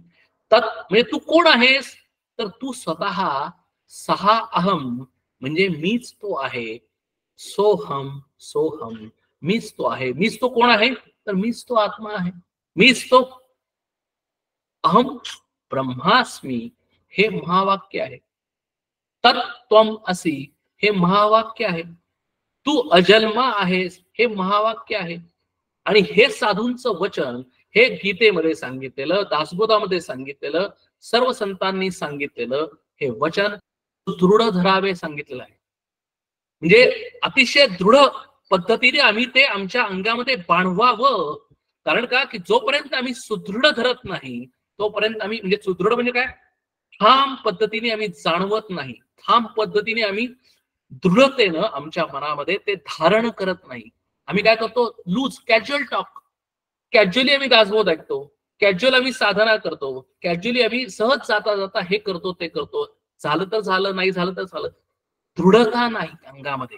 Speaker 2: तत्, म्हणजे तू कोण आहेस? तर तू स्वतः सहा अहम, म्हणजे मीच तो आहे. सोहम सोहम, मीच तो आहे. मीच तो कोण आहे? तर मीच तो आत्मा आहे. मीच तो अहम ब्रह्मास्मी, हे महावाक्य आहे. तत्त्वम असी, हे महावाक्य आहे. तू अजन्मा आहेस, हे महावाक्य आहे. आणि हे साधूंचं वचन, हे गीतेमध्ये सांगितलेलं, दासबोधामध्ये सांगितलेलं, सर्व संतांनी सांगितलेलं हे वचन दृढ धरावे सांगितलेलं आहे. म्हणजे अतिशय दृढ पद्धतीने आम्ही ते आमच्या अंगामध्ये बाणवावं. कारण का, की जोपर्यंत आम्ही सुदृढ धरत नाही तोपर्यंत आम्ही, म्हणजे सुदृढ म्हणजे काय, ठाम पद्धतीने आम्ही जाणवत नाही, ठाम पद्धतीने आम्ही दृढतेनं आमच्या मनामध्ये ते धारण करत नाही. आम्ही काय करतो, लूज कॅज्युअल टॉक, कॅज्युअली आम्ही दासबोध ऐकतो, कॅज्युअल आम्ही साधना करतो, कॅज्युअली आम्ही सहज जाता जाता हे करतो ते करतो, झालं तर झालं, नाही झालं तर झालं. दृढता नाही अंगामध्ये.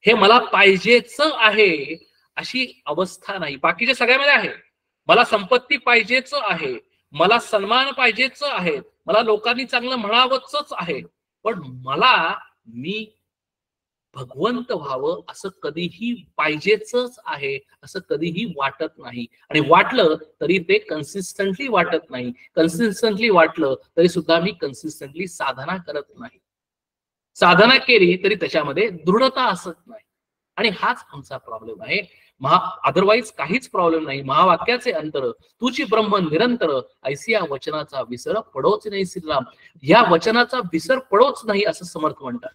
Speaker 2: हे मला पाहिजेच आहे अशी अवस्था नाही. बाकीच्या सगळ्यामध्ये आहे. मला संपत्ती पाहिजेच आहे, मला सन्मान पाहिजेच आहे, मला लोकांनी चांगलं म्हणावंच आहे, पण मला मी भगवंत व्हावं असं कधीही पाहिजेच आहे, असं कधीही वाटत नाही. आणि वाटलं तरी ते कन्सिस्टंटली वाटत नाही. कन्सिस्टंटली वाटलं तरी सुद्धा मी कन्सिस्टंटली साधना करत नाही. साधना केली तरी त्याच्यामध्ये दृढता असत नाही. आणि हाच आमचा प्रॉब्लेम आहे. अदरवाईज काहीच प्रॉब्लेम नाही. महावाक्याचे अंतर, तुझी ब्रह्म निरंतर, ऐसी या वचनाचा विसर पडोच नाही श्रीराम. या वचनाचा विसर पडोच नाही असं समर्थ म्हणतात.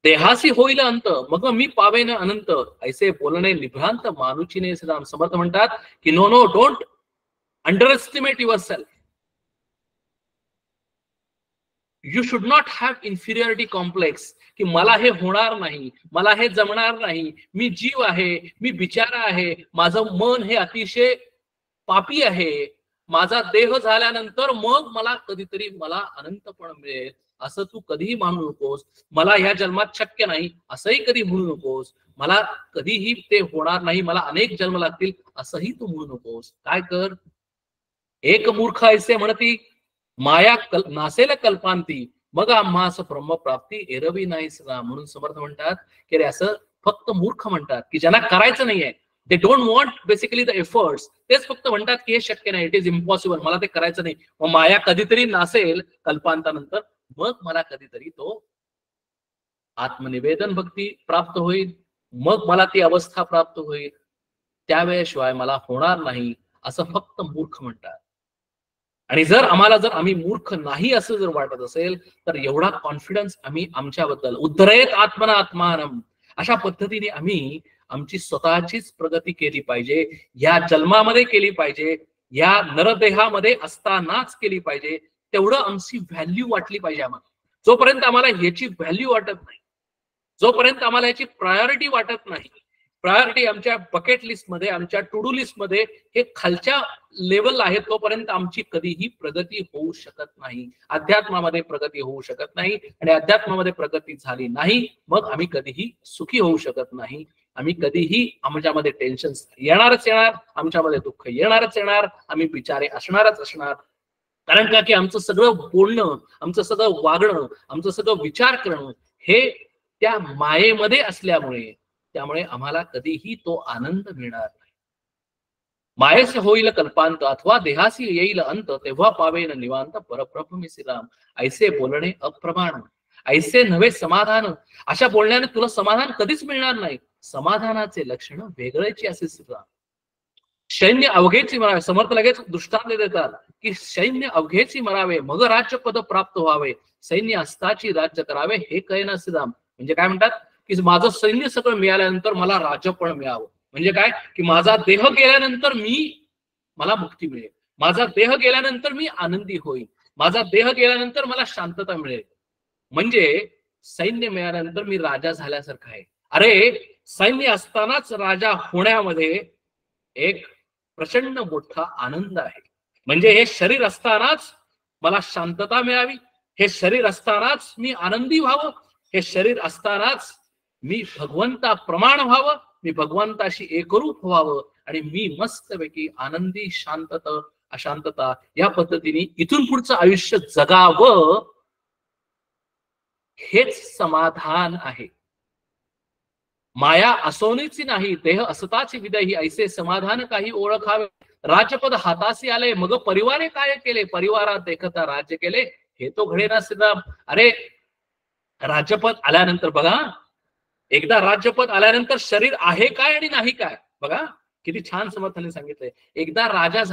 Speaker 2: देहासी होईल अंत, मग मी पावेन अनंत, ऐसे बोलणे निभ्रांत मानुचीने श्रीराम. समर्थ म्हणतात की no no, don't underestimate yourself. You should not have inferiority complex, की मला हे होणार नाही, मला हे जमणार नाही, मी जीव आहे, मी बिचारा आहे, माझं मन हे अतिशय पापी आहे, माझा देह झाल्यानंतर मग मला कधीतरी मला अनंतपण मिळेल असं तू कधीही मानू नकोस. मला ह्या जन्मात शक्य नाही असंही कधी म्हणू नकोस. मला कधीही ते होणार नाही, मला अनेक जन्म लागतील असंही तू म्हणू नकोस. काय कर, एक मूर्ख ऐसे म्हणती, माया नासेल कल्पांती, मग आम्हास ब्रह्मप्राप्ती एरवी नाही सदा. म्हणून समर्थ म्हणतात की रे असं फक्त मूर्ख म्हणतात की ज्यांना करायचं नाहीये, they don't want basically the efforts, तेच फक्त म्हणतात की हे शक्य नाही, इट इज इम्पॉसिबल, मला ते करायचं नाही. मग माया कधीतरी नासेल कल्पांतानंतर, मग मला कधीतरी तो आत्मनिवेदन भक्ती प्राप्त होईल, मग मला ती अवस्था प्राप्त होईल, त्यावेळेशिवाय मला होणार नाही असं फक्त मूर्ख म्हणतात. आणि जर आम्ही मूर्ख नाही असं जर वाटत असेल तर एवढा कॉन्फिडन्स आम्ही आमच्याबद्दल, उद्धरेत आत्मना आत्मानम, अशा पद्धतीने आम्ही आमची स्वतःचीच प्रगती केली पाहिजे, या जन्मामध्ये केली पाहिजे, या नरदेहामध्ये असतानाच केली पाहिजे. तेवढं आमची व्हॅल्यू वाटली पाहिजे आम्हाला. जोपर्यंत आम्हाला ह्याची व्हॅल्यू वाटत नाही, जोपर्यंत आम्हाला याची प्रायोरिटी वाटत नाही, प्रायोरिटी आमच्या बकेट लिस्ट मध्ये, आमच्या टू डू लिस्ट मध्ये हे खालच्या लेवल आहे, तोपर्यंत आमची कधीही प्रगती होऊ शकत नाही, अध्यात्मामध्ये प्रगती होऊ शकत नाही. आणि अध्यात्मामध्ये प्रगती झाली नाही मग आम्ही कधीही सुखी होऊ शकत नाही. आम्ही कधीही, आमच्यामध्ये टेन्शन येणारच येणार, आमच्यामध्ये दुःख येणारच येणार, आम्ही बिचारे असणारच असणार. कारण का, की आमचं सगळं बोलणं, आमचं सगळं वागणं, आमचं सगळं विचार करणं हे त्या मायेमध्ये असल्यामुळे, त्यामुळे आम्हाला कधीही तो आनंद मिळणार नाही. मायेसे होईल कल्पांत, अथवा देहासी येईल अंत, तेव्हा पावेन निवांत, परब्रह्म मी श्रीराम. ऐसे बोलणे अप्रमाण, ऐसे नव्हे समाधान. अशा बोलण्याने तुला समाधान कधीच मिळणार नाही. समाधानाचे लक्षण वेगळेची असे श्रीराम. सैन्य अवघेची मरावे, समर्थ लगेच दृष्टांत देतात की सैन्य अवघेची मरावे, मग राज्यपद प्राप्त व्हावे, सैन्य असताची राज्य करावे, हे कळेना श्रीराम. म्हणजे काय म्हणतात की माझं सैन्य सगळं मिळाल्यानंतर मला राज्यपण मिळावं. म्हणजे काय, की माझा देह गेल्यानंतर मला मुक्ती मिळेल, माझा देह गेल्यानंतर मी आनंदी होईल, माझा देह गेल्यानंतर मला शांतता मिळेल. म्हणजे सैन्य मिळाल्यानंतर मी राजा झाल्यासारखं आहे. अरे सैन्य असतानाच राजा होण्यामध्ये एक प्रचंड मोठा आनंद आहे. म्हणजे हे शरीर असतानाच मला शांतता मिळावी, हे शरीर असतानाच मी आनंदी व्हावं, हे शरीर असतानाच मी भगवंताप्रमाण व्हावं, मी भगवंताशी एकरूप व्हावं आणि मी मस्तपैकी आनंदी शांतता अशांतता या पद्धतीने इथून पुढचं आयुष्य जगावं, हेच समाधान आहे. माया असोनीची नाही देह असताची विदही ऐसे समाधान काही ओळखावे. राजपद हाताशी आले मग परिवारे काय केले, परिवारात देखता राज्य केले हे तो घडेना श्रीराम. अरे राज्यपद आल्यानंतर बघा, एकदा राज्यपद आल्यानंतर शरीर आहे काय आणि नाही काय, बघा किती छान समर्थाने सांगितलंय. एकदा राजा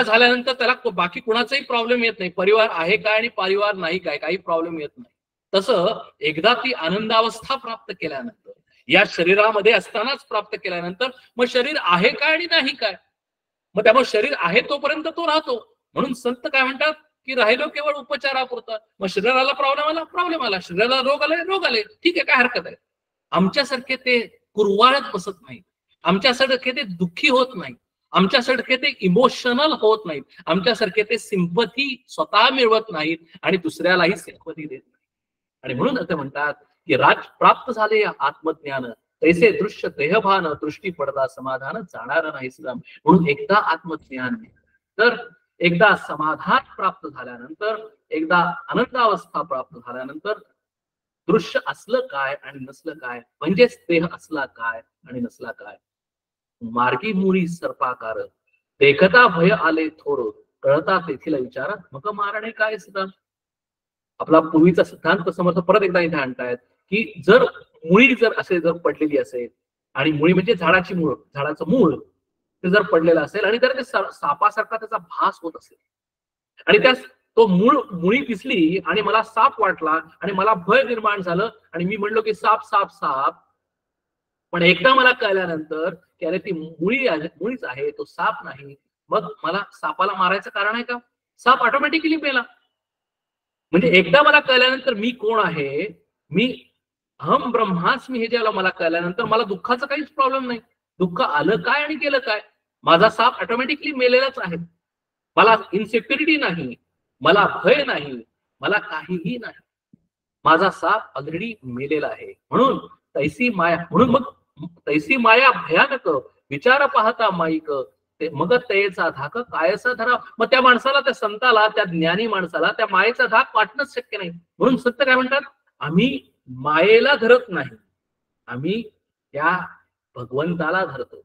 Speaker 2: झाल्यानंतर त्याला बाकी कुणाचाही प्रॉब्लेम येत नाही. परिवार आहे काय आणि परिवार नाही काय, काही प्रॉब्लेम येत नाही. तसं एकदा ती आनंदावस्था प्राप्त केल्यानंतर, या शरीरामध्ये असतानाच प्राप्त केल्यानंतर मग शरीर आहे काय आणि नाही काय, मग त्यामुळे शरीर आहे तोपर्यंत तो राहतो. म्हणून संत काय म्हणतात की राहिलो केवळ उपचारापुरता. मग शरीराला प्रॉब्लेम आला, शरीराला रोग आले, ठीक आहे, काय हरकत आहे. आमच्यासारखे ते कुरवाळत बसत नाही, आमच्यासारखे ते दुःखी होत नाही, आमच्यासारखे ते इमोशनल होत नाहीत, आमच्यासारखे ते सिंपथी स्वतः मिळवत नाहीत आणि दुसऱ्यालाही सिंपथी देत नाही. आणि म्हणून असं म्हणतात की राज प्राप्त झाले आत्मज्ञान तैसे दृश्य देहभान दृष्टी पडता समाधान जाणार नाही श्रीराम. म्हणून एकदा आत्मज्ञान, तर एकदा समाधान प्राप्त झाल्यानंतर, एकदा आनंदावस्था प्राप्त झाल्यानंतर दृश्य असलं काय आणि नसलं काय, म्हणजेच देह असला काय आणि नसला काय. मार्गी मुळी सर्पाकार देखता भय आले थोर कळता तेथील विचार मग मारणे काय श्रीराम. आपला पूर्वीचा सिद्धांत समर्थ परत एकदा इथे आणतायत की जर मुळी जर असे जर पडलेली असेल, आणि मुळी म्हणजे झाडाची मूळ, झाडाचं मूळ ते जर पडलेलं असेल आणि जर ते सापासारखा त्याचा भास होत असेल आणि त्या तो मुळी दिसली आणि मला साप वाटला आणि मला भय निर्माण झालं आणि मी म्हणलो की साप साप साप, पण एकदा मला कळल्यानंतर की अरे ती मुळीच आहे, तो साप नाही, मग मला सापाला मारायचं कारण आहे का? साप ऑटोमॅटिकली मेला. म्हणजे एकदा मला कळल्यानंतर मी कोण आहे, मी अहम ब्रह्मास्मी हे ज्याला मला कळल्यानंतर मला दुःखाचा काहीच प्रॉब्लेम नाही. दुःख आलं काय आणि केलं काय, माझा साप ऑटोमॅटिकली मेलेलाच आहे. मला इन्सिक्युरिटी नाही, मला भय नाही, मला काहीही नाही, माझा साप ऑलरेडी मेलेला आहे. म्हणून तैसी माया, म्हणून मग तैसी माया भयानक विचार पाहता माईक मग त्याचा धाक कायसा धरा. मग त्या माणसाला, त्या संताला, त्या ज्ञानी माणसाला त्या मायेचा धाक वाटणंच शक्य नाही. म्हणून सत्य काय म्हणतात, आम्ही मायेला धरत नाही, आम्ही त्या भगवंताला धरतो.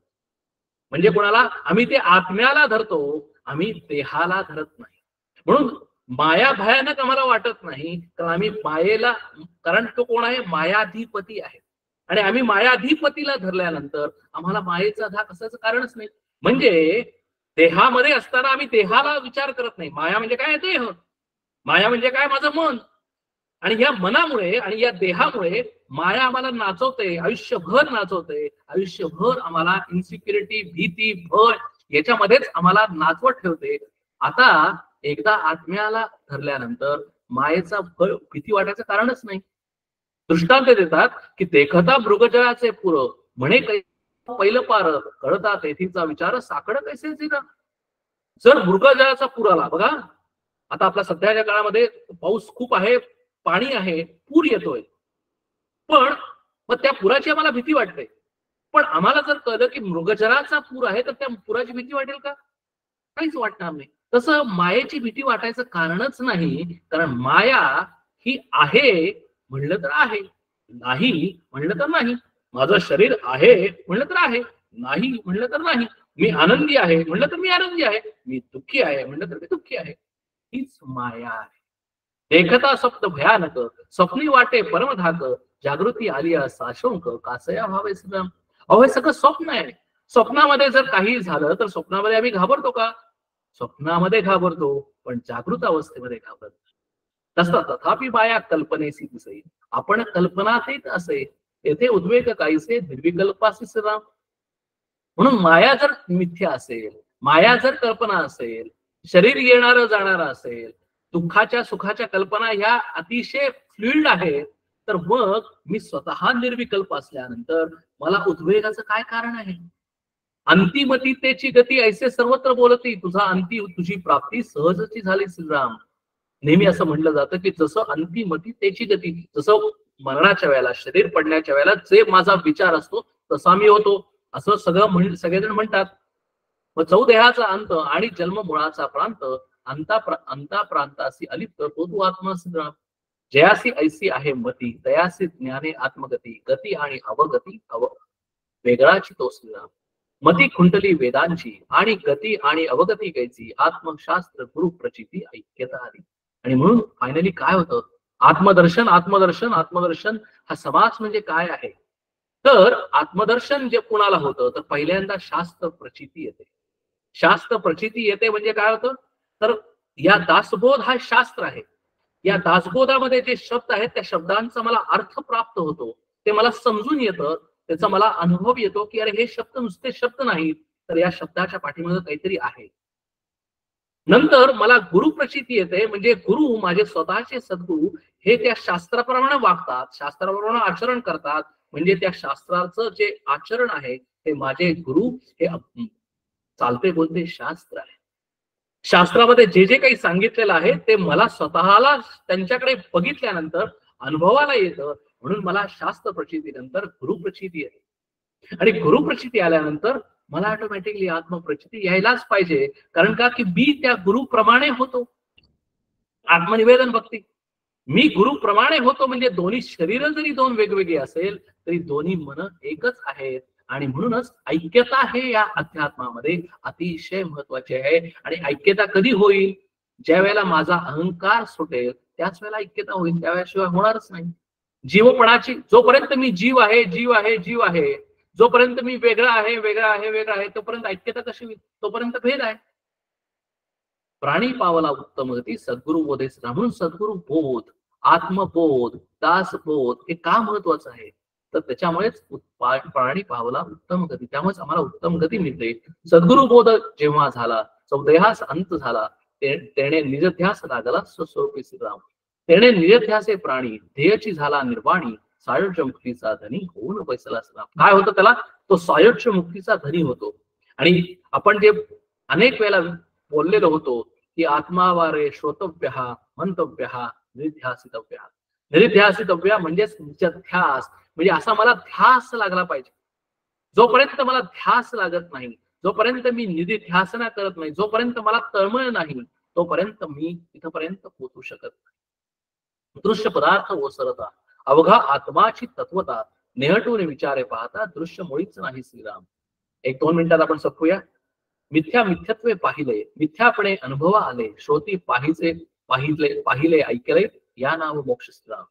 Speaker 2: म्हणजे कोणाला? आम्ही ते आत्म्याला धरतो, आम्ही देहाला धरत नाही. म्हणून माया भयानक आम्हाला वाटत नाही, कारण आम्ही मायेला, कारण तो कोण आहे? मायाधिपती आहे. आणि आम्ही मायाधिपतीला धरल्यानंतर आम्हाला मायेचा धाक असायचं कारणच नाही. म्हणजे देहामध्ये असताना आम्ही देहाला विचार करत नाही. माया म्हणजे काय? देह. माया म्हणजे काय? माझं मन. आणि या मनामुळे आणि या देहामुळे माया आम्हाला नाचवते, आयुष्यभर नाचवते, आयुष्यभर आम्हाला इन्सिक्युरिटी, भीती, भय याच्यामध्येच आम्हाला नाचवत ठेवते. आता एकदा आत्म्याला धरल्यानंतर मायेचा भय, भीती वाटायचं कारणच नाही. दृष्टांत देतात की देखता मृगजळाचे पुर म्हणे पहिलं पार कळता तेथीचा विचार साकड कैसे जिना. जर मृगजळाचा पूर आला, बघा आता आपल्या सध्याच्या काळामध्ये पाऊस खूप आहे, पाणी आहे, पूर येतोय, पण मग त्या पुराची आम्हाला भीती वाटते. पण आम्हाला जर कळलं की मृगजळाचा पूर आहे तर त्या पुराची भीती वाटेल का? काहीच वाटणार नाही. तसं मायेची भीती वाटायचं कारणच नाही, कारण माया ही आहे म्हणलं तर आहे, नाही म्हणलं तर नाही. माझं शरीर आहे म्हणलं तर आहे, नाही म्हणलं तर नाही. मी आनंदी आहे म्हणलं तर मी आनंदी आहे, मी दुःखी आहे म्हणलं तर मी दुःखी आहे. हीच माया आहे. देखता स्वप्न भयानक स्वप्नी वाटे परमधाक जागृती आली साशंक कासया व्हावे श्रीराम. अहो हे सगळं स्वप्न आहे. स्वप्नामध्ये जर काही झालं तर स्वप्नामध्ये आम्ही घाबरतो का? स्वप्नामध्ये घाबरतो, पण जागृत अवस्थेमध्ये घाबरतो. तसा तथापि माया कल्पनेसी दिसे आपण कल्पनातीत असे येथे उद्वेग काहीसे निर्विकल्पासी श्रीराम. म्हणून माया जर मिथ्या असेल, माया जर कल्पना असेल, शरीर येणारं जाणारं असेल, दुःखाच्या सुखाच्या कल्पना ह्या अतिशय फ्लुइड आहेत, तर मग मी स्वतः निर्विकल्प असल्यानंतर मला उद्वेगाचं काय कारण आहे? अंतिमतीतेची गती ऐसे सर्वत्र बोलती, तुझा अंती तुझी प्राप्ती सहजची झाली श्रीराम. नेहमी असं म्हटलं जातं की जसं अंतिमतीतेची गती, जसं मरणाच्या वेळेला, शरीर पडण्याच्या वेळेला जे माझा विचार असतो तसा मी होतो, असं सगळेजण म्हणतात. मग चौदेहाचा अंत आणि जन्म मुळाचा प्रांत, अंता प्रांतासी अलिप्त तो तू आत्मा श्रीराम. जयासी ऐसी आहे मती, तयासी ज्ञाने आत्मगती, गती आणि अवगती वेगळाची तो श्रीराम. मती खुंटली वेदांची आणि गती आणि अवगती कैची, आत्मशास्त्र गुरु प्रचिती ऐक्यता आली. आणि म्हणून फायनली काय होतं? आत्मदर्शन आत्मदर्शन आत्मदर्शन हा समास म्हणजे काय आहे? तर आत्मदर्शन जे कुणाला होतं, तर पहिल्यांदा शास्त्र प्रचिती येते. शास्त्र प्रचिती येते म्हणजे काय होतं? तर या दासबोध हा शास्त्र आहे. या दासबोधामध्ये जे शब्द आहेत त्या शब्दांचा मला अर्थ प्राप्त होतो, ते मला समजून येतं, त्याचा मला अनुभव येतो की अरे हे शब्द नुसते शब्द नाहीत, तर या शब्दाच्या पाठीमागे काहीतरी आहे. नंतर मला गुरु प्रचिती येते, म्हणजे गुरु माझे स्वतःचे सद्गुरु हे त्या शास्त्राप्रमाणे वागतात, शास्त्राप्रमाणे आचरण करतात. म्हणजे त्या शास्त्राचं जे आचरण आहे ते माझे गुरु हे चालते बोलते शास्त्र आहे. शास्त्रामध्ये जे जे काही सांगितलेलं आहे ते मला स्वतःला त्यांच्याकडे बघितल्यानंतर अनुभवाला येतं. म्हणून मला शास्त्र प्रचिती नंतर गुरु प्रचिती येते. आणि गुरु प्रचिती आल्यानंतर मला ऑटोमॅटिकली आत्मप्रचिती यायलाच पाहिजे. कारण का की मी त्या गुरुप्रमाणे होतो. आत्मनिवेदन भक्ती मी गुरुप्रमाणे होतो, म्हणजे दोन्ही शरीर जरी दोन वेगवेगळी असेल तरी दोन्ही मन एकच आहेत. आणि म्हणूनच ऐक्यता हे या अध्यात्मामध्ये अतिशय महत्वाचे आहे. आणि ऐक्यता कधी होईल? ज्या वेळेला माझा अहंकार सुटेल त्याच वेळेला ऐक्यता होईल, त्यावेळेशिवाय होणारच नाही. जीवपणाची, जोपर्यंत मी जीव आहे जीव आहे जीव आहे, जोपर्यंत मी वेगळा आहे वेगळा आहे वेगळा आहे, तोपर्यंत ऐक्यता कशी होईल? तोपर्यंत भेद आहे. प्राणी पावला उत्तम गती सद्गुरु बोधेस. म्हणून सद्गुरु बोध, आत्मबोध, दासबोध हे का महत्वाचं आहे? तर त्याच्यामुळेच प्राणी पावला उत्तम गती, त्यामुळेच आम्हाला उत्तम गती मिळते. सद्गुरु बोध जेव्हा झाला, चौदेहास अंत झाला, तेणे निजध्यास लागला स्वस्वरूपी श्रीराम. तेणे निजध्यासे प्राणी, ध्येयची झाला निर्वाणी, सायुज्य मुक्तीचा धनी होऊन बैसला श्रीराम. काय होतं त्याला? तो सायुज्य मुक्तीचा धनी होतो. आणि आपण जे अनेक वेळेला बोललेलो होतो की आत्मावारे श्रोतव्य मंतव्य निध्यासितव्य. निध्यासितव्य म्हणजेच ध्यास, म्हणजे असा मला ध्यास लागला पाहिजे. जोपर्यंत मला ध्यास लागत नाही, जोपर्यंत मी निधिध्यासना करत नाही, जोपर्यंत मला तळमळ नाही, तोपर्यंत मी तिथपर्यंत पोहोचू शकत नाही. दृश्य पदार्थ ओसरता अवघा आत्माची तत्वता, नेहटून विचारे पाहता दृश्य मुळीच नाही श्रीराम. 1-2 मिनिटात आपण संपूया. मिथ्या मिथ्यत्वे पाहिले, मिथ्यापणे अनुभवा आले, श्रोती पाहिले ऐकले, या नाव मोक्ष श्रीराम.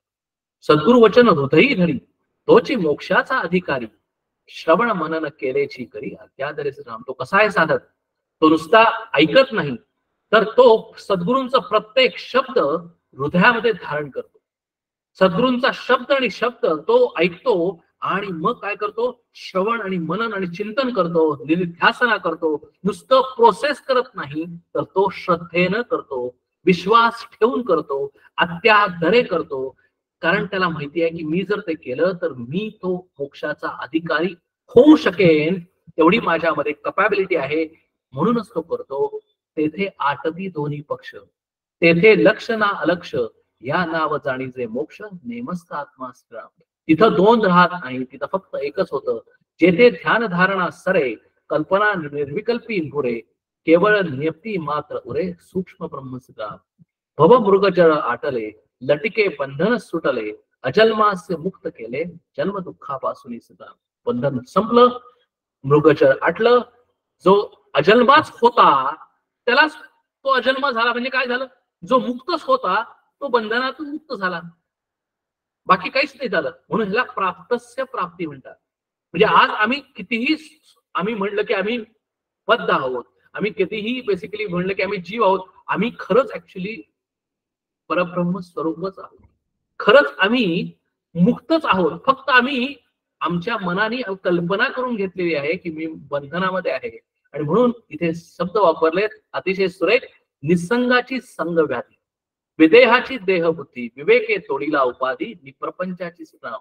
Speaker 2: सद्गुरु वचन हृदयी धरी, तोची मोक्षाचा अधिकारी, श्रवण मनन केलेची करी अत्यादरे श्रीराम. तो कसा आहे साधक? तो नुसता ऐकत नाही, तर तो सद्गुरूंचा प्रत्येक शब्द हृदयामध्ये धारण करतो. सद्गुरूंचा शब्द आणि शब्द तो ऐकतो आणि मग काय करतो? श्रवण आणि मनन आणि चिंतन करतो, निधिध्यासना करतो. नुसतं प्रोसेस करत नाही, तर तो श्रद्धेनं करतो, विश्वास ठेवून करतो, अत्यादरे करतो. कारण त्याला माहिती आहे की मी जर ते केलं तर मी तो मोक्षाचा अधिकारी होऊ शकेन, तेवढी माझ्यामध्ये कपॅबिलिटी आहे. म्हणूनच तो करतो. तेथे आटती दोन्ही पक्ष, तेथे लक्ष ना अलक्ष, या नाव जाणीचे मोक्ष नेमस्त आत्मा श्रीराम. तिथं दोन राहत नाही, तिथं फक्त एकच होतं. जेथे ध्यान धारणा सरे, कल्पना निर्विकल्पी पुरे, केवळ नियप्ती मात्र उरे, सूक्ष्म ब्रह्म श्रीराम. भव मृगजळ आटले, लटिके बंधन सुटले, अजन्मासे मुक्त केले, जन्म दुःखापासून श्रीराम. बंधन संपलं, मृगजळ आटलं. जो अजन्माच होता त्यालाच तो अजन्म झाला. म्हणजे काय झालं? जो मुक्तच होता तो बंधनातून मुक्त झाला, बाकी काहीच नाही झालं. म्हणून ह्याला प्राप्तस्य प्राप्ती म्हणतात. म्हणजे आज आम्ही कितीही आम्ही म्हणलं की आम्ही बद्ध आहोत, आम्ही कितीही बेसिकली म्हणलं की आम्ही जीव आहोत, आम्ही खरंच ऍक्च्युली परब्रह्म स्वरूपच आहोत. खरंच आम्ही मुक्तच आहोत. फक्त आम्ही आमच्या मनाने कल्पना करून घेतलेली आहे की मी बंधनामध्ये आहे. आणि म्हणून इथे शब्द वापरलेत अतिशय सुरेख, निसंगाची संग व्याधी, विदेहाची देहबुद्धी, विवेके तोडीला उपाधी, निप्रपंचाची सुनाव,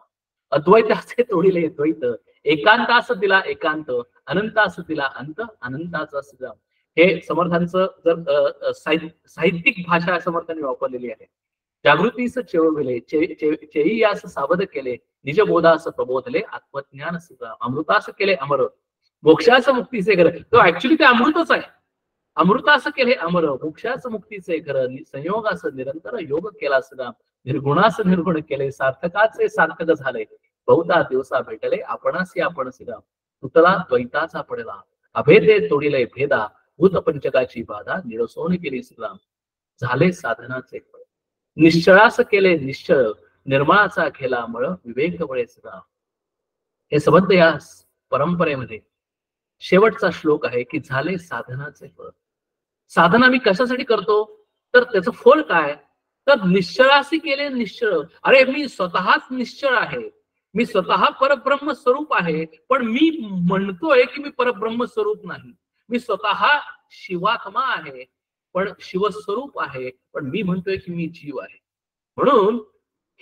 Speaker 2: अद्वैताचे तोडीले द्वैत, एकांतास दिला एकांत, अनंतास दिला अंत, अनंताचा सुजाव. हे समर्थांचं जर साहित्यिक भाषा समर्थांनी वापरलेली आहे. जागृतीस चेवविले, चेईयास सावध केले, निजबोधास प्रबोधले, आत्मज्ञान सुजाव, अमृतास केले अमर, मोक्षास मुक्तीचे घर. तो ऍक्च्युली ते अमृतच आहे. अमृतास केले अमर, मोक्षास मुक्तीचे घर, संयोगास निरंतर योग केला सदा, निर्गुणास निर्गुण केले, सार्थकाचे सार्थक झाले, बहुधा दिवसा भेटले, आपणासी आपण सिदा, तुटला द्वैताचा पडला, अभेदे तोडिले भेदा, भूत पंचकाची बाधा, निरसोन केली सुदा, झाले साधनाचे फळ, निश्चळास केले निश्चळ, निर्मळाचा केला मळ, विवेक बळे सुदा. हे संबंध या परंपरेमध्ये शेवटचा श्लोक आहे की झाले साधनाचे फळ. साधना मी कशासाठी करतो, तर त्याचं फळ काय, तर निश्चळासी केले निश्चळ. अरे मी स्वतःच निश्चळ आहे, मी स्वतः परब्रह्म स्वरूप आहे, पण मी म्हणतोय की मी परब्रह्म स्वरूप नाही. मी स्वतः शिवात्मा आहे, पण शिवस्वरूप आहे, पण मी म्हणतोय की मी जीव आहे. म्हणून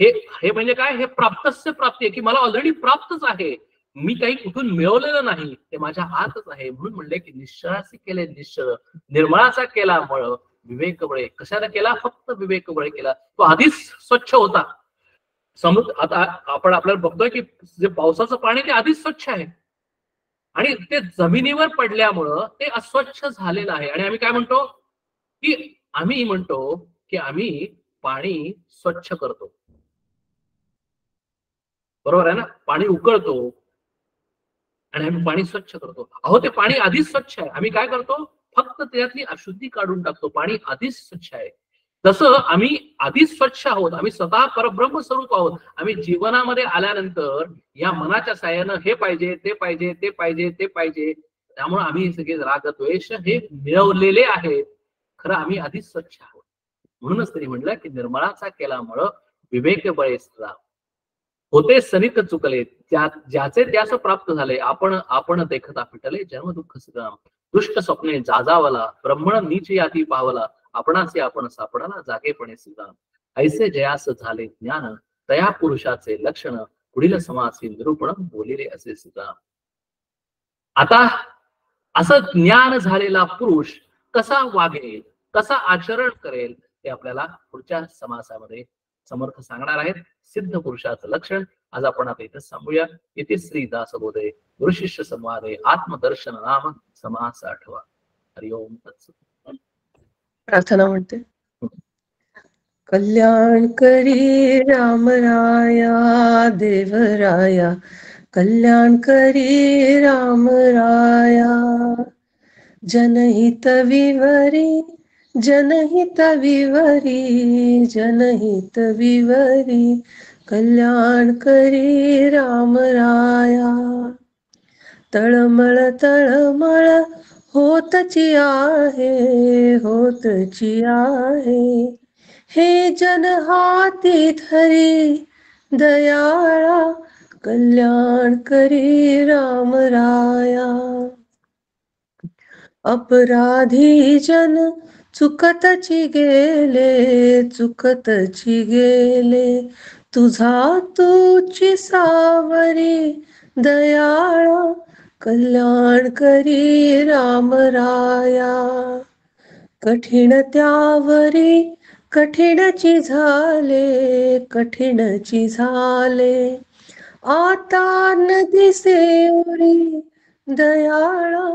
Speaker 2: हे म्हणजे काय, हे प्राप्तस्य प्राप्ती आहे, की मला ऑलरेडी प्राप्तच आहे, मी काही कुठून मिळवलेलं नाही, ते माझ्या आतच आहे. म्हणून म्हणले की निश्चळाचे केले निश्चळ, निर्मळाचा केला मळ, विवेक बळे. कशाला केला, फक्त विवेक बळे केला. तो आधीच स्वच्छ होता. समुद्र आता आपण आपल्याला बघतोय की जे पावसाचं पाणी ते आधीच स्वच्छ आहे, आणि ते जमिनीवर पडल्यामुळं ते अस्वच्छ झालेलं आहे. आणि आम्ही काय म्हणतो की आम्ही पाणी स्वच्छ करतो, बरोबर आहे ना. पाणी उकळतो आणि आम्ही पाणी स्वच्छ करतो. अहो ते पाणी आधीच स्वच्छ आहे. आम्ही काय करतो, फक्त त्यातली अशुद्धी काढून टाकतो. पाणी आधीच स्वच्छ आहे. तसं आम्ही आधीच स्वच्छ आहोत, आम्ही स्वतः परब्रह्म स्वरूप आहोत. आम्ही जीवनामध्ये आल्यानंतर या मनाच्या साह्यानं हे पाहिजे ते पाहिजे ते पाहिजे ते पाहिजे, त्यामुळे आम्ही सगळे राग द्वेष हे मिळवलेले आहेत. खरं आम्ही आधीच स्वच्छ आहोत. म्हणूनच तरी म्हणलं की निर्मळाचा केला मळ, विवेक बळे सुजाव, होते सनित चुकले, ज्याचे त्यास प्राप्त झाले, आपण देखता पिटले, जन्म दुःख सुगाम, दुष्ट स्वप्ने जाजावला, ब्रह्मण नीच याती पावला, आपणाचे आपण सापडाला, जागेपणे सुगाम, ऐसे जयास झाले ज्ञान, तया पुरुषाचे लक्षण, पुढील समासी निरूपण बोलिले असे सुगाम. आता असं ज्ञान झालेला पुरुष कसा वागेल, कसा आचरण करेल, ते आपल्याला पुढच्या समासामध्ये समर्थ सांगणार आहेत. सिद्ध पुरुषाचं लक्षण आज आपण आता इथं सांगूया. इथे श्री दासबोधे गुरुशिष्य संवादे आत्मदर्शन नाम समास 8वा. हरिओम तत्सत.
Speaker 1: प्रार्थना म्हणते. कल्याण करी राम राया देवराया, कल्याण करी राम राया, जनहित विवरी जनहित विवरी जनहित विवरी, कल्याण करी राम राया. तळमळ तळमळ होतची आहे होतची आहे, हे जन हाती धरी दयाळा, कल्याण करी राम राया. अपराधी जन चुकतची गेले चुकतची गेले, तुझा तूची सावरी दयाळा, कल्याण करी राम राया. कठीण त्यावरी कठीणची झाले कठीणची झाले, आता न दिसेवरी दयाळा,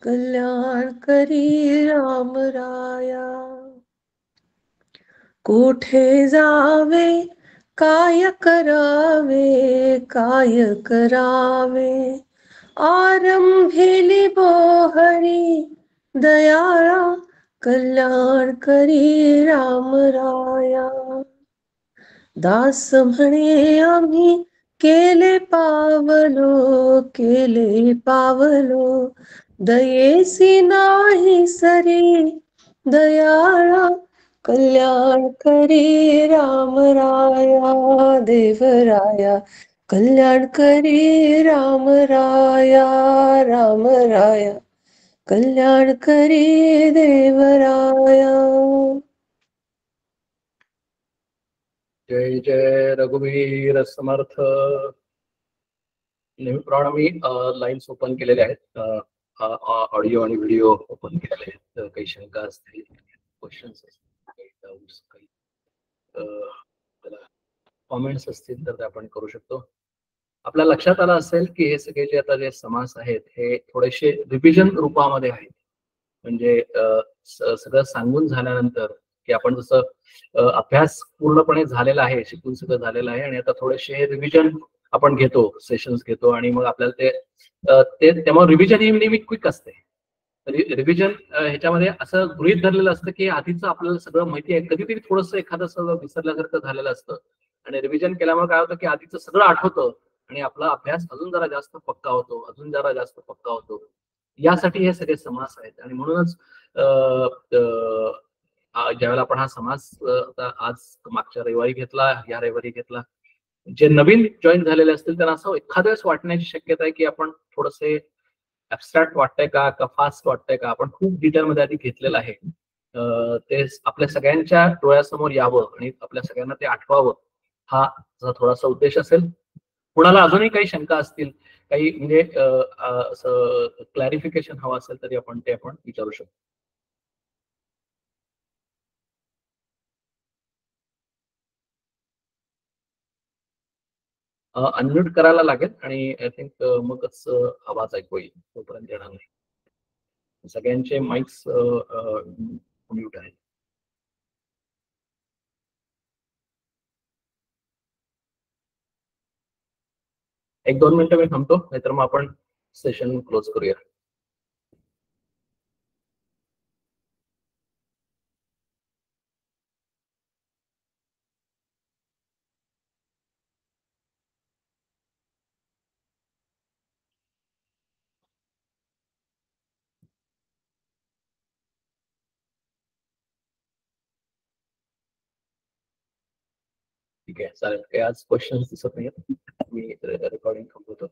Speaker 1: कल्याण करी राम राया. कोठे जावे काय करावे काय करावे, आरंभिली बोहरी दयाळा, कल्याण करी राम राया. दास म्हणे आम्ही केले पावलो, दयेसी नाही सरी दयाळा, कल्याण करी राम राया देवराया, कल्याण करी राम राया राम राया, कल्याण करी देवराया.
Speaker 3: जय जय रघुवीर समर्थ. नेहमीप्रमाणे मी लाईन्स ओपन केलेले आहेत, ऑडिओ आणि व्हिडिओ ओपन केलेले आहेत. काही शंका असतील, क्वेश्चन्स असतील, काही डाऊट्स, काही कॉमेंट्स असतील तर ते आपण करू शकतो. आपल्या लक्षात आलं असेल की हे सगळे जे आता जे समास आहेत हे थोडेसे रिव्हिजन रूपामध्ये आहेत. म्हणजे सगळं सांगून झाल्यानंतर की आपण जसं अभ्यास पूर्णपणे झालेला आहे, शिकून सगळं झालेलं आहे आणि आता थोडेसे रिव्हिजन आपण घेतो, सेशन्स घेतो आणि मग आपल्याला ते त्यामुळे रिव्हिजन ही नेहमी क्विक असते. रिव्हिजन ह्याच्यामध्ये असं गृहीत धरलेलं असतं की आधीचं आपल्याला सगळं माहिती आहे, कधीतरी थोडंसं एखादं सगळं विसरल्यासारखं झालेलं असतं आणि रिव्हिजन केल्यामुळे काय होतं की आधीचं सगळं आठवतं आणि आपला अभ्यास अजून जरा जास्त पक्का होतो, अजून जरा जास्त पक्का होतो. यासाठी हे सगळे समास आहेत आणि म्हणूनच ज्यावेळेला आपण हा समास आज मागच्या रविवारी घेतला, या रविवारी घेतला, जे नवीन जॉईन झालेले असतील त्यांना असं एखाद्या वेळेस वाटण्याची शक्यता आहे की आपण थोडंसे ऍबस्ट्रॅक्ट वाटतंय का फास्ट वाटतंय का, आपण खूप डिटेलमध्ये आधी घेतलेलं आहे. ते आपल्या सगळ्यांच्या डोळ्यासमोर यावं आणि आपल्या सगळ्यांना ते आठवावं, हा थोडासा उद्देश असेल. कुणाला अजूनही काही शंका असतील, काही म्हणजे असं क्लॅरिफिकेशन हवं असेल तरी आपण विचारू शकतो. अनम्यूट करायला लागेल आणि आय थिंक मगच आवाज ऐकू येईल, तोपर्यंत येणार नाही. सगळ्यांचे माइक्स म्यूट आहेत. एक 2 मिनिटं मी थांबतो, नाहीतर मग आपण सेशन क्लोज करूया. ठीक आहे, चालेल. काही आज क्वेश्चन्स दिसत नाहीत, मी रेकॉर्डिंग थांबवतो.